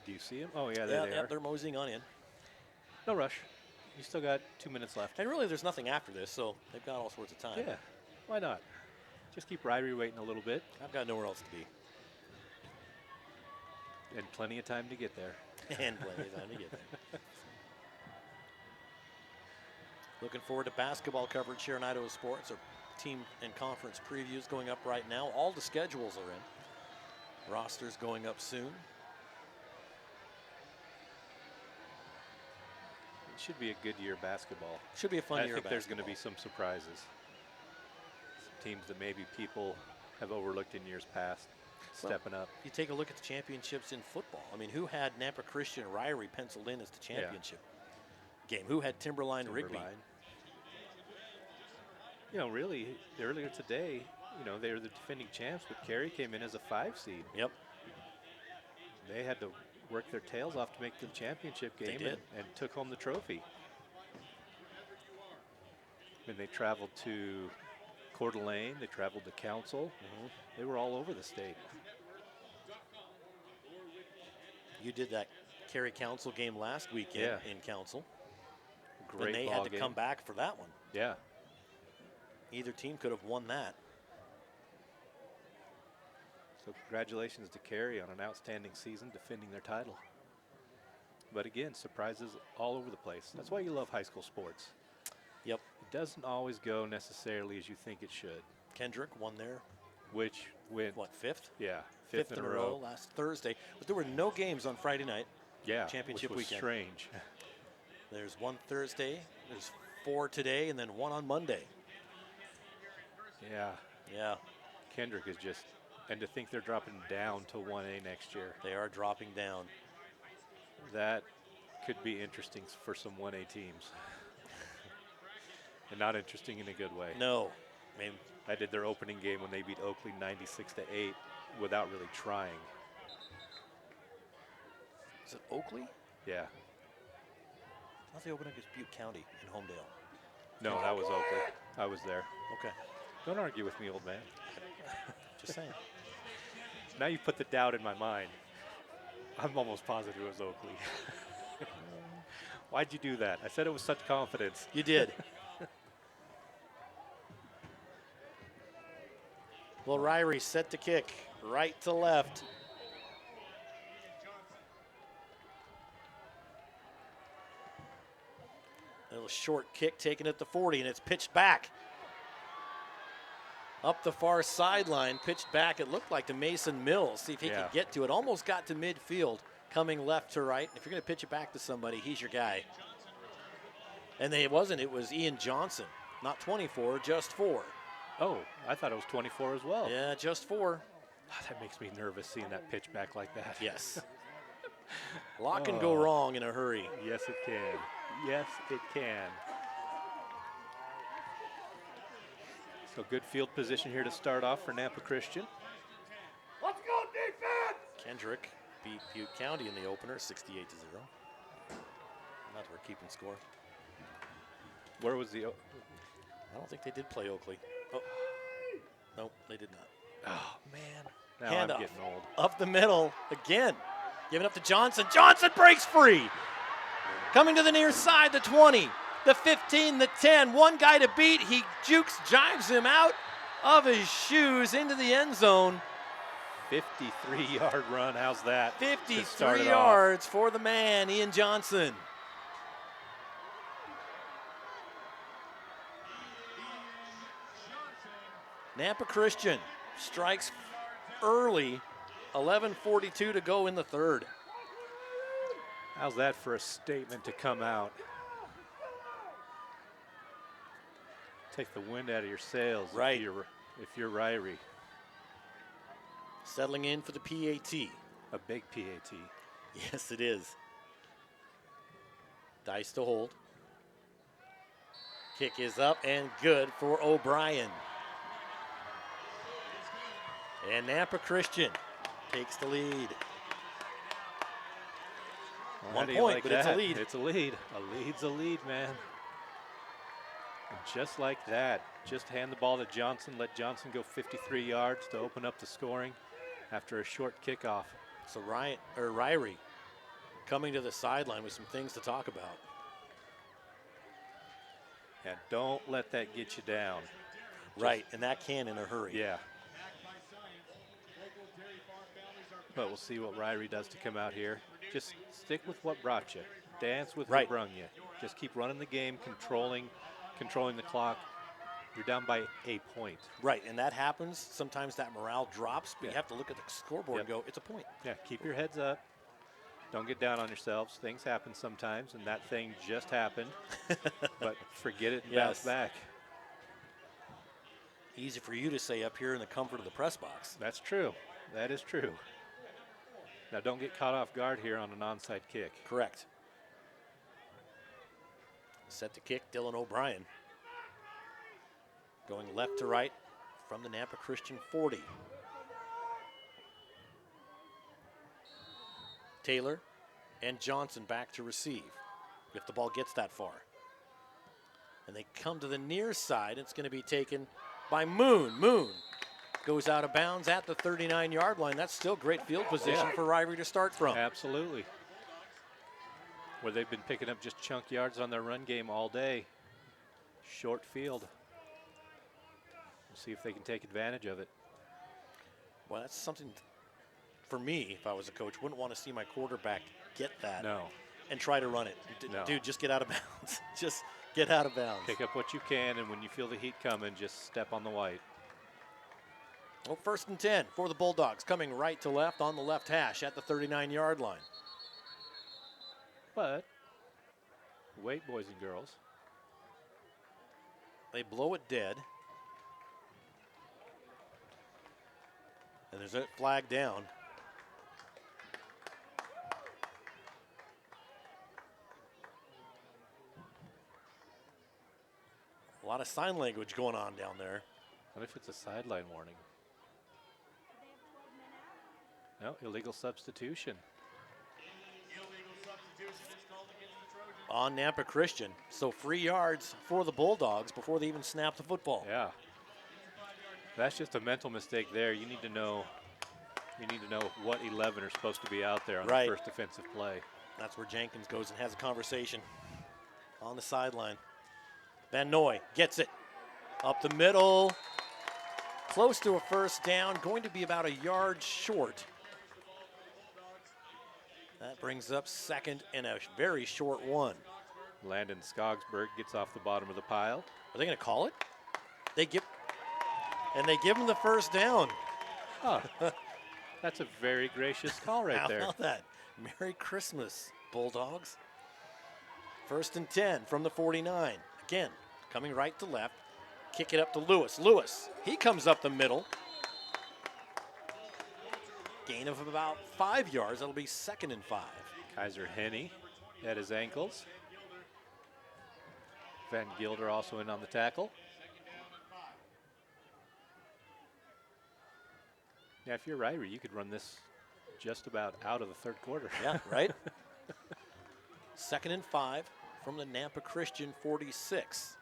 [SPEAKER 14] Do you see them? Oh, yeah, there they are.
[SPEAKER 6] They're moseying on in.
[SPEAKER 14] No rush. You still got 2 minutes left.
[SPEAKER 6] And really, there's nothing after this, so they've got all sorts of time.
[SPEAKER 14] Yeah, why not? Just keep Ririe waiting a little bit.
[SPEAKER 6] I've got nowhere else to be.
[SPEAKER 14] And plenty of time to get there.
[SPEAKER 6] And plenty of time to get there. Looking forward to basketball coverage here in Idaho Sports. Our team and conference previews going up right now. All the schedules are in. Rosters going up soon.
[SPEAKER 14] It should be a good year basketball.
[SPEAKER 6] Should be a fun year.
[SPEAKER 14] I think there's going to be some surprises. Some teams that maybe people have overlooked in years past stepping up.
[SPEAKER 6] You take a look at the championships in football. I mean, who had Nampa Christian and Ririe penciled in as the championship game? Who had Timberline Rigby?
[SPEAKER 14] You know, really, earlier today, you know, they were the defending champs, but Carey came in as a 5 seed.
[SPEAKER 6] Yep.
[SPEAKER 14] They had to work their tails off to make the championship game and took home the trophy. And they traveled to Coeur d'Alene, they traveled to Council. They were all over the state.
[SPEAKER 6] You did that Carey Council game last weekend in Council.
[SPEAKER 14] Great
[SPEAKER 6] and they had to come back for that one.
[SPEAKER 14] Yeah.
[SPEAKER 6] Either team could have won that.
[SPEAKER 14] So congratulations to Carey on an outstanding season defending their title. But again, surprises all over the place. That's why you love high school sports.
[SPEAKER 6] Yep.
[SPEAKER 14] It doesn't always go necessarily as you think it should.
[SPEAKER 6] Kendrick won there.
[SPEAKER 14] Which went,
[SPEAKER 6] what, 5th?
[SPEAKER 14] Yeah,
[SPEAKER 6] fifth in a row last Thursday. But there were no games on Friday night.
[SPEAKER 14] Yeah,
[SPEAKER 6] championship
[SPEAKER 14] which was
[SPEAKER 6] weekend.
[SPEAKER 14] Strange.
[SPEAKER 6] There's one Thursday, there's 4 today, and then 1 on Monday.
[SPEAKER 14] Yeah.
[SPEAKER 6] Yeah.
[SPEAKER 14] Kendrick is just, and to think they're dropping down to 1A next year.
[SPEAKER 6] They are dropping down.
[SPEAKER 14] That could be interesting for some 1A teams. And not interesting in a good way.
[SPEAKER 6] No. I mean,
[SPEAKER 14] I did their opening game when they beat Oakley 96-8 without really trying.
[SPEAKER 6] Is it Oakley?
[SPEAKER 14] Yeah.
[SPEAKER 6] I thought they opened against Butte County in Homedale.
[SPEAKER 14] No, that was Oakley. I was there.
[SPEAKER 6] Okay.
[SPEAKER 14] Don't argue with me, old man.
[SPEAKER 6] Just saying.
[SPEAKER 14] Now you put the doubt in my mind. I'm almost positive it was Oakley. Why'd you do that? I said it with such confidence.
[SPEAKER 6] You did. Well, Ririe set to kick right to left. A little short kick taken at the 40, and it's pitched back. Up the far sideline, pitched back, it looked like to Mason Mills. See if he can get to it. Almost got to midfield, coming left to right. If you're going to pitch it back to somebody, he's your guy. And it wasn't. It was Ian Johnson. Not 24, just 4.
[SPEAKER 14] Oh, I thought it was 24 as well.
[SPEAKER 6] Yeah, just 4.
[SPEAKER 14] That makes me nervous seeing that pitch back like that.
[SPEAKER 6] Yes. A lot can go wrong in a hurry.
[SPEAKER 14] Yes, it can. Yes, it can. So good field position here to start off for Nampa Christian.
[SPEAKER 4] Let's go, defense!
[SPEAKER 6] Kendrick beat Butte County in the opener, 68-0. Not we're keeping score.
[SPEAKER 14] Where was the?
[SPEAKER 6] I don't think they did play Oakley. Oh, no, they did not.
[SPEAKER 14] Oh man! Now
[SPEAKER 6] Hand
[SPEAKER 14] I'm
[SPEAKER 6] off.
[SPEAKER 14] getting old.
[SPEAKER 6] Up the middle again, giving up to Johnson. Johnson breaks free. Coming to the near side, the 20, the 15, the 10. One guy to beat. He jives him out of his shoes into the end zone.
[SPEAKER 14] 53-yard run. How's that?
[SPEAKER 6] 53 yards for the man, Ian Johnson. Nampa Christian strikes early. 11:42 to go in the third.
[SPEAKER 14] How's that for a statement to come out? Take the wind out of your sails.
[SPEAKER 6] Right.
[SPEAKER 14] If you're Ririe.
[SPEAKER 6] Settling in for the PAT.
[SPEAKER 14] A big PAT.
[SPEAKER 6] Yes, it is. Dice to hold. Kick is up and good for O'Brien. And Nampa Christian takes the lead. 1 point,
[SPEAKER 14] like
[SPEAKER 6] but
[SPEAKER 14] that?
[SPEAKER 6] it's a lead.
[SPEAKER 14] It's a lead. A lead's a lead, man. And just like that, just hand the ball to Johnson, let Johnson go 53 yards to open up the scoring after a short kickoff.
[SPEAKER 6] So Ririe coming to the sideline with some things to talk about.
[SPEAKER 14] And don't let that get you down.
[SPEAKER 6] Right, and that can in a hurry.
[SPEAKER 14] Yeah. But we'll see what Ririe does to come out here. Just stick with what brought you. Dance with what brung you. Just keep running the game, controlling the clock. You're down by a point.
[SPEAKER 6] Right, and that happens. Sometimes that morale drops, but you have to look at the scoreboard and go, it's a point.
[SPEAKER 14] Yeah, keep your heads up. Don't get down on yourselves. Things happen sometimes, and that thing just happened. But forget it and bounce back.
[SPEAKER 6] Easy for you to say up here in the comfort of the press box.
[SPEAKER 14] That's true. That is true. Now don't get caught off guard here on an onside kick.
[SPEAKER 6] Correct. Set to kick, Dylan O'Brien. Going left to right from the Nampa Christian 40. Taylor and Johnson back to receive if the ball gets that far. And they come to the near side. It's going to be taken by Moon. Moon goes out of bounds at the 39-yard line. That's still great field position for Ririe to start from.
[SPEAKER 14] Absolutely. Where they've been picking up just chunk yards on their run game all day. Short field. We'll see if they can take advantage of it.
[SPEAKER 6] Well, that's something for me, if I was a coach, wouldn't want to see my quarterback get that and try to run it. Dude, just get out of bounds. Just get out of bounds.
[SPEAKER 14] Pick up what you can, and when you feel the heat coming, just step on the white.
[SPEAKER 6] Well, 1st and 10 for the Bulldogs, coming right to left on the left hash at the 39-yard line.
[SPEAKER 14] But wait, boys and girls.
[SPEAKER 6] They blow it dead. And there's a flag down. A lot of sign language going on down there.
[SPEAKER 14] What if it's a sideline warning? No, illegal substitution.
[SPEAKER 6] On Nampa Christian. So 3 yards for the Bulldogs before they even snap the football.
[SPEAKER 14] Yeah. That's just a mental mistake there. You need to know what 11 are supposed to be out there on the first defensive play.
[SPEAKER 6] That's where Jenkins goes and has a conversation on the sideline. Van Noy gets it up the middle, close to a first down, going to be about a yard short. That brings up second and a very short one.
[SPEAKER 14] Landon Skogsberg gets off the bottom of the pile.
[SPEAKER 6] Are they going to call it? They give him the first down.
[SPEAKER 14] Oh, that's a very gracious call right there.
[SPEAKER 6] How about that? Merry Christmas, Bulldogs. 1st and 10 from the 49. Again, coming right to left. Kick it up to Lewis. Lewis, he comes up the middle. Gain of about 5 yards. That'll be 2nd and 5.
[SPEAKER 14] Kaiser Henney at his ankles. Van Gilder also in on the tackle. Yeah, if you're Ririe, you could run this just about out of the third quarter.
[SPEAKER 6] Yeah, right? 2nd and 5 from the Nampa Christian 46.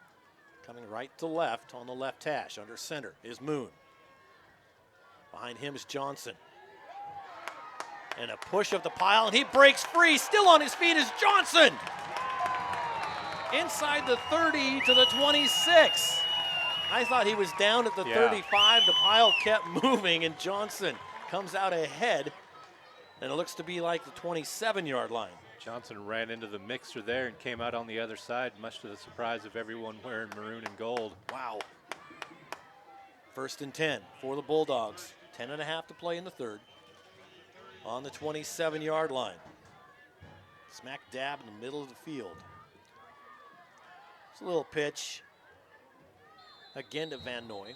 [SPEAKER 6] Coming right to left on the left hash. Under center is Moon. Behind him is Johnson. And a push of the pile, and he breaks free. Still on his feet is Johnson. Inside the 30 to the 26. I thought he was down at the 35. The pile kept moving, and Johnson comes out ahead, and it looks to be like the 27-yard line.
[SPEAKER 14] Johnson ran into the mixer there and came out on the other side, much to the surprise of everyone wearing maroon and gold.
[SPEAKER 6] Wow. 1st and 10 for the Bulldogs. 10.5 to play in the third. On the 27-yard line. Smack dab in the middle of the field. It's a little pitch. Again to Van Noy.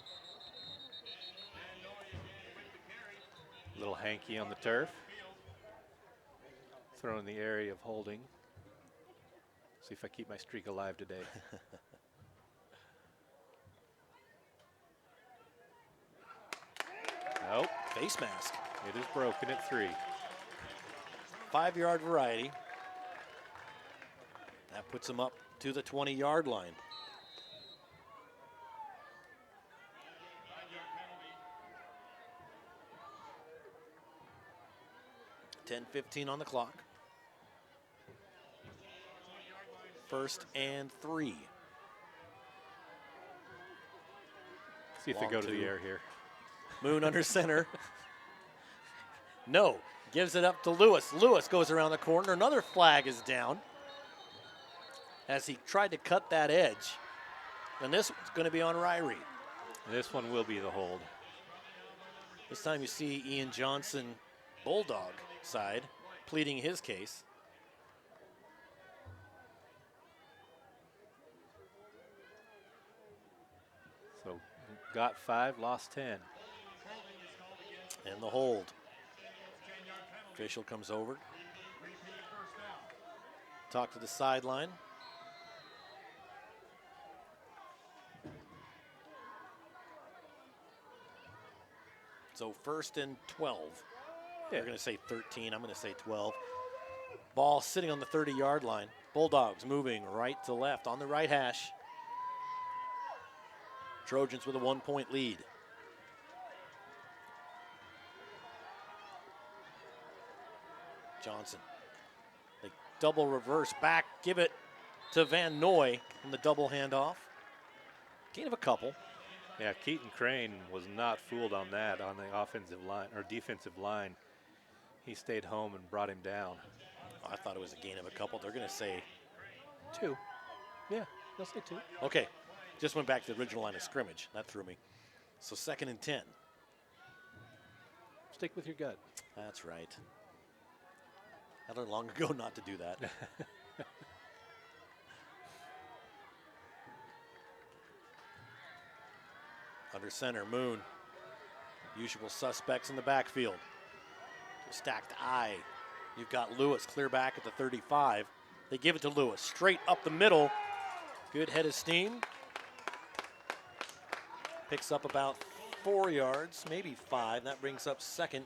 [SPEAKER 14] Little hanky on the turf. Throw in the area of holding. See if I keep my streak alive today. Nope.
[SPEAKER 6] Face mask.
[SPEAKER 14] It is broken at 3.
[SPEAKER 6] 5-yard variety. That puts him up to the 20-yard line. .10:15 on the clock. 1st and 3.
[SPEAKER 14] See if they go to the air here.
[SPEAKER 6] Moon under center. No, gives it up to Lewis. Lewis goes around the corner. Another flag is down as he tried to cut that edge. And this one's going to be on Ririe.
[SPEAKER 14] This one will be the hold.
[SPEAKER 6] This time you see Ian Johnson, Bulldog side, pleading his case.
[SPEAKER 14] So got 5, lost 10.
[SPEAKER 6] And the hold. Official comes over. Talk to the sideline. So 1st and 12. They're going to say 13. I'm going to say 12. Ball sitting on the 30-yard line. Bulldogs moving right to left on the right hash. Trojans with a 1-point lead. Johnson. They double reverse back, give it to Van Noy on the double handoff. Gain of a couple.
[SPEAKER 14] Yeah, Keaton Crane was not fooled on that on the offensive line or defensive line. He stayed home and brought him down.
[SPEAKER 6] I thought it was a gain of a couple. They're going to say
[SPEAKER 14] 2. Yeah, they'll say 2.
[SPEAKER 6] Okay, just went back to the original line of scrimmage. That threw me. So 2nd and 10.
[SPEAKER 14] Stick with your gut.
[SPEAKER 6] That's right. I learned long ago not to do that. Under center, Moon. Usual suspects in the backfield. Stacked eye. You've got Lewis clear back at the 35. They give it to Lewis. Straight up the middle. Good head of steam. Picks up about 4 yards, maybe 5. That brings up 2nd.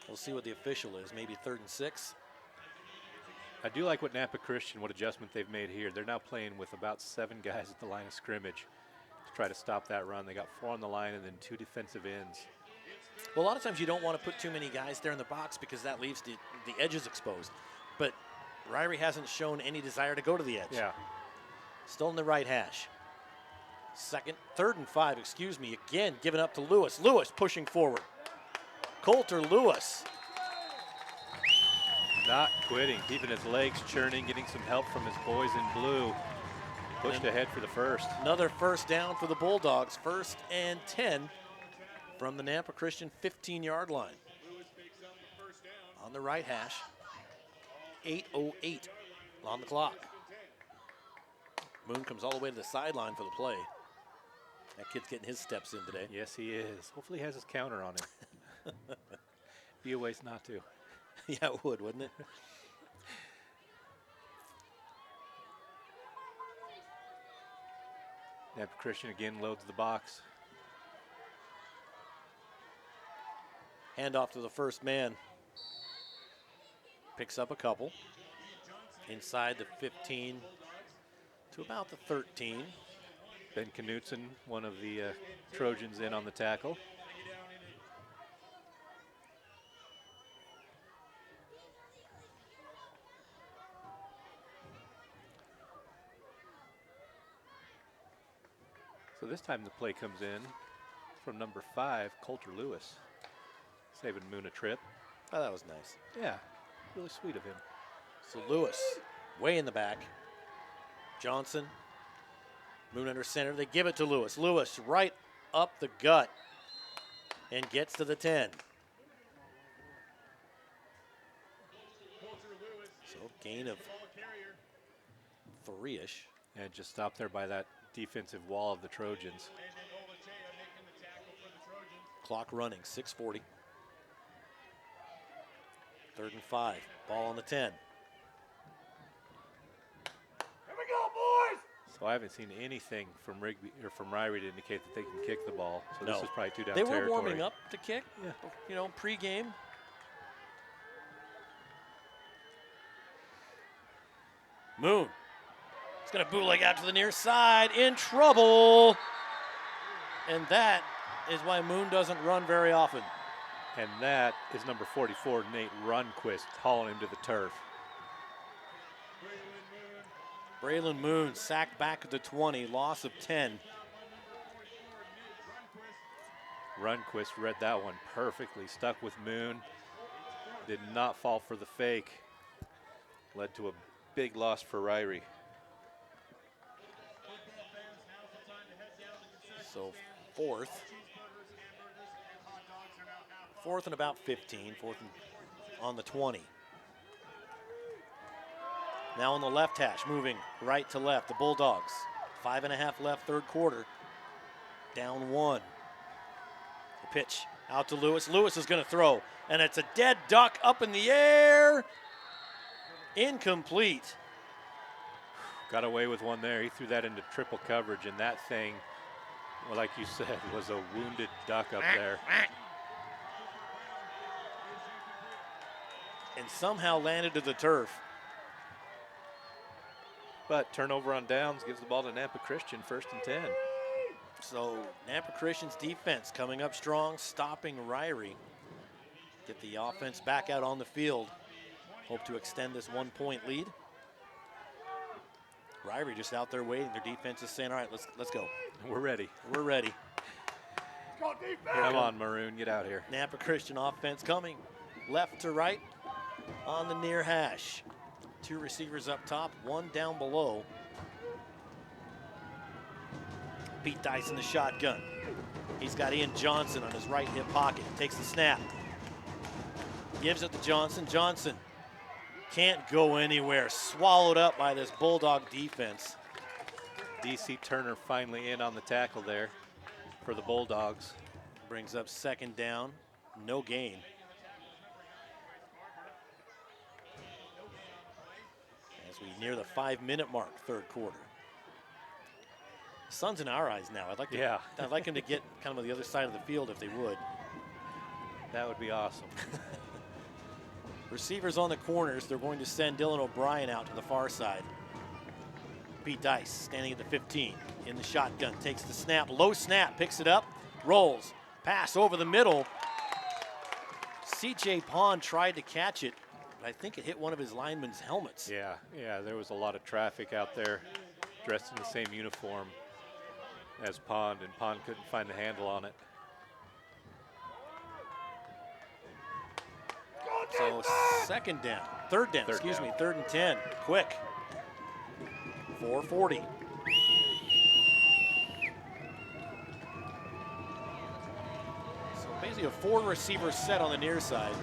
[SPEAKER 6] We'll see what the official is. Maybe 3rd and 6.
[SPEAKER 14] I do like what Nampa Christian, what adjustment they've made here. They're now playing with about 7 guys at the line of scrimmage to try to stop that run. They got 4 on the line and then 2 defensive ends.
[SPEAKER 6] Well, a lot of times you don't want to put too many guys there in the box because that leaves the edges exposed. but Ririe hasn't shown any desire to go to the edge.
[SPEAKER 14] Yeah.
[SPEAKER 6] Still in the right hash. Third and 5, excuse me. Again, given up to Lewis. Lewis pushing forward. Coulter Lewis.
[SPEAKER 14] Not quitting, keeping his legs churning, getting some help from his boys in blue. Pushed ahead for the first.
[SPEAKER 6] Another first down for the Bulldogs. 1st and 10 from the Nampa Christian 15-yard line. On the right hash. 8:08 on the clock. Moon comes all the way to the sideline for the play. That kid's getting his steps in today.
[SPEAKER 14] Yes, he is. Hopefully he has his counter on him. Be a waste not to.
[SPEAKER 6] Yeah, it would, wouldn't it?
[SPEAKER 14] Nampa Christian again loads the box.
[SPEAKER 6] Handoff to the first man. Picks up a couple. Inside the 15 to about the 13.
[SPEAKER 14] Ben Knutson, one of the Trojans, in on the tackle. So this time the play comes in from number 5, Coulter Lewis, saving Moon a trip.
[SPEAKER 6] Oh, that was nice.
[SPEAKER 14] Yeah, really sweet of him.
[SPEAKER 6] So Lewis, way in the back. Johnson, Moon under center. They give it to Lewis. Lewis right up the gut and gets to the 10. So gain of 3-ish.
[SPEAKER 14] And just stopped there by that defensive wall of the Trojans.
[SPEAKER 6] Clock running, 6:40. 3rd and 5. Ball on the 10.
[SPEAKER 14] So I haven't seen anything from Rigby or from Ririe to indicate that they can kick the ball. So
[SPEAKER 6] No.
[SPEAKER 14] this is probably 2 down
[SPEAKER 6] They
[SPEAKER 14] territory.
[SPEAKER 6] were warming up to kick,
[SPEAKER 14] Yeah.
[SPEAKER 6] you know, pregame. Moon. It's going to bootleg out to the near side. In trouble. And that is why Moon doesn't run very often.
[SPEAKER 14] And that is number 44, Nate Runquist, hauling him to the turf.
[SPEAKER 6] Braylon Moon sacked back at the 20, loss of 10.
[SPEAKER 14] Runquist read that one perfectly, stuck with Moon, did not fall for the fake. Led to a big loss for Ririe.
[SPEAKER 6] So fourth and about 15, fourth and on the 20. Now on the left hash, moving right to left, the Bulldogs. 5.5 left, third quarter. Down 1. The pitch out to Lewis. Lewis is going to throw, and it's a dead duck up in the air. Incomplete.
[SPEAKER 14] Got away with one there. He threw that into triple coverage, and that thing, well, like you said, was a wounded duck up there.
[SPEAKER 6] And somehow landed to the turf.
[SPEAKER 14] But turnover on downs gives the ball to Nampa Christian, 1st and 10.
[SPEAKER 6] So Nampa Christian's defense coming up strong, stopping Ririe. Get the offense back out on the field. Hope to extend this 1-point lead. Ririe just out there waiting. Their defense is saying, all right, let's go.
[SPEAKER 14] We're ready.
[SPEAKER 6] We're ready.
[SPEAKER 14] Come on, Maroon, get out here.
[SPEAKER 6] Nampa Christian offense coming left to right on the near hash. 2 receivers up top, 1 down below. Pete Dice in the shotgun. He's got Ian Johnson on his right hip pocket. Takes the snap. Gives it to Johnson. Johnson can't go anywhere. Swallowed up by this Bulldog defense.
[SPEAKER 14] DC Turner finally in on the tackle there for the Bulldogs.
[SPEAKER 6] Brings up 2nd down. No gain. As we near the 5-minute mark, third quarter. Sun's in our eyes now. I'd like him to get kind of on the other side of the field if they would.
[SPEAKER 14] That would be awesome.
[SPEAKER 6] Receivers on the corners. They're going to send Dylan O'Brien out to the far side. Pete Dice standing at the 15 in the shotgun. Takes the snap. Low snap. Picks it up. Rolls. Pass over the middle. CJ Pond tried to catch it. I think it hit one of his linemen's helmets.
[SPEAKER 14] Yeah, there was a lot of traffic out there dressed in the same uniform as Pond, and Pond couldn't find the handle on it.
[SPEAKER 6] So third down, third and 10, quick. 4:40. So basically a 4-receiver set on the near side.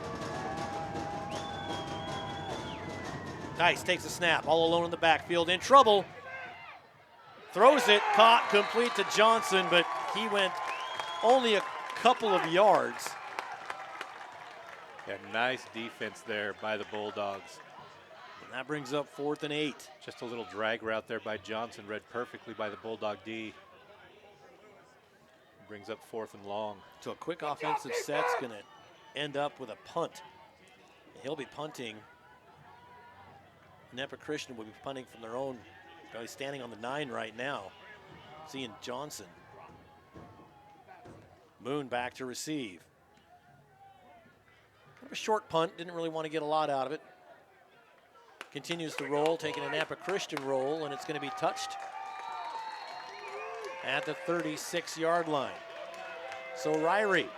[SPEAKER 6] Tice takes a snap, all alone in the backfield, in trouble. Throws it, caught, complete to Johnson, but he went only a couple of yards.
[SPEAKER 14] Yeah, nice defense there by the Bulldogs.
[SPEAKER 6] And that brings up 4th and 8.
[SPEAKER 14] Just a little drag route there by Johnson, read perfectly by the Bulldog D. Brings up 4th and long.
[SPEAKER 6] So a quick offensive set's going to end up with a punt. He'll be punting. Nampa Christian will be punting from their own. He's standing on the 9 right now. Seeing Johnson. Moon back to receive. Kind of a short punt, didn't really want to get a lot out of it. Continues to roll, taking a Nampa Christian roll, and it's going to be touched at the 36-yard line. So Ririe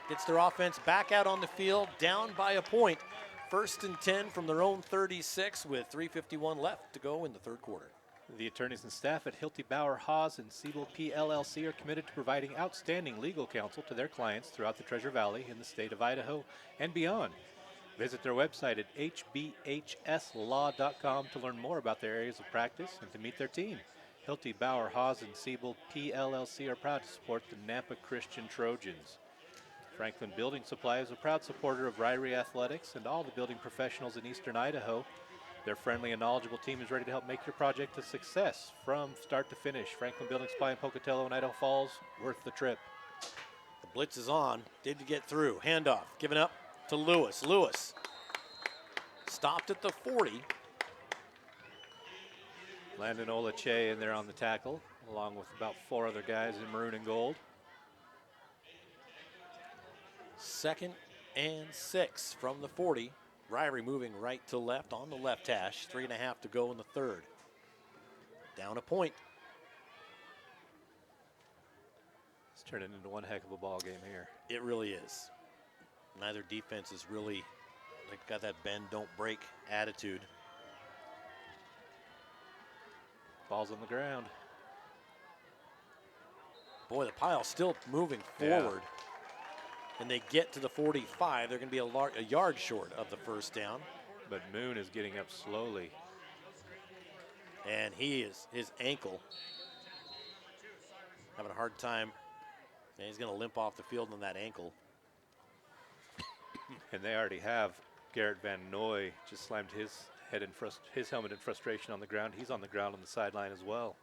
[SPEAKER 6] gets their offense back out on the field, down by a point. 1st and 10 from their own 36 with 3:51 left to go in the third quarter.
[SPEAKER 14] The attorneys and staff at Hilty Bauer Haas and Siebel PLLC are committed to providing outstanding legal counsel to their clients throughout the Treasure Valley in the state of Idaho and beyond. Visit their website at hbhslaw.com to learn more about their areas of practice and to meet their team. Hilty Bauer Haas and Siebel PLLC are proud to support the Nampa Christian Trojans. Franklin Building Supply is a proud supporter of Ririe Athletics and all the building professionals in eastern Idaho. Their friendly and knowledgeable team is ready to help make your project a success from start to finish. Franklin Building Supply in Pocatello and Idaho Falls, worth the trip.
[SPEAKER 6] The blitz is on, did get through. Handoff, given up to Lewis. Lewis stopped at the 40.
[SPEAKER 14] Landon Olache in there on the tackle, along with about 4 other guys in maroon and gold.
[SPEAKER 6] 2nd and 6 from the 40. Ririe moving right to left on the left hash. 3.5 to go in the third. Down a point.
[SPEAKER 14] It's turning into one heck of a ball game here.
[SPEAKER 6] It really is. Neither defense is really got that bend, don't break attitude.
[SPEAKER 14] Ball's on the ground.
[SPEAKER 6] Boy, the pile's still moving forward. Yeah. And they get to the 45. They're going to be a yard short of the first down.
[SPEAKER 14] But Moon is getting up slowly.
[SPEAKER 6] And his ankle having a hard time. And he's going to limp off the field on that ankle.
[SPEAKER 14] And they already have Garrett Van Noy just slammed his helmet in frustration on the ground. He's on the ground on the sideline as well.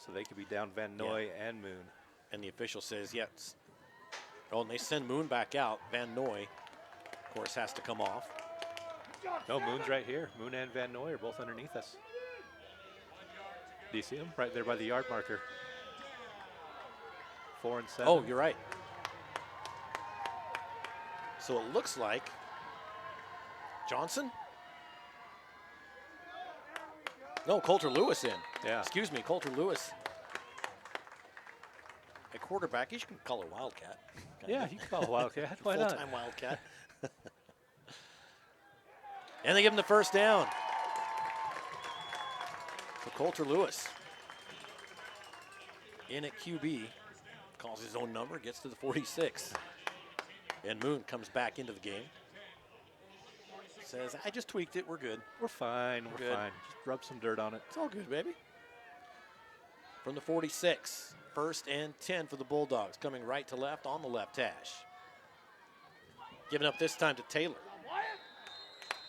[SPEAKER 14] So they could be down Van Noy and Moon.
[SPEAKER 6] And the official says, yes. Oh, and they send Moon back out. Van Noy, of course, has to come off.
[SPEAKER 14] No, Moon's right here. Moon and Van Noy are both underneath us. Do you see him? Right there by the yard marker. 4 and 7.
[SPEAKER 6] Oh, you're right. So it looks like Johnson? No, Coulter Lewis in.
[SPEAKER 14] Yeah.
[SPEAKER 6] Excuse me, Coulter Lewis. A quarterback, you can call a Wildcat.
[SPEAKER 14] Yeah, you can call a Wildcat. Why not?
[SPEAKER 6] Full-time Wildcat. And they give him the first down. So Coulter Lewis in at QB, calls his own number, gets to the 46. And Moon comes back into the game. Says, I just tweaked it, we're good.
[SPEAKER 14] We're fine, we're
[SPEAKER 6] good.
[SPEAKER 14] fine. Just rub some dirt on it.
[SPEAKER 6] It's all good, baby. From the 46, 1st and 10 for the Bulldogs, coming right to left on the left hash. Giving up this time to Taylor.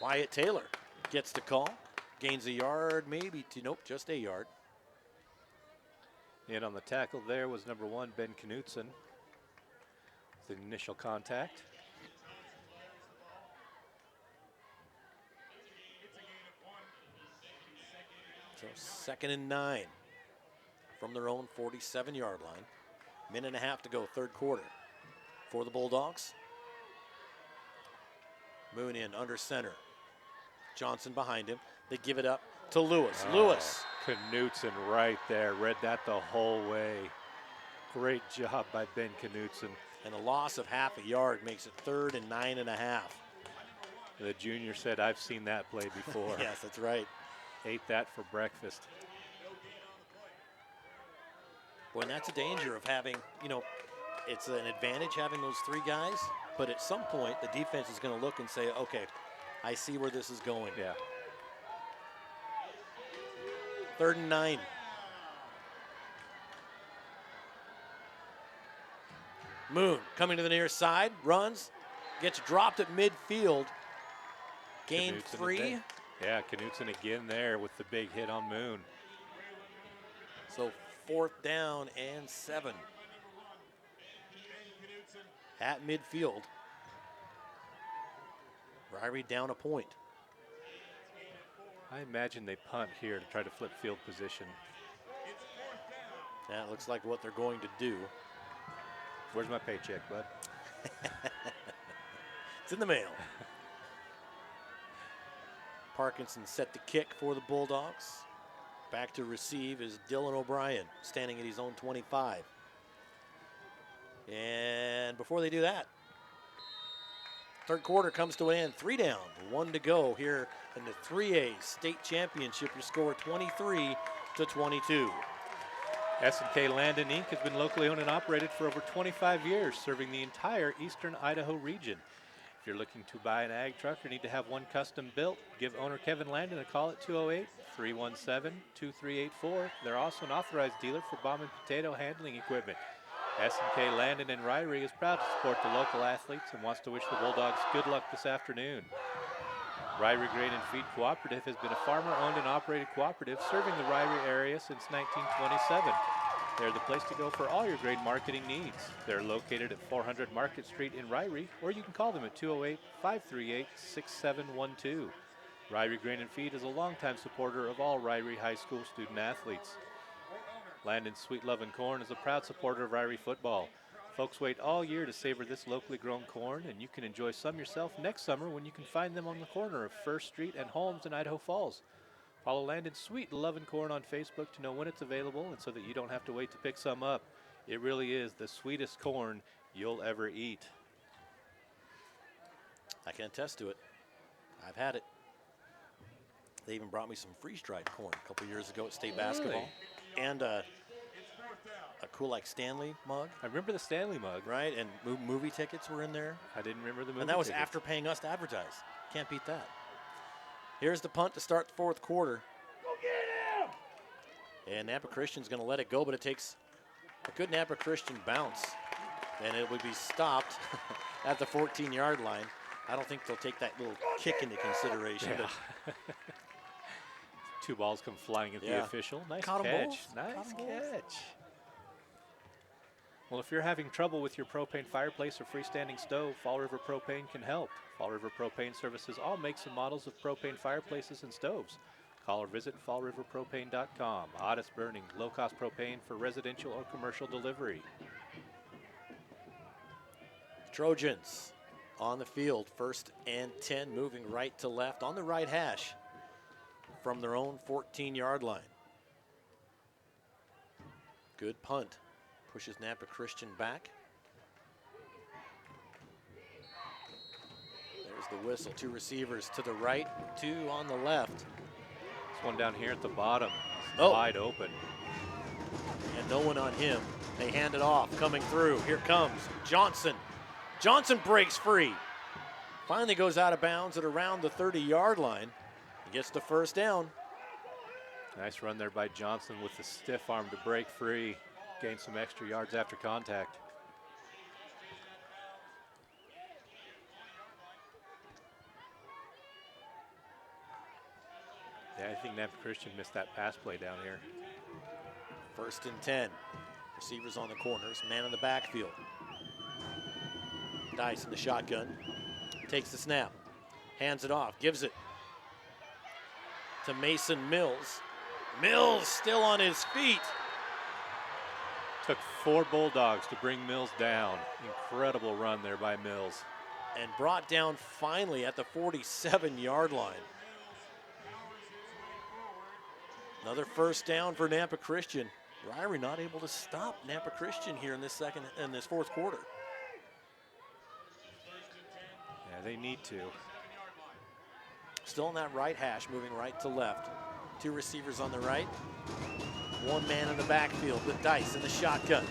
[SPEAKER 6] Wyatt Taylor gets the call, gains a yard, maybe nope, just a yard.
[SPEAKER 14] And on the tackle there was number 1, Ben Knutson. The initial contact.
[SPEAKER 6] So 2nd and 9 from their own 47-yard line. Minute and a half to go, third quarter for the Bulldogs. Moon in under center. Johnson behind him. They give it up to Lewis. Lewis.
[SPEAKER 14] Knutson right there. Read that the whole way. Great job by Ben Knutson.
[SPEAKER 6] And a loss of half a yard makes it 3rd and 9.5.
[SPEAKER 14] The junior said, I've seen that play before.
[SPEAKER 6] Yes, that's right.
[SPEAKER 14] Ate that for breakfast.
[SPEAKER 6] Boy, and that's a danger of having, it's an advantage having those 3 guys, but at some point the defense is going to look and say, okay, I see where this is going.
[SPEAKER 14] Yeah.
[SPEAKER 6] 3rd and 9. Moon coming to the near side, runs, gets dropped at midfield. Gain
[SPEAKER 14] Knutson
[SPEAKER 6] 3.
[SPEAKER 14] Yeah, Knutson again there with the big hit on Moon.
[SPEAKER 6] So 4th down and 7. At midfield. Ririe down a point.
[SPEAKER 14] I imagine they punt here to try to flip field position.
[SPEAKER 6] That looks like what they're going to do.
[SPEAKER 14] Where's my paycheck, bud?
[SPEAKER 6] It's in the mail. Parkinson set the kick for the Bulldogs. Back to receive is Dylan O'Brien, standing at his own 25. And before they do that, 3rd quarter comes to an end. 3 down, 1 to go here in the 3A state championship. Your score 23-22.
[SPEAKER 14] S&K Landon Inc. has been locally owned and operated for over 25 years, serving the entire eastern Idaho region. If you're looking to buy an ag truck or need to have one custom built, give owner Kevin Landon a call at 208-317-2384. They're also an authorized dealer for bomb and potato handling equipment. S&K Landon in Ririe is proud to support the local athletes and wants to wish the Bulldogs good luck this afternoon. Ririe Grain and Feed Cooperative has been a farmer-owned and operated cooperative serving the Ririe area since 1927. They're the place to go for all your grain marketing needs. They're located at 400 Market Street in Ririe, or you can call them at 208-538-6712. Ririe Grain and Feed is a longtime supporter of all Ririe High School student athletes. Landon Sweet Love and Corn is a proud supporter of Ririe football. Folks wait all year to savor this locally grown corn, and you can enjoy some yourself next summer when you can find them on the corner of First Street and Holmes in Idaho Falls. Follow Landon Sweet Love and Corn on Facebook to know when it's available and so that you don't have to wait to pick some up. It really is the sweetest corn you'll ever eat.
[SPEAKER 6] I can attest to it. I've had it. They even brought me some freeze-dried corn a couple years ago at state basketball. And a cool like Stanley mug.
[SPEAKER 14] I remember the Stanley mug.
[SPEAKER 6] Right, and movie tickets were in there.
[SPEAKER 14] I didn't remember the movie
[SPEAKER 6] And that was
[SPEAKER 14] tickets.
[SPEAKER 6] after paying us to advertise. Can't beat that. Here's the punt to start the 4th quarter.
[SPEAKER 4] Go get him!
[SPEAKER 6] And Nampa Christian's going to let it go, but it takes a good Nampa Christian bounce. And it would be stopped at the 14-yard line. I don't think they'll take that little kick into consideration.
[SPEAKER 14] Yeah.
[SPEAKER 6] But
[SPEAKER 14] 2 balls come flying at the official. Nice
[SPEAKER 6] Caught 'em
[SPEAKER 14] catch.
[SPEAKER 6] both.
[SPEAKER 14] Nice catch. Well, if you're having trouble with your propane fireplace or freestanding stove, Fall River Propane can help. Fall River Propane services all makes and models of propane fireplaces and stoves. Call or visit fallriverpropane.com. Hottest burning, low-cost propane for residential or commercial delivery.
[SPEAKER 6] Trojans on the field, 1st and 10, moving right to left on the right hash from their own 14-yard line. Good punt. Pushes Nampa Christian back. There's the whistle. 2 receivers to the right, 2 on the left.
[SPEAKER 14] This one down here at the bottom.
[SPEAKER 6] Oh.
[SPEAKER 14] Wide open.
[SPEAKER 6] And no one on him. They hand it off, coming through. Here comes Johnson. Johnson breaks free. Finally goes out of bounds at around the 30-yard line. He gets the 1st down.
[SPEAKER 14] Nice run there by Johnson with the stiff arm to break free. Gain some extra yards after contact. Yeah, I think Nampa Christian missed that pass play down here.
[SPEAKER 6] 1st and 10. Receivers on the corners, man in the backfield. Dice in the shotgun. Takes the snap. Hands it off, gives it to Mason Mills. Mills still on his feet.
[SPEAKER 14] Took 4 Bulldogs to bring Mills down. Incredible run there by Mills.
[SPEAKER 6] and brought down finally at the 47-yard line. Another first down for Nampa Christian. Ririe not able to stop Nampa Christian here in this fourth quarter.
[SPEAKER 14] Yeah, they need to.
[SPEAKER 6] Still in that right hash, moving right to left. Two receivers on the right. One man in the backfield with Dice in the shotgun.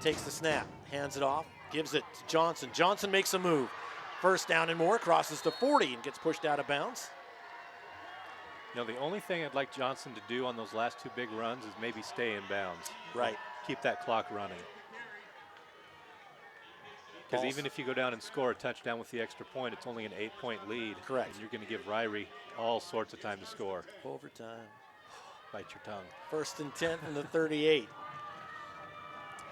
[SPEAKER 6] Takes the snap, hands it off, gives it to Johnson. Johnson makes a move. First down and more, crosses to 40 and gets pushed out of bounds.
[SPEAKER 14] You know, the only thing I'd like Johnson to do on those last two big runs is maybe stay in bounds.
[SPEAKER 6] Right.
[SPEAKER 14] Keep that clock running. Because even if you go down and score a touchdown with the extra point, it's only an 8-point lead.
[SPEAKER 6] Correct.
[SPEAKER 14] And you're going to give Ririe all sorts of time to score.
[SPEAKER 6] Overtime.
[SPEAKER 14] Bite your tongue.
[SPEAKER 6] First and 10 from the 38.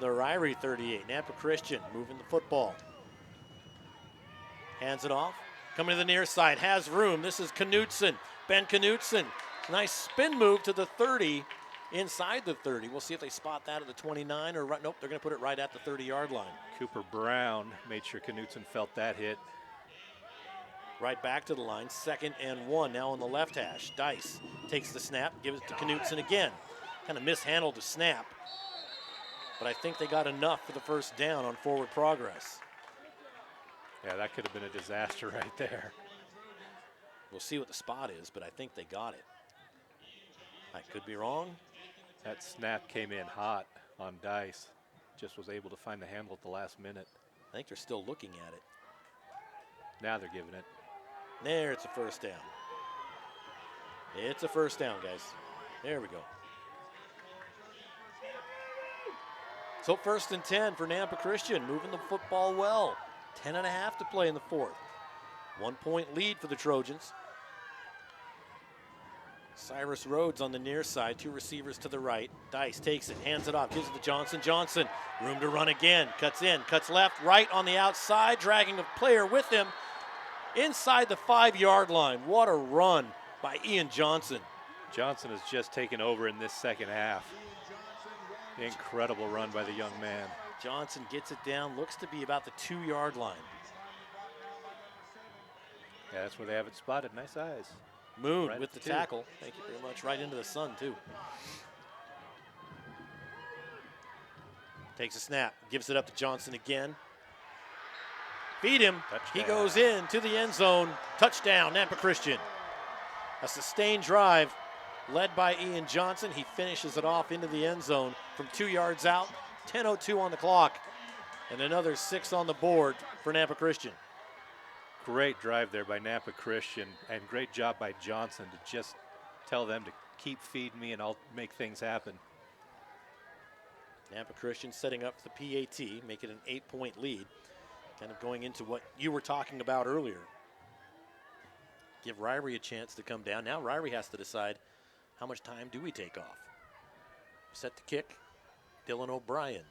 [SPEAKER 6] The Ririe 38. Nampa Christian moving the football. Hands it off. Coming to the near side. Has room. This is Knutson. Ben Knutson. Nice spin move to the 30. Inside the 30. We'll see if they spot that at the 29 or nope, they're going to put it right at the 30-yard line.
[SPEAKER 14] Cooper Brown made sure Knutson felt that hit.
[SPEAKER 6] Right back to the line, 2nd and 1 now on the left hash. Dice takes the snap, gives it to Knutson again. Kind of mishandled the snap, but I think they got enough for the first down on forward progress.
[SPEAKER 14] Yeah, that could have been a disaster right there.
[SPEAKER 6] We'll see what the spot is, but I think they got it. I could be wrong.
[SPEAKER 14] That snap came in hot on Dice. Just was able to find the handle at the last minute.
[SPEAKER 6] I think they're still looking at it.
[SPEAKER 14] Now they're giving it.
[SPEAKER 6] There, it's a first down. It's a first down, guys. There we go. So 1st and 10 for Nampa Christian, moving the football well. 10.5 to play in the fourth. 1-point lead for the Trojans. Cyrus Rhodes on the near side, two receivers to the right. Dice takes it, hands it off, gives it to Johnson. Johnson, room to run again, cuts in, cuts left, right on the outside, dragging a player with him inside the 5-yard line. What a run by Ian Johnson.
[SPEAKER 14] Johnson has just taken over in this second half. Incredible run by the young man.
[SPEAKER 6] Johnson gets it down, looks to be about the 2-yard line.
[SPEAKER 14] Yeah, that's where they have it spotted. Nice eyes.
[SPEAKER 6] Moon
[SPEAKER 14] right
[SPEAKER 6] with the tackle. Thank you very much. Right into the sun, too. Takes a snap, gives it up to Johnson again. Feed him.
[SPEAKER 14] Touchdown.
[SPEAKER 6] He goes in to the end zone. Touchdown, Nampa Christian. A sustained drive led by Ian Johnson. He finishes it off into the end zone from 2 yards out. 10:02 on the clock. And another 6 on the board for Nampa Christian.
[SPEAKER 14] Great drive there by Nampa Christian, and great job by Johnson to just tell them to keep feeding me and I'll make things happen.
[SPEAKER 6] Nampa Christian setting up the PAT, make it an 8-point lead. Kind of going into what you were talking about earlier. Give Ririe a chance to come down. Now Ririe has to decide how much time do we take off. Set the kick, Dylan O'Brien.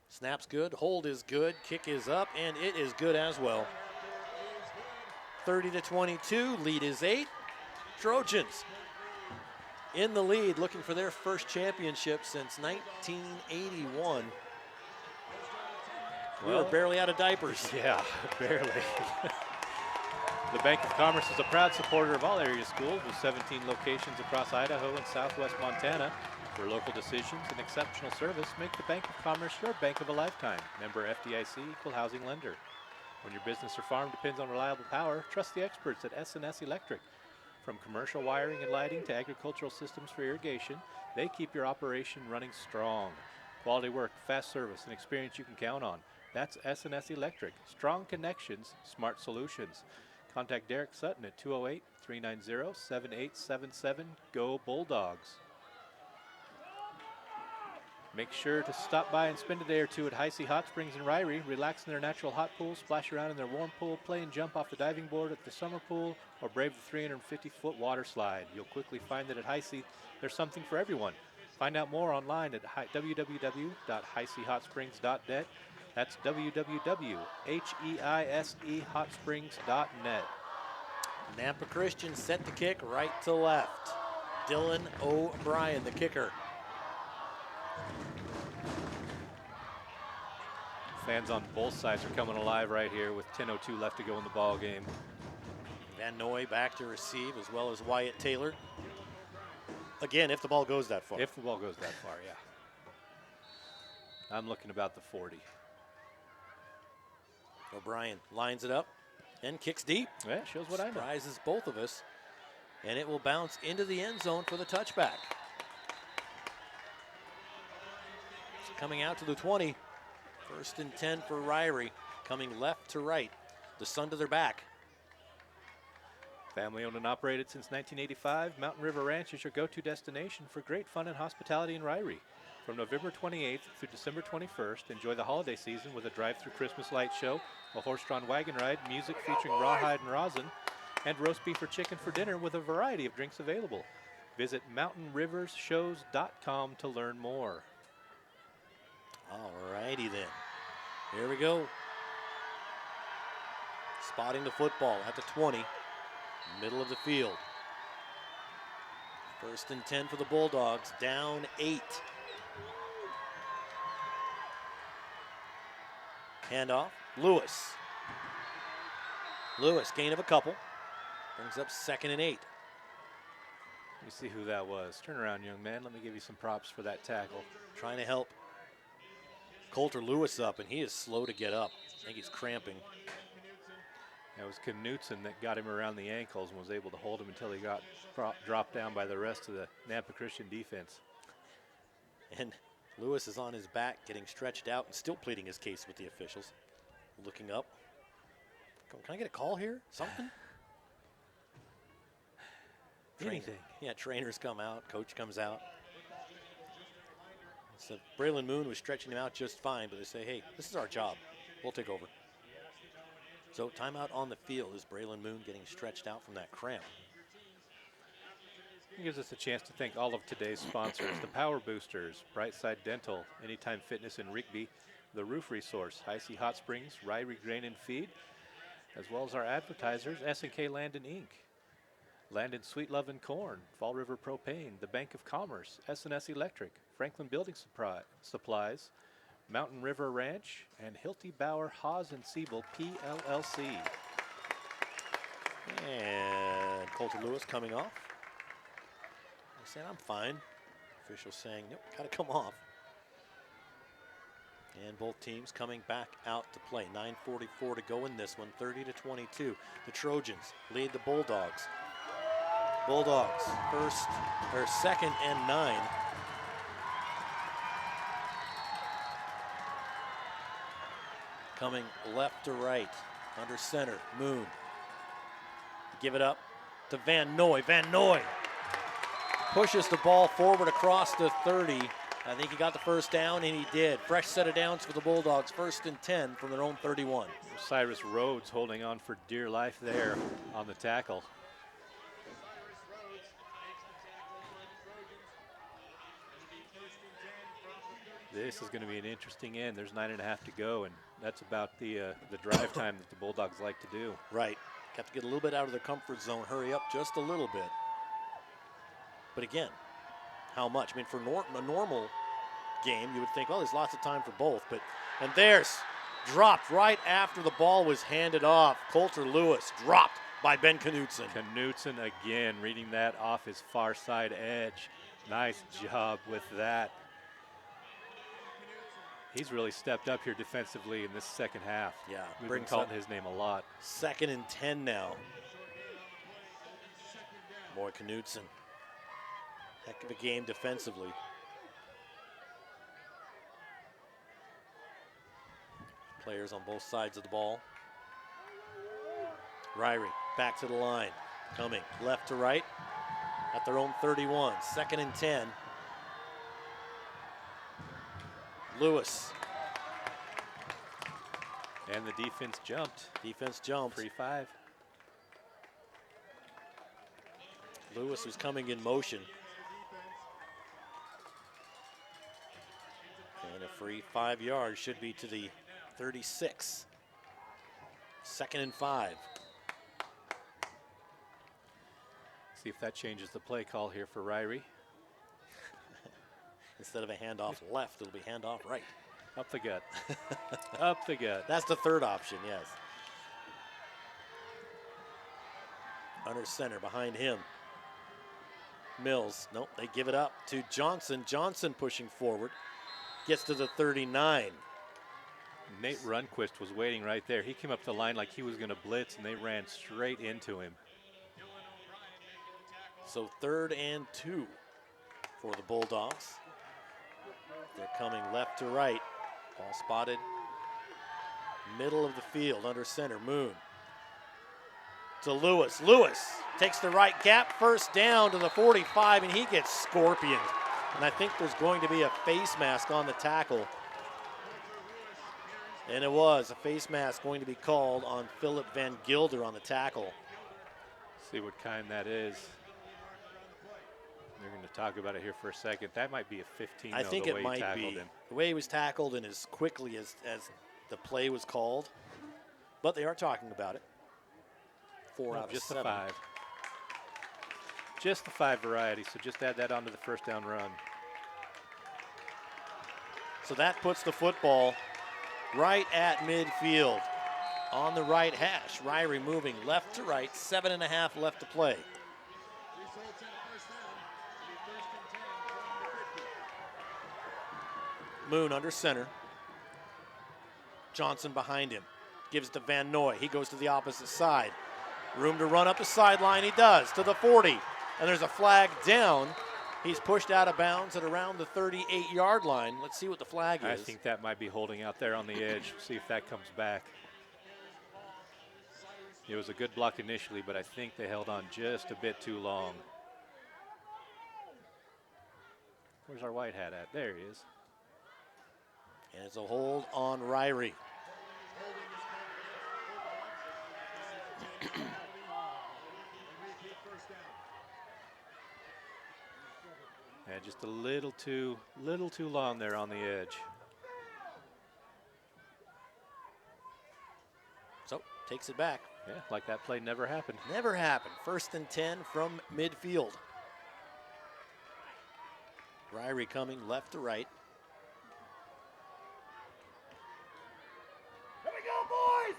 [SPEAKER 6] Snap's good, hold is good, kick is up, and it is good as well. 30-22, lead is 8. Trojans in the lead, looking for their first championship since 1981. We were barely out of diapers.
[SPEAKER 14] Yeah, barely. The Bank of Commerce is a proud supporter of all area schools with 17 locations across Idaho and southwest Montana. For local decisions and exceptional service, make the Bank of Commerce your bank of a lifetime. Member FDIC, equal housing lender. When your business or farm depends on reliable power, trust the experts at S&S Electric. From commercial wiring and lighting to agricultural systems for irrigation, they keep your operation running strong. Quality work, fast service, and experience you can count on. That's S&S Electric. Strong connections, smart solutions. Contact Derek Sutton at 208-390-7877. Go Bulldogs. Make sure to stop by and spend a day or two at Heisey Hot Springs in Ririe. Relax in their natural hot pool, splash around in their warm pool, play and jump off the diving board at the summer pool, or brave the 350-foot water slide. You'll quickly find that at Heisey, there's something for everyone. Find out more online at www.heiseyhotsprings.net. That's www.heisehot.springs.net.
[SPEAKER 6] Nampa Christian set the kick right to left. Dylan O'Brien, the kicker.
[SPEAKER 14] Fans on both sides are coming alive right here with 10:02 left to go in the ball game.
[SPEAKER 6] Van Noy back to receive, as well as Wyatt Taylor. Again, if the ball goes that far.
[SPEAKER 14] If the ball goes that far, yeah. I'm looking about the 40.
[SPEAKER 6] O'Brien lines it up and kicks deep.
[SPEAKER 14] Yeah, shows what I know.
[SPEAKER 6] Surprises both of us. And it will bounce into the end zone for the touchback. It's coming out to the 20. 1st and 10 for Ririe. Coming left to right. The sun to their back.
[SPEAKER 14] Family owned and operated since 1985, Mountain River Ranch is your go-to destination for great fun and hospitality in Ririe. From November 28th through December 21st, enjoy the holiday season with a drive-through Christmas light show, a horse-drawn wagon ride, music featuring rawhide and rosin, and roast beef or chicken for dinner with a variety of drinks available. Visit mountainrivershows.com to learn more.
[SPEAKER 6] All righty then. Here we go. Spotting the football at the 20. Middle of the field. 1st and 10 for the Bulldogs, down 8. Handoff, Lewis. Lewis, gain of a couple. Brings up 2nd and 8.
[SPEAKER 14] Let me see who that was. Turn around, young man. Let me give you some props for that tackle.
[SPEAKER 6] Trying to help Coulter Lewis up, and he is slow to get up. I think he's cramping.
[SPEAKER 14] It was Knutson that got him around the ankles and was able to hold him until he got dropped down by the rest of the Nampa Christian defense.
[SPEAKER 6] And Lewis is on his back, getting stretched out and still pleading his case with the officials. Looking up. Can I get a call here? Something?
[SPEAKER 14] Anything.
[SPEAKER 6] Yeah, trainers come out, coach comes out. So Braylon Moon was stretching him out just fine, but they say, hey, this is our job. We'll take over. So timeout on the field is Braylon Moon getting stretched out from that cramp.
[SPEAKER 14] It gives us a chance to thank all of today's sponsors, the Power Boosters, Brightside Dental, Anytime Fitness in Rigby, The Roof Resource, High C Hot Springs, Ririe Grain and Feed, as well as our advertisers, S&K Landon Inc., Landon Sweet Love and Corn, Fall River Propane, the Bank of Commerce, S&S Electric, Franklin Building Supplies, Mountain River Ranch, and Hilty Bauer Haas and Siebel PLLC.
[SPEAKER 6] And Coulter Lewis coming off. He said, I'm fine. Official saying, nope, got to come off. And both teams coming back out to play. 9:44 to go in this one, 30-22. The Trojans lead the Bulldogs. Bulldogs, 2nd and 9. Coming left to right, under center, Moon. Give it up to Van Noy. Van Noy pushes the ball forward across the 30. I think he got the first down, and he did. Fresh set of downs for the Bulldogs, 1st and 10 from their own 31.
[SPEAKER 14] Cyrus Rhodes holding on for dear life there on the tackle. This is going to be an interesting end. There's 9.5 to go, and that's about the drive time that the Bulldogs like to do.
[SPEAKER 6] Right. Got to get a little bit out of their comfort zone, hurry up just a little bit. But again, how much? I mean, for a normal game, you would think, oh, there's lots of time for both. And there's dropped right after the ball was handed off. Coulter Lewis dropped by Ben Knutson.
[SPEAKER 14] Knutson again, reading that off his far side edge. Nice job with that. He's really stepped up here defensively in this second half.
[SPEAKER 6] Yeah,
[SPEAKER 14] we've been calling his name a lot.
[SPEAKER 6] 2nd and 10 now. Boy, Knutson. Heck of a game defensively. Players on both sides of the ball. Ririe back to the line. Coming left to right at their own 31. 2nd and 10. Lewis.
[SPEAKER 14] And the defense jumped.
[SPEAKER 6] Defense jumped.
[SPEAKER 14] 3-5.
[SPEAKER 6] Lewis was coming in motion. And a free 5 yards should be to the 36. 2nd and 5.
[SPEAKER 14] See if that changes the play call here for Ririe.
[SPEAKER 6] Instead of a handoff left, it'll be handoff right.
[SPEAKER 14] Up the gut. Up the gut.
[SPEAKER 6] That's the third option, yes. Under center, behind him. Mills, nope, they give it up to Johnson. Johnson pushing forward, gets to the 39.
[SPEAKER 14] Nate Runquist was waiting right there. He came up the line like he was going to blitz, and they ran straight into him.
[SPEAKER 6] So 3rd and 2 for the Bulldogs. They're coming left to right. Ball spotted middle of the field, under center. Moon to Lewis. Lewis takes the right gap, first down to the 45, and he gets scorpioned. And I think there's going to be a face mask on the tackle. And it was a face mask going to be called on Philip Van Gilder on the tackle.
[SPEAKER 14] See what kind that is. They're going to talk about it here for a second. That might be a 15.
[SPEAKER 6] I think
[SPEAKER 14] the
[SPEAKER 6] it
[SPEAKER 14] way
[SPEAKER 6] might
[SPEAKER 14] he tackled
[SPEAKER 6] be.
[SPEAKER 14] him.
[SPEAKER 6] The way he was tackled and as quickly as the play was called. But they are talking about it. 4 out of
[SPEAKER 14] just
[SPEAKER 6] 7.
[SPEAKER 14] the 5. Just the 5 variety, so just add that onto the first down run.
[SPEAKER 6] So that puts the football right at midfield on the right hash. Ririe moving left to right, 7.5 left to play. Moon under center. Johnson behind him. Gives to Van Noy. He goes to the opposite side. Room to run up the sideline. He does to the 40. And there's a flag down. He's pushed out of bounds at around the 38-yard line. Let's see what the flag is.
[SPEAKER 14] I think that might be holding out there on the edge. See if that comes back. It was a good block initially, but I think they held on just a bit too long. Where's our white hat at? There he is.
[SPEAKER 6] And it's a hold on Ririe.
[SPEAKER 14] Yeah, just a little too long there on the edge.
[SPEAKER 6] So takes it back.
[SPEAKER 14] Yeah, like that play never happened.
[SPEAKER 6] Never happened. 1st and 10 from midfield. Ririe coming left to right.
[SPEAKER 4] Here we go, boys!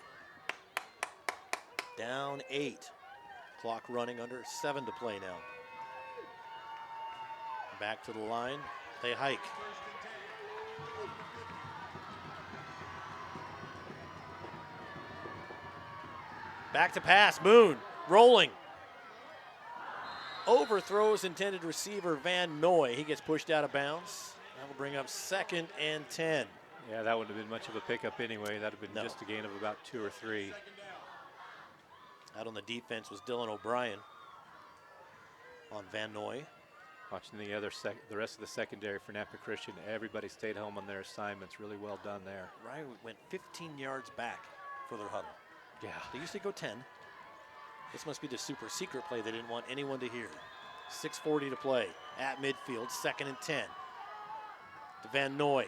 [SPEAKER 6] Down 8. Clock running under 7 to play now. Back to the line. They hike. Back to pass. Moon rolling. Overthrows intended receiver Van Noy. He gets pushed out of bounds. That will bring up 2nd and 10.
[SPEAKER 14] Yeah, that wouldn't have been much of a pickup anyway. That would have been just a gain of about 2 or 3.
[SPEAKER 6] Out on the defense was Dylan O'Brien on Van Noy.
[SPEAKER 14] Watching the rest of the secondary for Nampa Christian, everybody stayed home on their assignments. Really well done there.
[SPEAKER 6] Ririe went 15 yards back for their huddle.
[SPEAKER 14] Yeah.
[SPEAKER 6] They usually go 10. This must be the super secret play they didn't want anyone to hear. 6:40 to play at midfield, 2nd and 10. To Van Noy.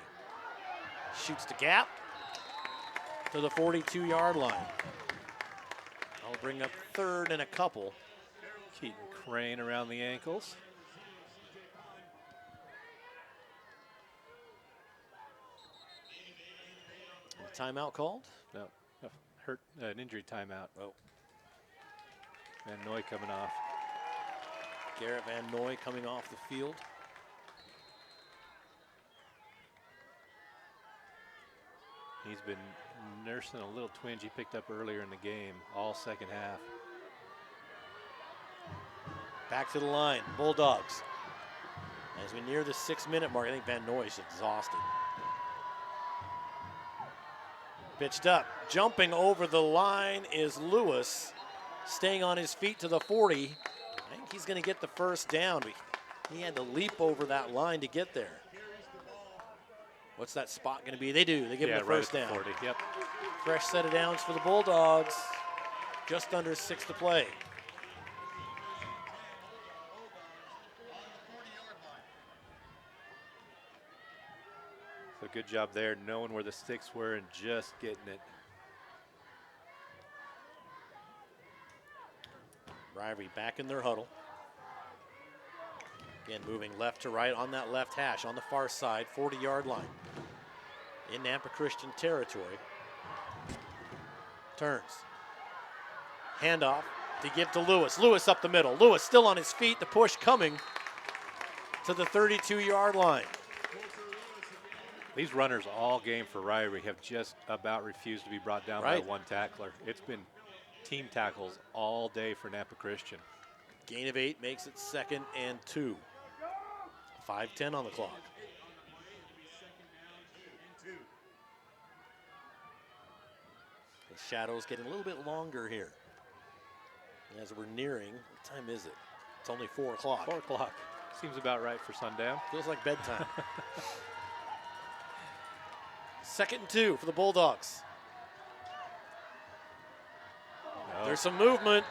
[SPEAKER 6] Shoots the gap to the 42-yard line. I'll bring up 3rd and a couple.
[SPEAKER 14] Keaton Crane around the ankles.
[SPEAKER 6] Timeout called?
[SPEAKER 14] No, an injury timeout.
[SPEAKER 6] Oh.
[SPEAKER 14] Van Noy coming off.
[SPEAKER 6] Garrett Van Noy coming off the field.
[SPEAKER 14] He's been nursing a little twinge he picked up earlier in the game, all second half.
[SPEAKER 6] Back to the line, Bulldogs. As we near the 6-minute mark, I think Van Noy is exhausted. Pitched up, jumping over the line is Lewis, staying on his feet to the 40. I think he's going to get the first down. He had to leap over that line to get there. What's that spot going to be? They do. They give him the first down.
[SPEAKER 14] 40. Yep.
[SPEAKER 6] Fresh set of downs for the Bulldogs. Just under 6 to play.
[SPEAKER 14] So good job there, knowing where the sticks were and just getting it.
[SPEAKER 6] Ririe back in their huddle. Again, moving left to right on that left hash on the far side, 40-yard line. in Nampa Christian territory. Turns. Handoff to give to Lewis. Lewis up the middle. Lewis still on his feet. The push coming to the 32-yard line.
[SPEAKER 14] These runners all game for Ririe have just about refused to be brought down by one tackler. It's been team tackles all day for Nampa Christian.
[SPEAKER 6] Gain of 8 makes it 2nd and 2. 5:10 on the clock. The shadows getting a little bit longer here. As we're nearing, what time is it? It's only 4 o'clock.
[SPEAKER 14] 4 o'clock. Seems about right for sundown.
[SPEAKER 6] Feels like bedtime. 2nd and 2 for the Bulldogs.
[SPEAKER 14] No.
[SPEAKER 6] There's some movement.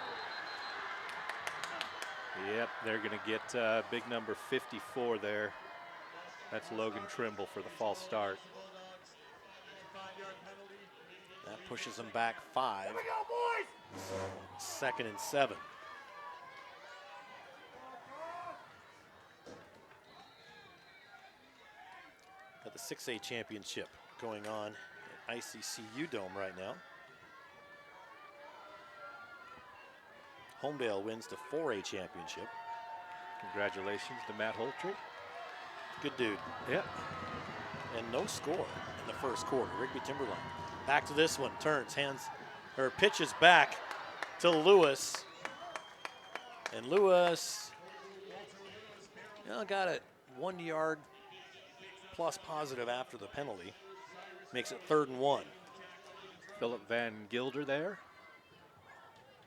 [SPEAKER 14] Yep, they're going to get big number 54 there. That's Logan Trimble for the false start.
[SPEAKER 6] That pushes them back 5. 2nd and 7. Got the 6A championship going on at ICCU Dome right now. Homedale wins the 4A championship.
[SPEAKER 14] Congratulations to Matt Holtree.
[SPEAKER 6] Good dude.
[SPEAKER 14] Yep.
[SPEAKER 6] And no score in the first quarter. Rigby Timberline. Back to this one. Turns, pitches back to Lewis. And Lewis got it 1 yard plus positive after the penalty. Makes it 3rd and 1.
[SPEAKER 14] Philip Van Gilder there.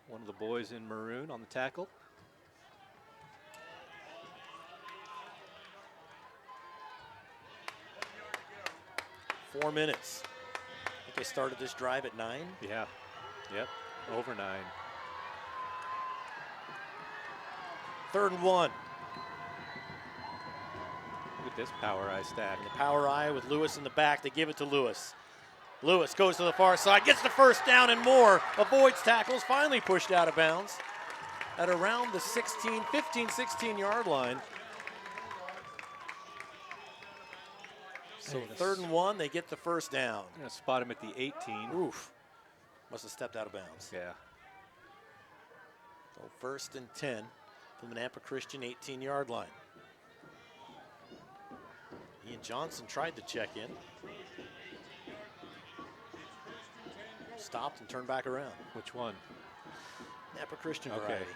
[SPEAKER 14] One of the boys in maroon on the tackle.
[SPEAKER 6] Four minutes. I think they started this drive at 9.
[SPEAKER 14] Yeah. Yep. Over 9.
[SPEAKER 6] 3rd and 1.
[SPEAKER 14] Look at this power eye stack.
[SPEAKER 6] And the power eye with Lewis in the back. They give it to Lewis. Lewis goes to the far side, gets the first down and more. Avoids tackles, finally pushed out of bounds at around the 15, 16 yard line. So 3rd and 1, they get the first down.
[SPEAKER 14] I'm going to spot him at the 18.
[SPEAKER 6] Oof. Must have stepped out of bounds.
[SPEAKER 14] Yeah.
[SPEAKER 6] So 1st and 10 from the Nampa Christian 18-yard line. Ian Johnson tried to check in. Stopped and turned back around.
[SPEAKER 14] Which one?
[SPEAKER 6] Nampa Christian
[SPEAKER 14] okay.
[SPEAKER 6] variety.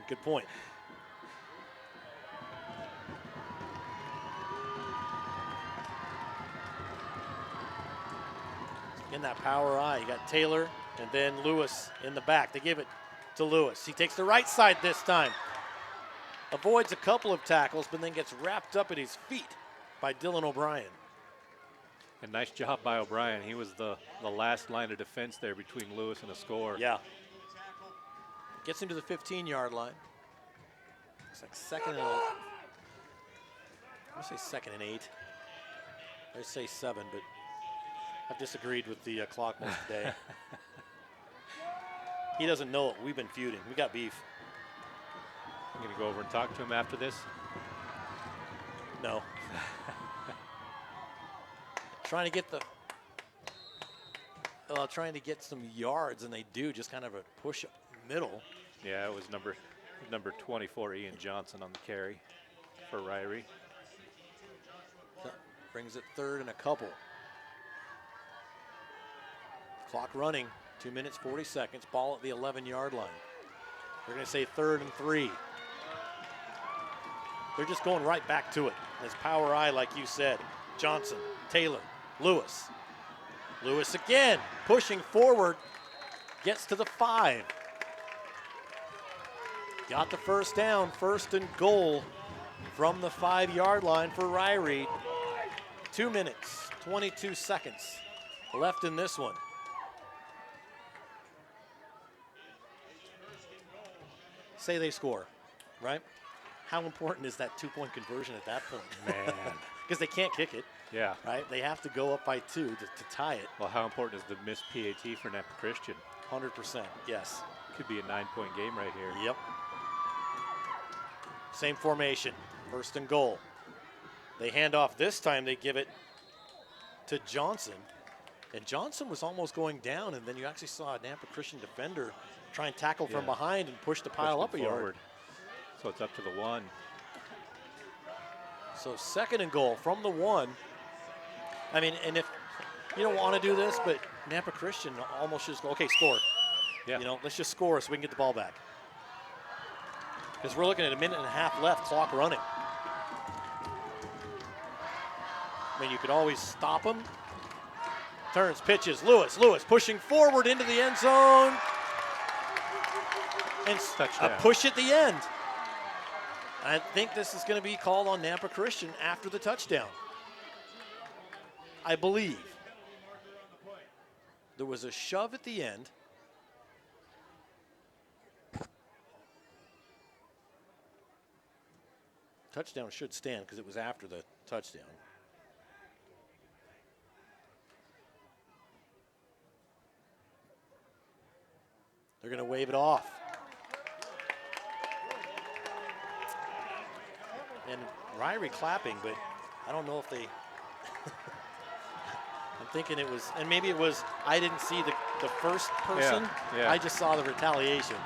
[SPEAKER 6] Good point. In that power eye, you got Taylor and then Lewis in the back. They give it to Lewis. He takes the right side this time. Avoids a couple of tackles, but then gets wrapped up at his feet by Dylan O'Brien.
[SPEAKER 14] And nice job by O'Brien. He was the last line of defense there between Lewis and a score.
[SPEAKER 6] Yeah. Gets him to the 15-yard line. It's like 2nd and 8. I'm going to say 2nd and 8. I say 7, but I've disagreed with the clock most today. He doesn't know it. We've been feuding. We got beef.
[SPEAKER 14] I'm going to go over and talk to him after this.
[SPEAKER 6] No. Trying to get some yards, and they do, just kind of a push up middle.
[SPEAKER 14] Yeah, it was number 24, Ian Johnson, on the carry for Ririe.
[SPEAKER 6] That brings it 3rd and a couple. Clock running, 2 minutes, 40 seconds, ball at the 11-yard line. They're going to say 3rd and 3. They're just going right back to it. This power eye, like you said. Johnson, Taylor, Lewis. Lewis again, pushing forward, gets to the 5. Got the first down, 1st and goal from the 5-yard line for Ririe. 2 minutes, 22 seconds left in this one. Say they score, right? How important is that 2-point conversion at that point?
[SPEAKER 14] Man.
[SPEAKER 6] Because they can't kick it.
[SPEAKER 14] Yeah.
[SPEAKER 6] Right? They have to go up by 2 to tie it.
[SPEAKER 14] Well, how important is the missed PAT for Nampa Christian?
[SPEAKER 6] 100%, yes.
[SPEAKER 14] Could be a 9-point game right here.
[SPEAKER 6] Yep. Same formation, 1st and goal. They hand off this time. They give it to Johnson. And Johnson was almost going down, and then you actually saw a Nampa Christian defender try and tackle from behind and push the pile up a yard.
[SPEAKER 14] So it's up to the 1.
[SPEAKER 6] So 2nd and goal from the 1. I mean, and if you don't want to do this, but Nampa Christian almost just go, okay, score.
[SPEAKER 14] Yeah.
[SPEAKER 6] You know, let's just score so we can get the ball back. Because we're looking at a minute and a half left, clock running. I mean, you could always stop them. Turns, pitches, Lewis pushing forward into the end zone. And a push at the end. I think this is going to be called on Nampa Christian after the touchdown. I believe. There was a shove at the end. Touchdown should stand because it was after the touchdown. They're going to wave it off. And Ririe clapping, but I don't know if they... I'm thinking it was, and maybe it was, I didn't see the first person.
[SPEAKER 14] Yeah.
[SPEAKER 6] I just saw the retaliation.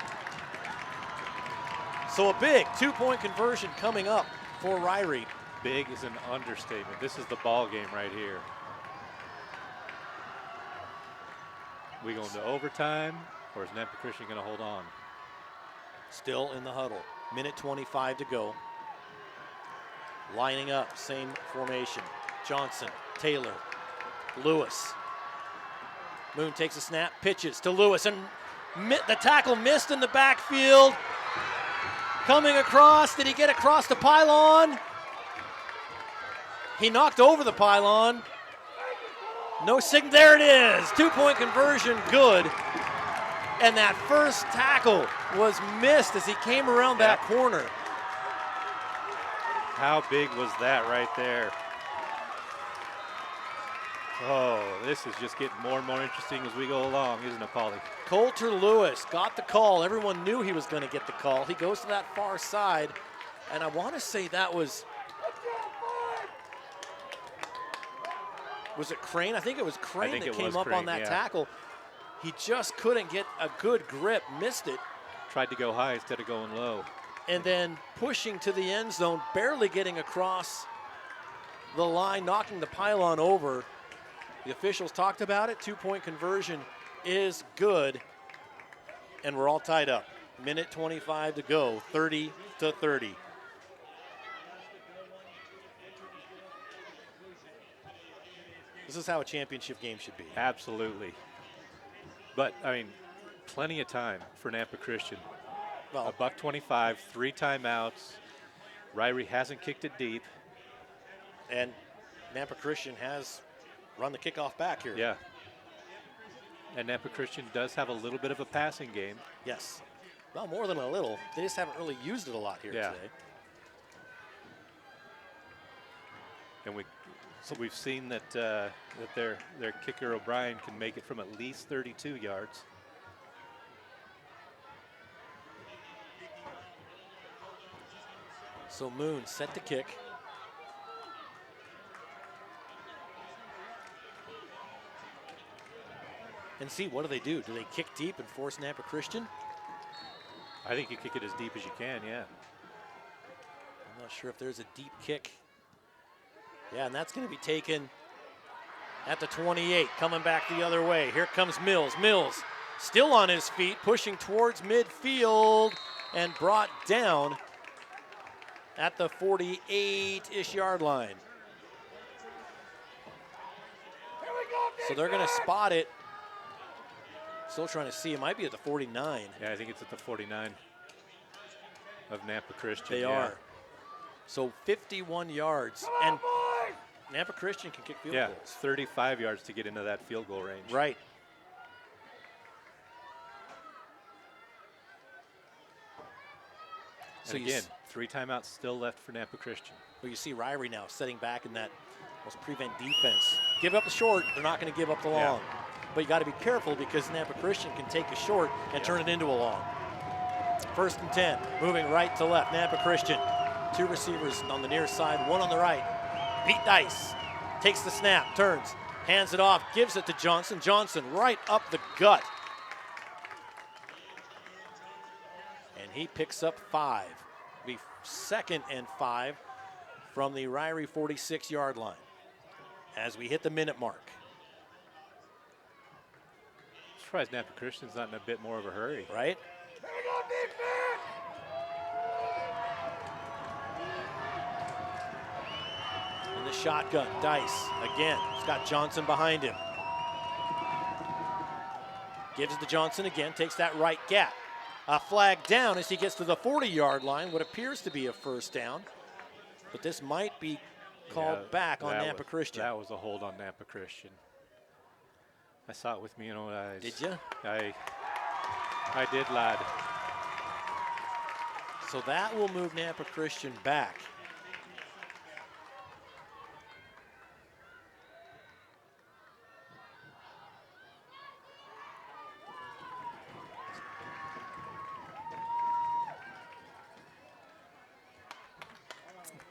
[SPEAKER 6] So a big 2-point conversion coming up for Ririe.
[SPEAKER 14] Big is an understatement. This is the ball game right here. We go into overtime, or is Nampa Christian going to hold on?
[SPEAKER 6] Still in the huddle. Minute 25 to go. Lining up, same formation. Johnson, Taylor, Lewis. Moon takes a snap, pitches to Lewis, and the tackle missed in the backfield. Coming across, did he get across the pylon? He knocked over the pylon. No signal, there it is. 2-point conversion, good. And that first tackle was missed as he came around that corner.
[SPEAKER 14] How big was that right there? Oh, this is just getting more and more interesting as we go along, isn't it, Paulie?
[SPEAKER 6] Coulter Lewis got the call. Everyone knew he was going to get the call. He goes to that far side, and I want to say that was it Crane? I think it was Crane that came up on that tackle. He just couldn't get a good grip, missed it.
[SPEAKER 14] Tried to go high instead of going low.
[SPEAKER 6] And then pushing to the end zone, barely getting across the line, knocking the pylon over. The officials talked about it. 2-point conversion is good. And we're all tied up. Minute 25 to go, 30-30. This is how a championship game should be.
[SPEAKER 14] Absolutely. But, I mean, plenty of time for Nampa Christian.
[SPEAKER 6] Well,
[SPEAKER 14] $1:25, 3 timeouts. Ririe hasn't kicked it deep.
[SPEAKER 6] And Nampa Christian has run the kickoff back here.
[SPEAKER 14] Yeah. And Nampa Christian does have a little bit of a passing game.
[SPEAKER 6] Yes. Well, more than a little. They just haven't really used it a lot here today.
[SPEAKER 14] And we've seen that their kicker O'Brien can make it from at least 32 yards.
[SPEAKER 6] So Moon set to kick. And see, what do they do? Do they kick deep and force Nampa Christian?
[SPEAKER 14] I think you kick it as deep as you can, yeah.
[SPEAKER 6] I'm not sure if there's a deep kick. Yeah, and that's going to be taken at the 28, coming back the other way. Here comes Mills. Mills still on his feet, pushing towards midfield, and brought down at the 48-ish yard line. So they're going to spot it. Still trying to see. It might be at the 49.
[SPEAKER 14] Yeah, I think it's at the 49 of Nampa Christian.
[SPEAKER 6] They are. So 51 yards. And Nampa Christian can kick field goals.
[SPEAKER 14] It's 35 yards to get into that field goal range.
[SPEAKER 6] Right.
[SPEAKER 14] So again, 3 timeouts still left for Nampa Christian.
[SPEAKER 6] Well, you see Ririe now setting back in that almost prevent defense. Give up the short, they're not going to give up the long. But you got to be careful because Nampa Christian can take a short and turn it into a long. 1st and 10, moving right to left. Nampa Christian, 2 receivers on the near side, 1 on the right. Pete Dice takes the snap, turns, hands it off, gives it to Johnson. Johnson right up the gut. And he picks up 5. Be 2nd and 5 from the Ririe 46-yard line as we hit the minute mark.
[SPEAKER 14] I'm surprised Nampa Christian's not in a bit more of a hurry.
[SPEAKER 6] Right? In the shotgun, Dice again. He's got Johnson behind him. Gives it to Johnson again, takes that right gap. A flag down as he gets to the 40-yard line, what appears to be a first down. But this might be called back on Nampa Christian.
[SPEAKER 14] That was a hold on Nampa Christian. I saw it with my own eyes.
[SPEAKER 6] Did you?
[SPEAKER 14] I did, lad.
[SPEAKER 6] So that will move Nampa Christian back.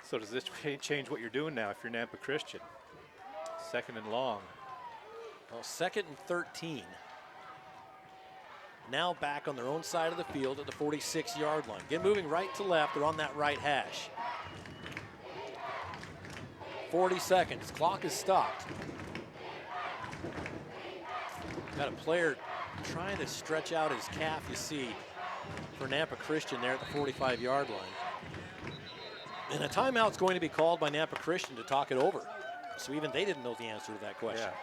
[SPEAKER 14] So does this change what you're doing now if you're Nampa Christian? 2nd and long.
[SPEAKER 6] Well, 2nd and 13. Now back on their own side of the field at the 46-yard line. Again, moving right to left. They're on that right hash. 40 seconds. Clock is stopped. Got a player trying to stretch out his calf, you see, for Nampa Christian there at the 45-yard line. And a timeout's going to be called by Nampa Christian to talk it over. So even they didn't know the answer to that question.
[SPEAKER 14] Yeah.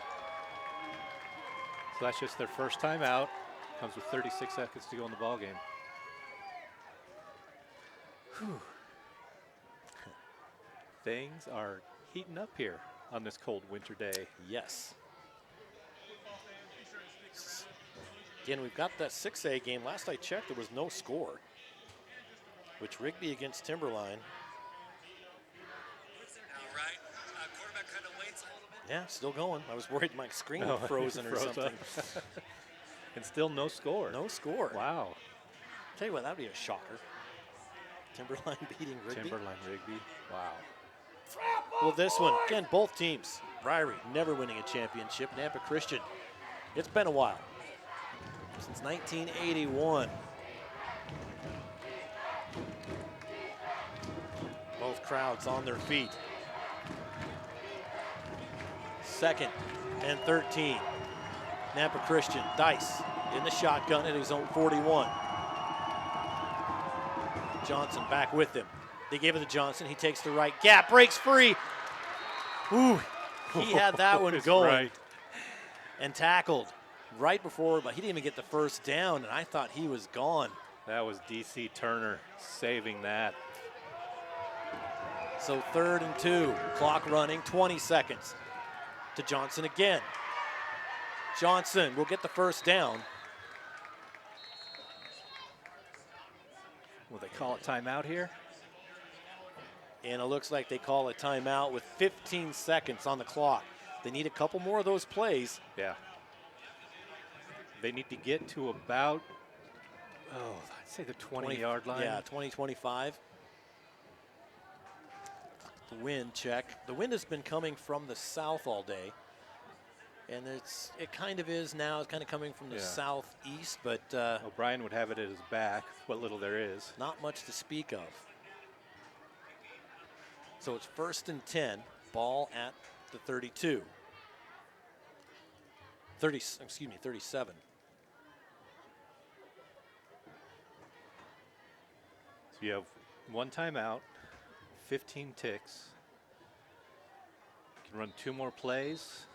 [SPEAKER 14] So that's just their first timeout. Comes with 36 seconds to go in the ball game. Whew. Things are heating up here on this cold winter day.
[SPEAKER 6] Yes. Again, we've got that 6A game. Last I checked, there was no score. Which Rigby against Timberline. Yeah, still going. I was worried my screen was frozen or something.
[SPEAKER 14] And still no score.
[SPEAKER 6] No score.
[SPEAKER 14] Wow.
[SPEAKER 6] Tell you what, that'd be a shocker. Timberline beating Rigby.
[SPEAKER 14] Timberline Rigby. Wow.
[SPEAKER 6] Well, this one, again, both teams. Ririe never winning a championship. Nampa Christian, it's been a while. Since 1981. Both crowds on their feet. 2nd and 13. Nampa Christian, Dice in the shotgun at his own 41. Johnson back with him. They gave it to Johnson. He takes the right gap, breaks free. Ooh, he had that one going.
[SPEAKER 14] Right.
[SPEAKER 6] And tackled right before, but he didn't even get the first down, and I thought he was gone.
[SPEAKER 14] That was DC Turner saving that.
[SPEAKER 6] So 3rd and 2, clock running, 20 seconds. To Johnson again. Johnson will get the first down.
[SPEAKER 14] Will they call it timeout here?
[SPEAKER 6] And it looks like they call a timeout with 15 seconds on the clock. They need a couple more of those plays.
[SPEAKER 14] Yeah. They need to get to about, I'd say the 20-yard line.
[SPEAKER 6] Yeah, 20, 25. The wind check. The wind has been coming from the south all day. And it kind of is now. It's kind of coming from the southeast, but
[SPEAKER 14] O'Brien would have it at his back, what little there is.
[SPEAKER 6] Not much to speak of. So it's 1st and 10, ball at the 32. 37.
[SPEAKER 14] So you have one timeout, 15 ticks. You can run 2 more plays,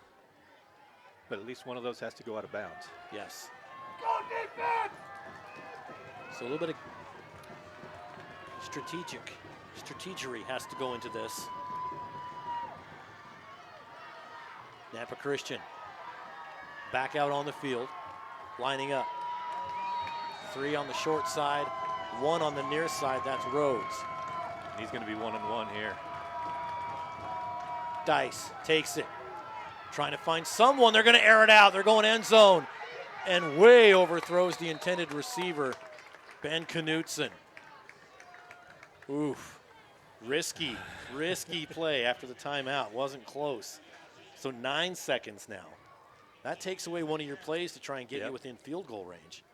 [SPEAKER 14] but at least one of those has to go out of bounds.
[SPEAKER 6] Yes. Go defense! So a little bit of strategery has to go into this. Nampa Christian back out on the field, lining up. 3 on the short side, 1 on the near side, that's Rhodes.
[SPEAKER 14] And he's going to be 1-on-1 here.
[SPEAKER 6] Dice takes it, trying to find someone. They're going to air it out. They're going end zone, and way overthrows the intended receiver, Ben Knutson. Oof. Risky play after the timeout. Wasn't close. So 9 seconds now. That takes away one of your plays to try and get you within field goal range.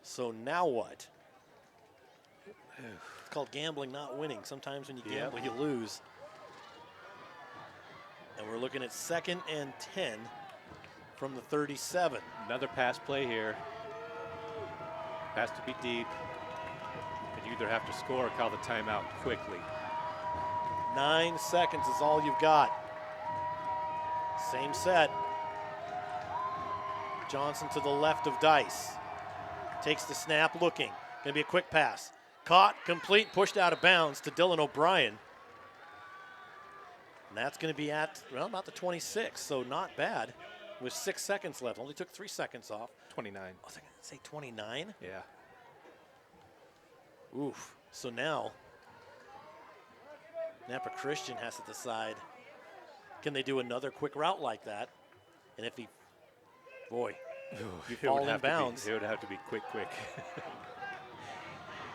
[SPEAKER 6] So now what? It's called gambling, not winning. Sometimes when you gamble, you lose. And we're looking at 2nd and 10 from the 37.
[SPEAKER 14] Another pass play here. Has to be deep. And you either have to score or call the timeout quickly.
[SPEAKER 6] 9 seconds is all you've got. Same set. Johnson to the left of Dice. Takes the snap, looking. Gonna be a quick pass. Caught, complete, pushed out of bounds to Dylan O'Brien. And that's gonna be at, well, about the 26, so not bad. With 6 seconds left, only took 3 seconds off.
[SPEAKER 14] 29.
[SPEAKER 6] I was gonna say 29?
[SPEAKER 14] Yeah.
[SPEAKER 6] Oof, so now, Nampa Christian has to decide, can they do another quick route like that? And if he, boy, you fall in bounds.
[SPEAKER 14] It would have to be quick.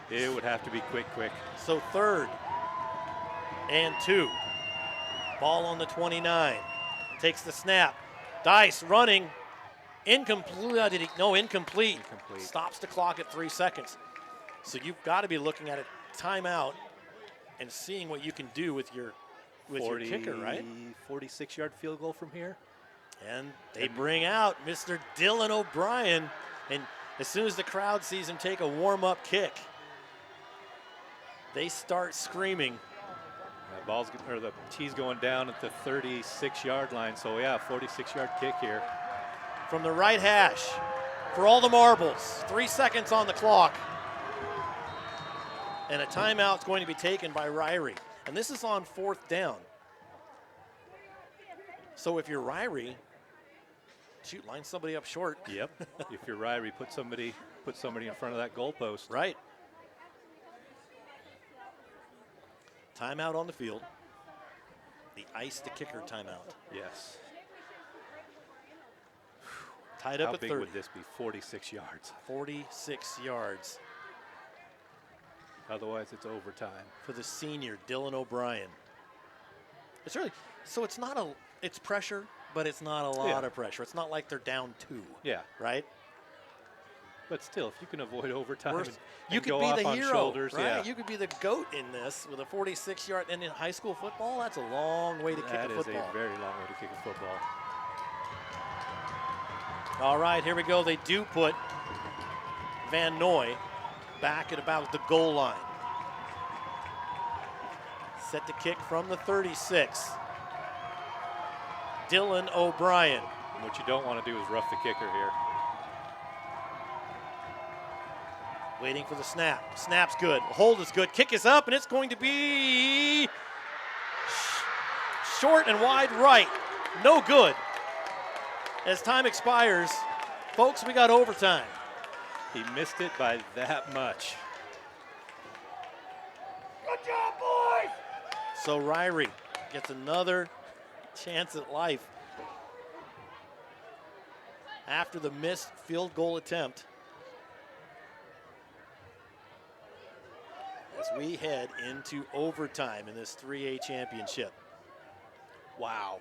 [SPEAKER 14] It would have to be quick.
[SPEAKER 6] So 3rd and 2. Ball on the 29. Takes the snap. Dice running. Incomplete. Incomplete. Stops the clock at 3 seconds. So you've got to be looking at a timeout and seeing what you can do with your kicker, right?
[SPEAKER 14] 46-yard field goal from here.
[SPEAKER 6] And they bring out Mr. Dylan O'Brien. And as soon as the crowd sees him take a warm-up kick, they start screaming.
[SPEAKER 14] The tee's going down at the 36-yard line. So yeah, 46-yard kick here.
[SPEAKER 6] From the right hash for all the marbles. 3 seconds on the clock. And a timeout's going to be taken by Ririe. And this is on 4th down. So if you're Ririe, shoot, line somebody up short.
[SPEAKER 14] Yep. If you're Ririe, put somebody in front of that goalpost.
[SPEAKER 6] Right. Timeout on the field. The ice to kicker timeout.
[SPEAKER 14] Yes.
[SPEAKER 6] Tied up
[SPEAKER 14] How
[SPEAKER 6] at
[SPEAKER 14] big
[SPEAKER 6] 30.
[SPEAKER 14] would this be? 46 yards.
[SPEAKER 6] 46 yards.
[SPEAKER 14] Otherwise, it's overtime.
[SPEAKER 6] For the senior, Dylan O'Brien. It's really, so it's not it's pressure, but it's not a lot of pressure. It's not like they're down 2.
[SPEAKER 14] Yeah.
[SPEAKER 6] Right?
[SPEAKER 14] But still, if you can avoid overtime,
[SPEAKER 6] you could
[SPEAKER 14] go
[SPEAKER 6] be
[SPEAKER 14] off
[SPEAKER 6] the
[SPEAKER 14] on
[SPEAKER 6] hero,
[SPEAKER 14] shoulders,
[SPEAKER 6] right?
[SPEAKER 14] yeah.
[SPEAKER 6] You could be the GOAT in this with a 46-yard. And in high school football, that's a long way to kick a football.
[SPEAKER 14] That is a very long way to kick a football.
[SPEAKER 6] All right, here we go. They do put Van Noy back at about the goal line. Set to kick from the 36. Dylan O'Brien.
[SPEAKER 14] And what you don't want to do is rough the kicker here.
[SPEAKER 6] Waiting for the snap. Snap's good. Hold is good. Kick is up, and it's going to be short and wide right. No good. As time expires, folks, we got overtime.
[SPEAKER 14] He missed it by that much.
[SPEAKER 4] Good job, boys!
[SPEAKER 6] So Ririe gets another chance at life after the missed field goal attempt. As we head into overtime in this 3A championship. Wow.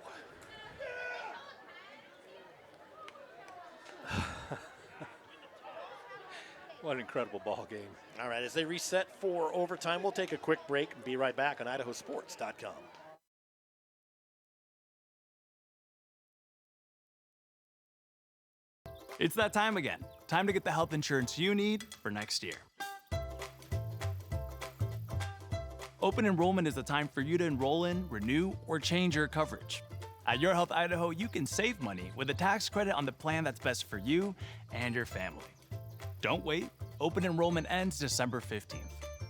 [SPEAKER 14] What an incredible ball game.
[SPEAKER 6] All right, as they reset for overtime, we'll take a quick break and be right back on IdahoSports.com.
[SPEAKER 12] It's that time again. Time to get the health insurance you need for next year. Open enrollment is the time for you to enroll in, renew, or change your coverage. At Your Health Idaho, you can save money with a tax credit on the plan that's best for you and your family. Don't wait. Open enrollment ends December 15th.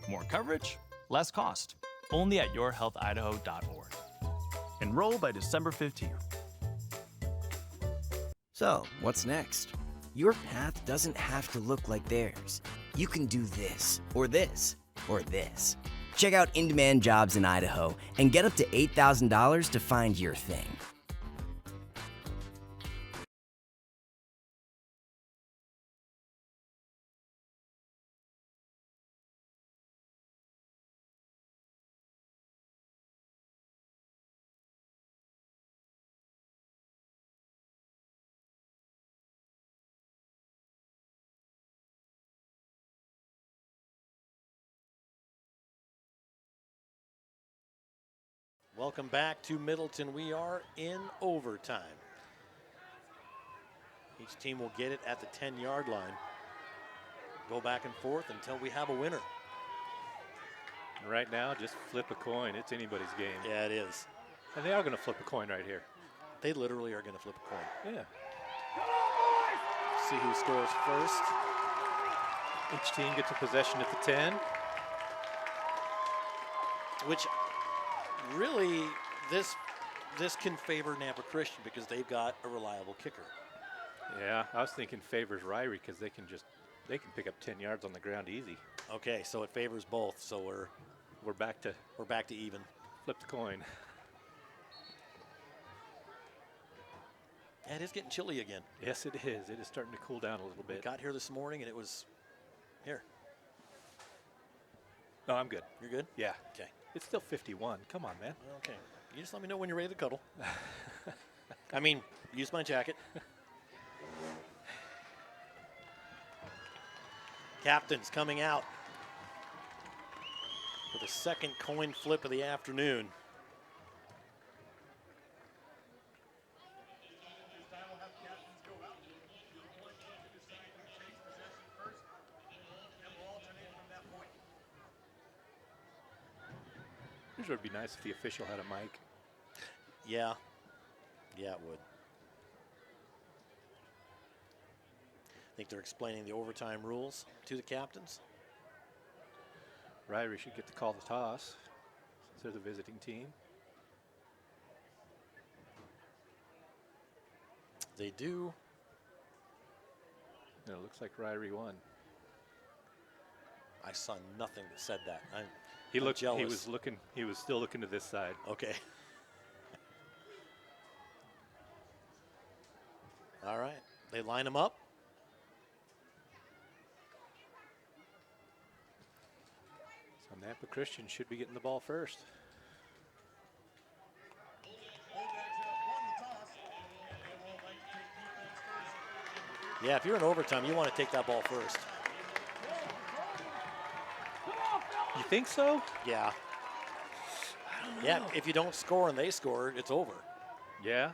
[SPEAKER 12] More coverage, less cost. Only at yourhealthidaho.org. Enroll by December 15th.
[SPEAKER 15] So, what's next? Your path doesn't have to look like theirs. You can do this, or this, or this. Check out in-demand jobs in Idaho and get up to $8,000 to find your thing.
[SPEAKER 6] Welcome back to Middleton. We are in overtime. Each team will get it at the 10-yard line. Go back and forth until we have a winner.
[SPEAKER 14] Right now, just flip a coin. It's anybody's game.
[SPEAKER 6] Yeah, it is.
[SPEAKER 14] And they are going to flip a coin right here.
[SPEAKER 6] They literally are going to flip a coin.
[SPEAKER 14] Yeah.
[SPEAKER 6] See who scores first.
[SPEAKER 14] Each team gets a possession at the 10.
[SPEAKER 6] Which really, this can favor Nampa Christian because they've got a reliable kicker.
[SPEAKER 14] Yeah, I was thinking favors Ririe because they can pick up 10 yards on the ground easy.
[SPEAKER 6] Okay, so it favors both. So
[SPEAKER 14] we're back to
[SPEAKER 6] even.
[SPEAKER 14] Flip the coin.
[SPEAKER 6] Yeah, it is getting chilly again.
[SPEAKER 14] Yes, it is. It is starting to cool down a little bit.
[SPEAKER 6] We got here this morning and it was here.
[SPEAKER 14] No, I'm good.
[SPEAKER 6] You're good?
[SPEAKER 14] Yeah.
[SPEAKER 6] Okay.
[SPEAKER 14] It's still 51. Come on, man.
[SPEAKER 6] Okay. You just let me know when you're ready to cuddle. I mean, use my jacket. Captains coming out for the second coin flip of the afternoon.
[SPEAKER 14] It would be nice if the official had a mic.
[SPEAKER 6] Yeah. Yeah, it would. I think they're explaining the overtime rules to the captains.
[SPEAKER 14] Ririe should get to call the toss since they're the visiting team.
[SPEAKER 6] They do.
[SPEAKER 14] And it looks like Ririe won.
[SPEAKER 6] I saw nothing that said that. I'm
[SPEAKER 14] looked.
[SPEAKER 6] jealous.
[SPEAKER 14] He was looking. He was still looking to this side.
[SPEAKER 6] Okay. All right. They line them up.
[SPEAKER 14] So Nampa Christian should be getting the ball first.
[SPEAKER 6] Yeah, if you're in overtime, you want to take that ball first.
[SPEAKER 14] You think so?
[SPEAKER 6] Yeah. Yeah, if you don't score and they score, it's over.
[SPEAKER 14] Yeah?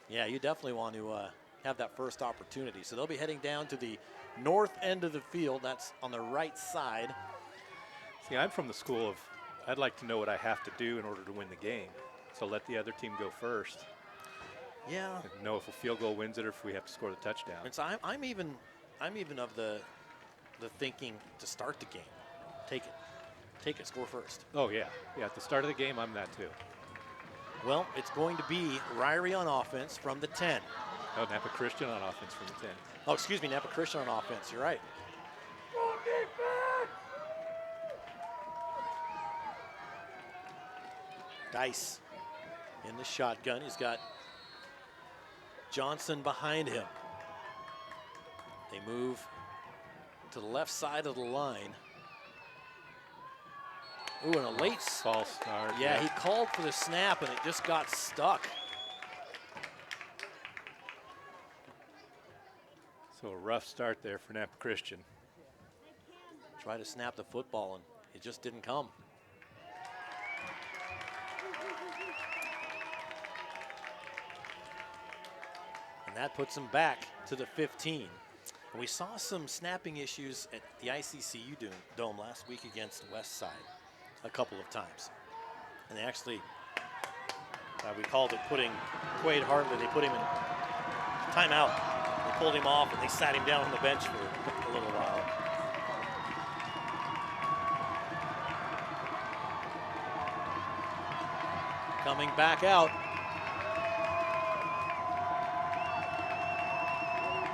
[SPEAKER 6] Yeah, you definitely want to have that first opportunity. So they'll be heading down to the north end of the field. That's on the right side.
[SPEAKER 14] See, I'm from the school of I'd like to know what I have to do in order to win the game. So let the other team go first.
[SPEAKER 6] Yeah.
[SPEAKER 14] And know if a field goal wins it or if we have to score the touchdown.
[SPEAKER 6] And so I'm even of the thinking to start the game. Take it, score first.
[SPEAKER 14] Oh, yeah. Yeah, at the start of the game, I'm that too.
[SPEAKER 6] Well, it's going to be Ririe on offense from the 10.
[SPEAKER 14] Oh, Nampa Christian on offense from the 10.
[SPEAKER 6] Oh, excuse me, Nampa Christian on offense. You're right. Dice in the shotgun. He's got Johnson behind him. They move to the left side of the line. Ooh, and a late
[SPEAKER 14] false start.
[SPEAKER 6] Yeah, he called for the snap and it just got stuck.
[SPEAKER 14] So a rough start there for Nampa Christian.
[SPEAKER 6] Tried to snap the football and it just didn't come. And that puts him back to the 15. And we saw some snapping issues at the ICCU Dome last week against Westside a couple of times. And they actually, we called it putting Quaid Hartley, they put him in timeout. They pulled him off and they sat him down on the bench for a little while. Coming back out.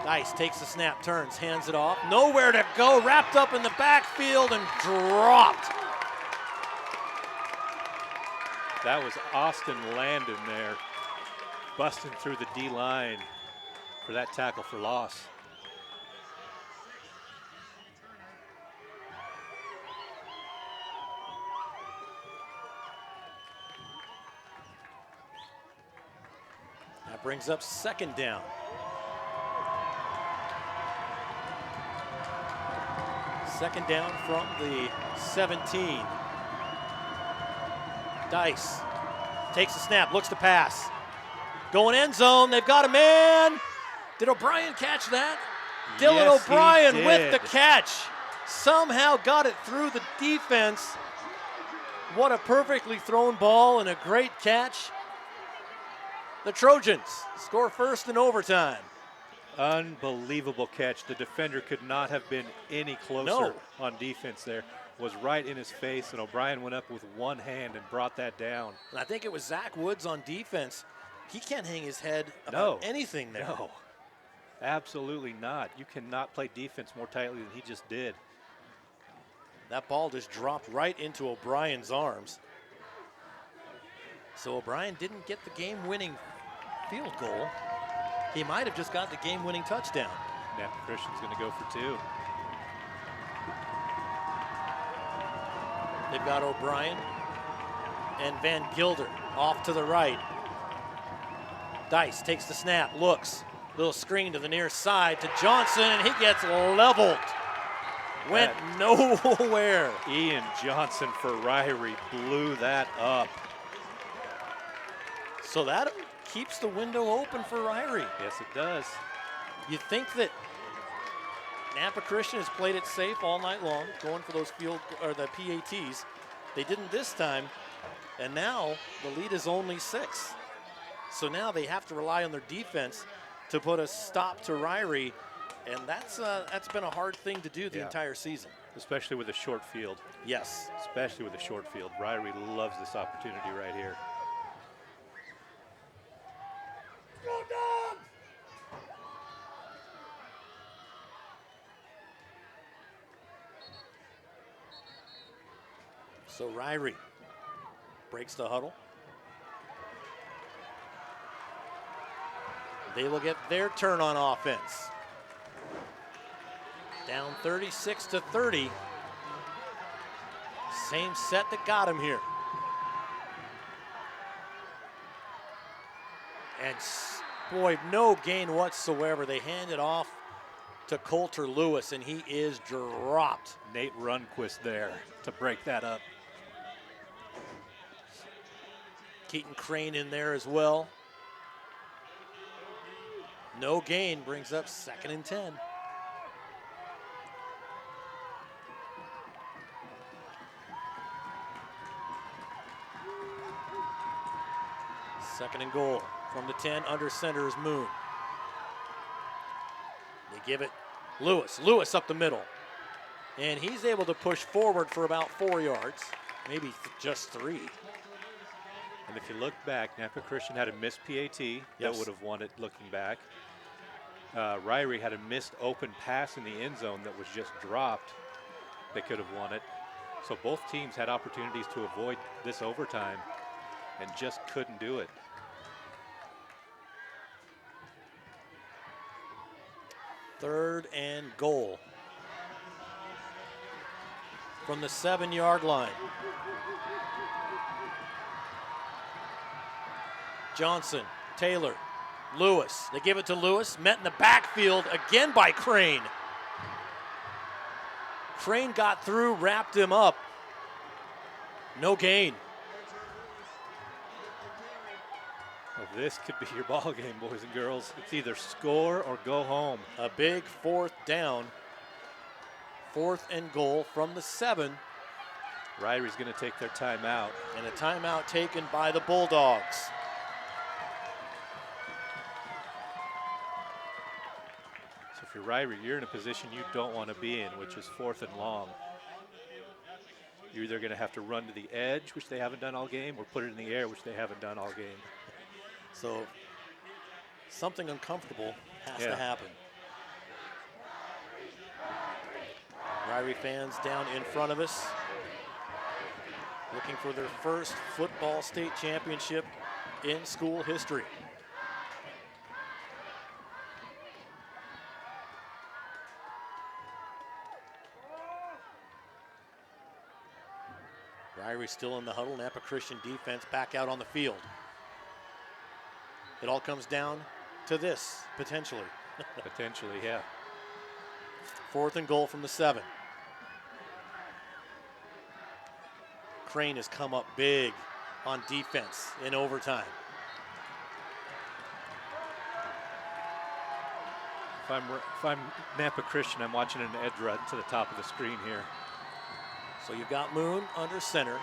[SPEAKER 6] Dice takes the snap, turns, hands it off. Nowhere to go, wrapped up in the backfield and dropped.
[SPEAKER 14] That was Austin Landon there, busting through the D-line for that tackle for loss.
[SPEAKER 6] That brings up second down. Second down from the 17. Dice takes the snap, looks to pass. Going end zone, they've got a man. Did O'Brien catch that? Dylan
[SPEAKER 14] Yes,
[SPEAKER 6] O'Brien
[SPEAKER 14] he
[SPEAKER 6] with
[SPEAKER 14] did.
[SPEAKER 6] the catch. Somehow got it through the defense. What a perfectly thrown ball and a great catch. The Trojans score first in overtime.
[SPEAKER 14] Unbelievable catch. The defender could not have been any closer on defense there. Was right in his face, and O'Brien went up with one hand and brought that down.
[SPEAKER 6] And I think it was Zach Woods on defense. He can't hang his head about anything there.
[SPEAKER 14] No, absolutely not. You cannot play defense more tightly than he just did.
[SPEAKER 6] That ball just dropped right into O'Brien's arms. So O'Brien didn't get the game-winning field goal. He might have just got the game-winning touchdown.
[SPEAKER 14] Nampa Christian's going to go for 2.
[SPEAKER 6] They've got O'Brien and Van Gilder off to the right. Dice takes the snap, looks. Little screen to the near side to Johnson, and he gets leveled. Went nowhere.
[SPEAKER 14] Ian Johnson for Ririe blew that up.
[SPEAKER 6] So that keeps the window open for Ririe.
[SPEAKER 14] Yes, it does.
[SPEAKER 6] You think that Nampa Christian has played it safe all night long, going for those the PATs. They didn't this time, and now the lead is only 6. So now they have to rely on their defense to put a stop to Ririe, and that's been a hard thing to do the entire season.
[SPEAKER 14] Especially with a short field.
[SPEAKER 6] Yes.
[SPEAKER 14] Especially with a short field. Ririe loves this opportunity right here.
[SPEAKER 6] So Ririe breaks the huddle. They will get their turn on offense. Down 36-30. Same set that got him here. And boy, no gain whatsoever. They hand it off to Coulter Lewis, and he is dropped.
[SPEAKER 14] Nate Runquist there to break that up.
[SPEAKER 6] Keaton Crane in there as well. No gain brings up 2nd and 10. Second and goal from the 10. Under center is Moon. They give it Lewis. Lewis up the middle. And he's able to push forward for about 4 yards, maybe just 3.
[SPEAKER 14] And if you look back, Nampa Christian had a missed PAT that would have won it looking back. Ririe had a missed open pass in the end zone that was just dropped. They could have won it. So both teams had opportunities to avoid this overtime and just couldn't do it.
[SPEAKER 6] Third and goal from the 7-yard line. Johnson, Taylor, Lewis. They give it to Lewis, met in the backfield again by Crane. Crane got through, wrapped him up. No gain.
[SPEAKER 14] Well, this could be your ball game, boys and girls. It's either score or go home.
[SPEAKER 6] A big 4th down. 4th and goal from the 7.
[SPEAKER 14] Ryrie's going to take their timeout.
[SPEAKER 6] And a timeout taken by the Bulldogs.
[SPEAKER 14] So if you're Ririe, you're in a position you don't want to be in, which is 4th and long. You're either going to have to run to the edge, which they haven't done all game, or put it in the air, which they haven't done all game.
[SPEAKER 6] So something uncomfortable has to happen. Ririe fans down in front of us, looking for their first football state championship in school history. Ririe still in the huddle. Nampa Christian defense back out on the field. It all comes down to this, potentially.
[SPEAKER 14] Potentially, yeah.
[SPEAKER 6] 4th and goal from the 7. Crane has come up big on defense in overtime.
[SPEAKER 14] If I'm Nampa Christian, I'm watching an edge run to the top of the screen here.
[SPEAKER 6] So you've got Moon under center,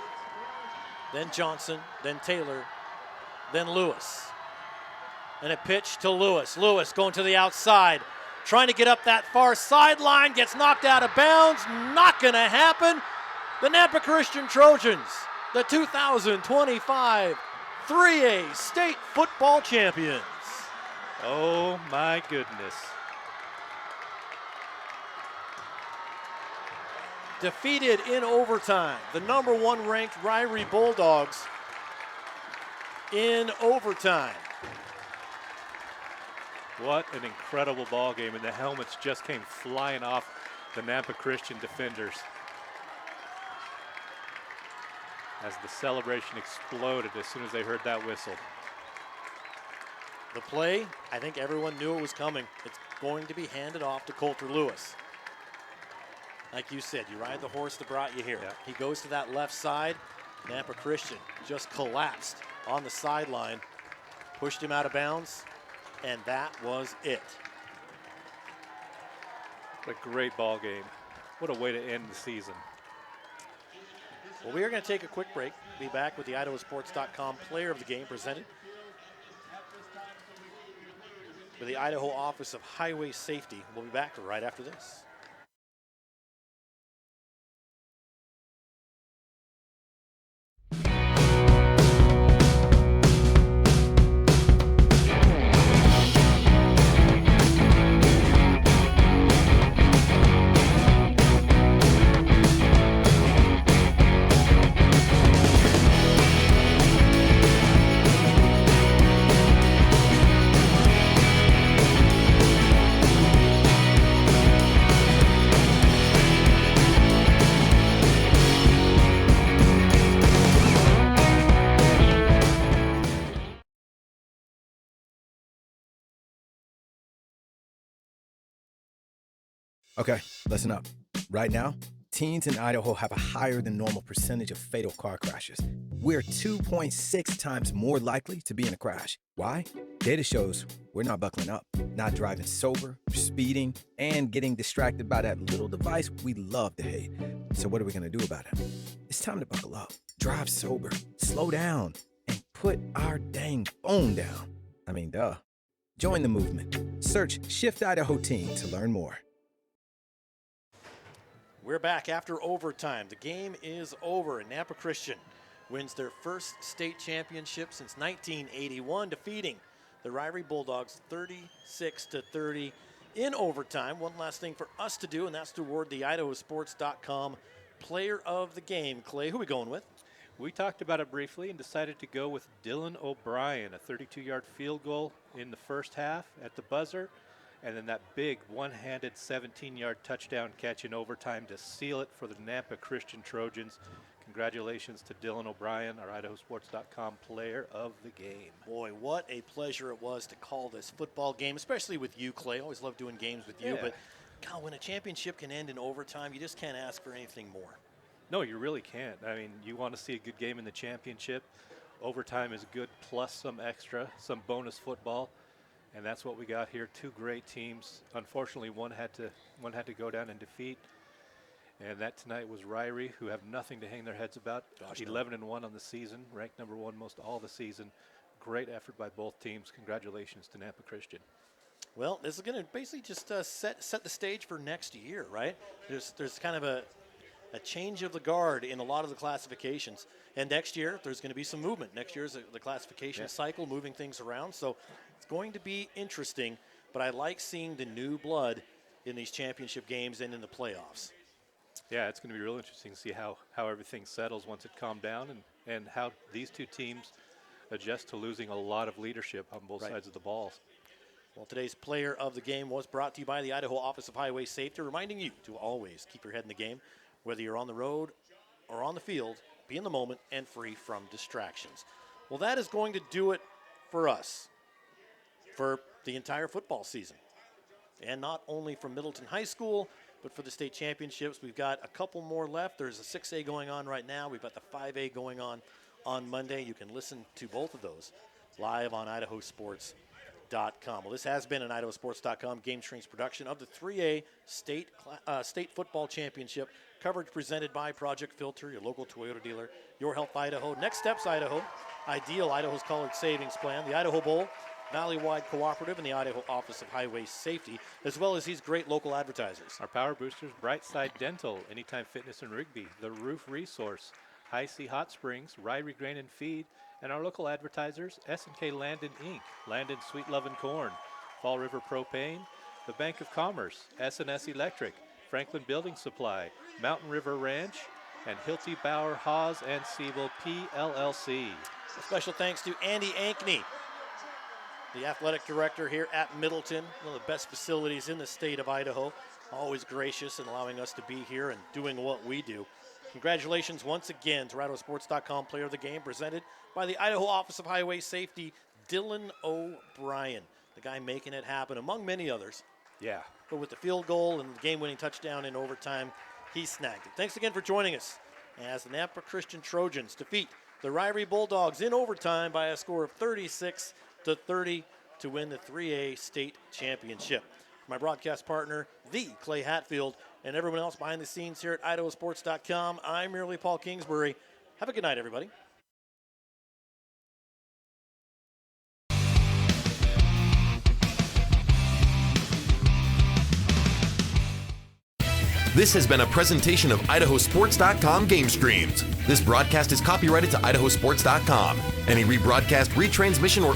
[SPEAKER 6] then Johnson, then Taylor, then Lewis. And a pitch to Lewis. Lewis going to the outside, trying to get up that far sideline, gets knocked out of bounds. Not going to happen. The Nampa Christian Trojans, the 2025 3A state football champions.
[SPEAKER 14] Oh my goodness.
[SPEAKER 6] Defeated in overtime, the number 1 ranked Ririe Bulldogs in overtime.
[SPEAKER 14] What an incredible ball game, and the helmets just came flying off the Nampa Christian defenders as the celebration exploded as soon as they heard that whistle.
[SPEAKER 6] The play, I think everyone knew it was coming. It's going to be handed off to Coulter Lewis. Like you said, you ride the horse that brought you here.
[SPEAKER 14] Yeah.
[SPEAKER 6] He goes to that left side. Nampa Christian just collapsed on the sideline, pushed him out of bounds, and that was it.
[SPEAKER 14] What a great ball game. What a way to end the season.
[SPEAKER 6] Well, we are going to take a quick break. Be back with the IdahoSports.com player of the game presented with the Idaho Office of Highway Safety. We'll be back right after this.
[SPEAKER 1] Okay, listen up. Right now, teens in Idaho have a higher than normal percentage of fatal car crashes. We're 2.6 times more likely to be in a crash. Why? Data shows we're not buckling up, not driving sober, speeding, and getting distracted by that little device we love to hate. So what are we gonna do about it? It's time to buckle up, drive sober, slow down, and put our dang phone down. I mean, duh. Join the movement. Search Shift Idaho Teen to learn more.
[SPEAKER 6] We're back after overtime. The game is over, and Nampa Christian wins their first state championship since 1981, defeating the Ririe Bulldogs 36-30 in overtime. One last thing for us to do, and that's to award the IdahoSports.com player of the game. Clay, who are we going with?
[SPEAKER 14] We talked about it briefly and decided to go with Dylan O'Brien, a 32-yard field goal in the first half at the buzzer. And then that big one-handed 17-yard touchdown catch in overtime to seal it for the Nampa Christian Trojans. Congratulations to Dylan O'Brien, our IdahoSports.com player of the game.
[SPEAKER 6] Boy, what a pleasure it was to call this football game, especially with you, Clay. Always love doing games with you.
[SPEAKER 14] Yeah.
[SPEAKER 6] But, God, when a championship can end in overtime, you just can't ask for anything more.
[SPEAKER 14] No, you really can't. I mean, you want to see a good game in the championship. Overtime is good, plus some extra, some bonus football. And that's what we got here. Two great teams. Unfortunately, one had to go down in defeat. And that tonight was Ririe, who have nothing to hang their heads about. 11-1 on the season, ranked number 1 most all the season. Great effort by both teams. Congratulations to Nampa Christian.
[SPEAKER 6] Well, this is going to basically just set the stage for next year, right? There's kind of a change of the guard in a lot of the classifications. And next year, there's going to be some movement. Next year is the classification cycle, moving things around. So it's going to be interesting, but I like seeing the new blood in these championship games and in the playoffs.
[SPEAKER 14] Yeah, it's going to be real interesting to see how everything settles once it calmed down and how these two teams adjust to losing a lot of leadership on both sides of the ball.
[SPEAKER 6] Well, today's player of the game was brought to you by the Idaho Office of Highway Safety, reminding you to always keep your head in the game, whether you're on the road or on the field, be in the moment and free from distractions. Well, that is going to do it for us for the entire football season. And not only from Middleton High School, but for the state championships. We've got a couple more left. There's a 6A going on right now. We've got the 5A going on on Monday. You can listen to both of those live on IdahoSports.com. Well, this has been an IdahoSports.com GameStreams production of the 3A State Football Championship. Coverage presented by Project Filter, your local Toyota dealer, Your Health Idaho, Next Steps Idaho, Ideal, Idaho's College Savings Plan, the Idaho Bowl, Valley-Wide Cooperative, and the Idaho Office of Highway Safety, as well as these great local advertisers.
[SPEAKER 14] Our power boosters, Brightside Dental, Anytime Fitness in Rigby, The Roof Resource, High C Hot Springs, Ririe Grain and Feed, and our local advertisers, S&K Landon Inc., Landon Sweet Love and Corn, Fall River Propane, the Bank of Commerce, S&S Electric, Franklin Building Supply, Mountain River Ranch, and Hilty Bauer Haas and Siebel PLLC.
[SPEAKER 6] A special thanks to Andy Ankney, the athletic director here at Middleton, one of the best facilities in the state of Idaho. Always gracious in allowing us to be here and doing what we do. Congratulations once again to IdahoSports.com Player of the Game, presented by the Idaho Office of Highway Safety, Dylan O'Brien, the guy making it happen, among many others.
[SPEAKER 14] Yeah.
[SPEAKER 6] But with the field goal and the game-winning touchdown in overtime, he snagged it. Thanks again for joining us as the Nampa Christian Trojans defeat the Ririe Bulldogs in overtime by a score of 36-30 to win the 3A state championship. My broadcast partner, the Clay Hatfield, and everyone else behind the scenes here at IdahoSports.com, I'm merely Paul Kingsbury. Have a good night, everybody.
[SPEAKER 2] This has been a presentation of IdahoSports.com GameStreams. This broadcast is copyrighted to IdahoSports.com. Any rebroadcast, retransmission, or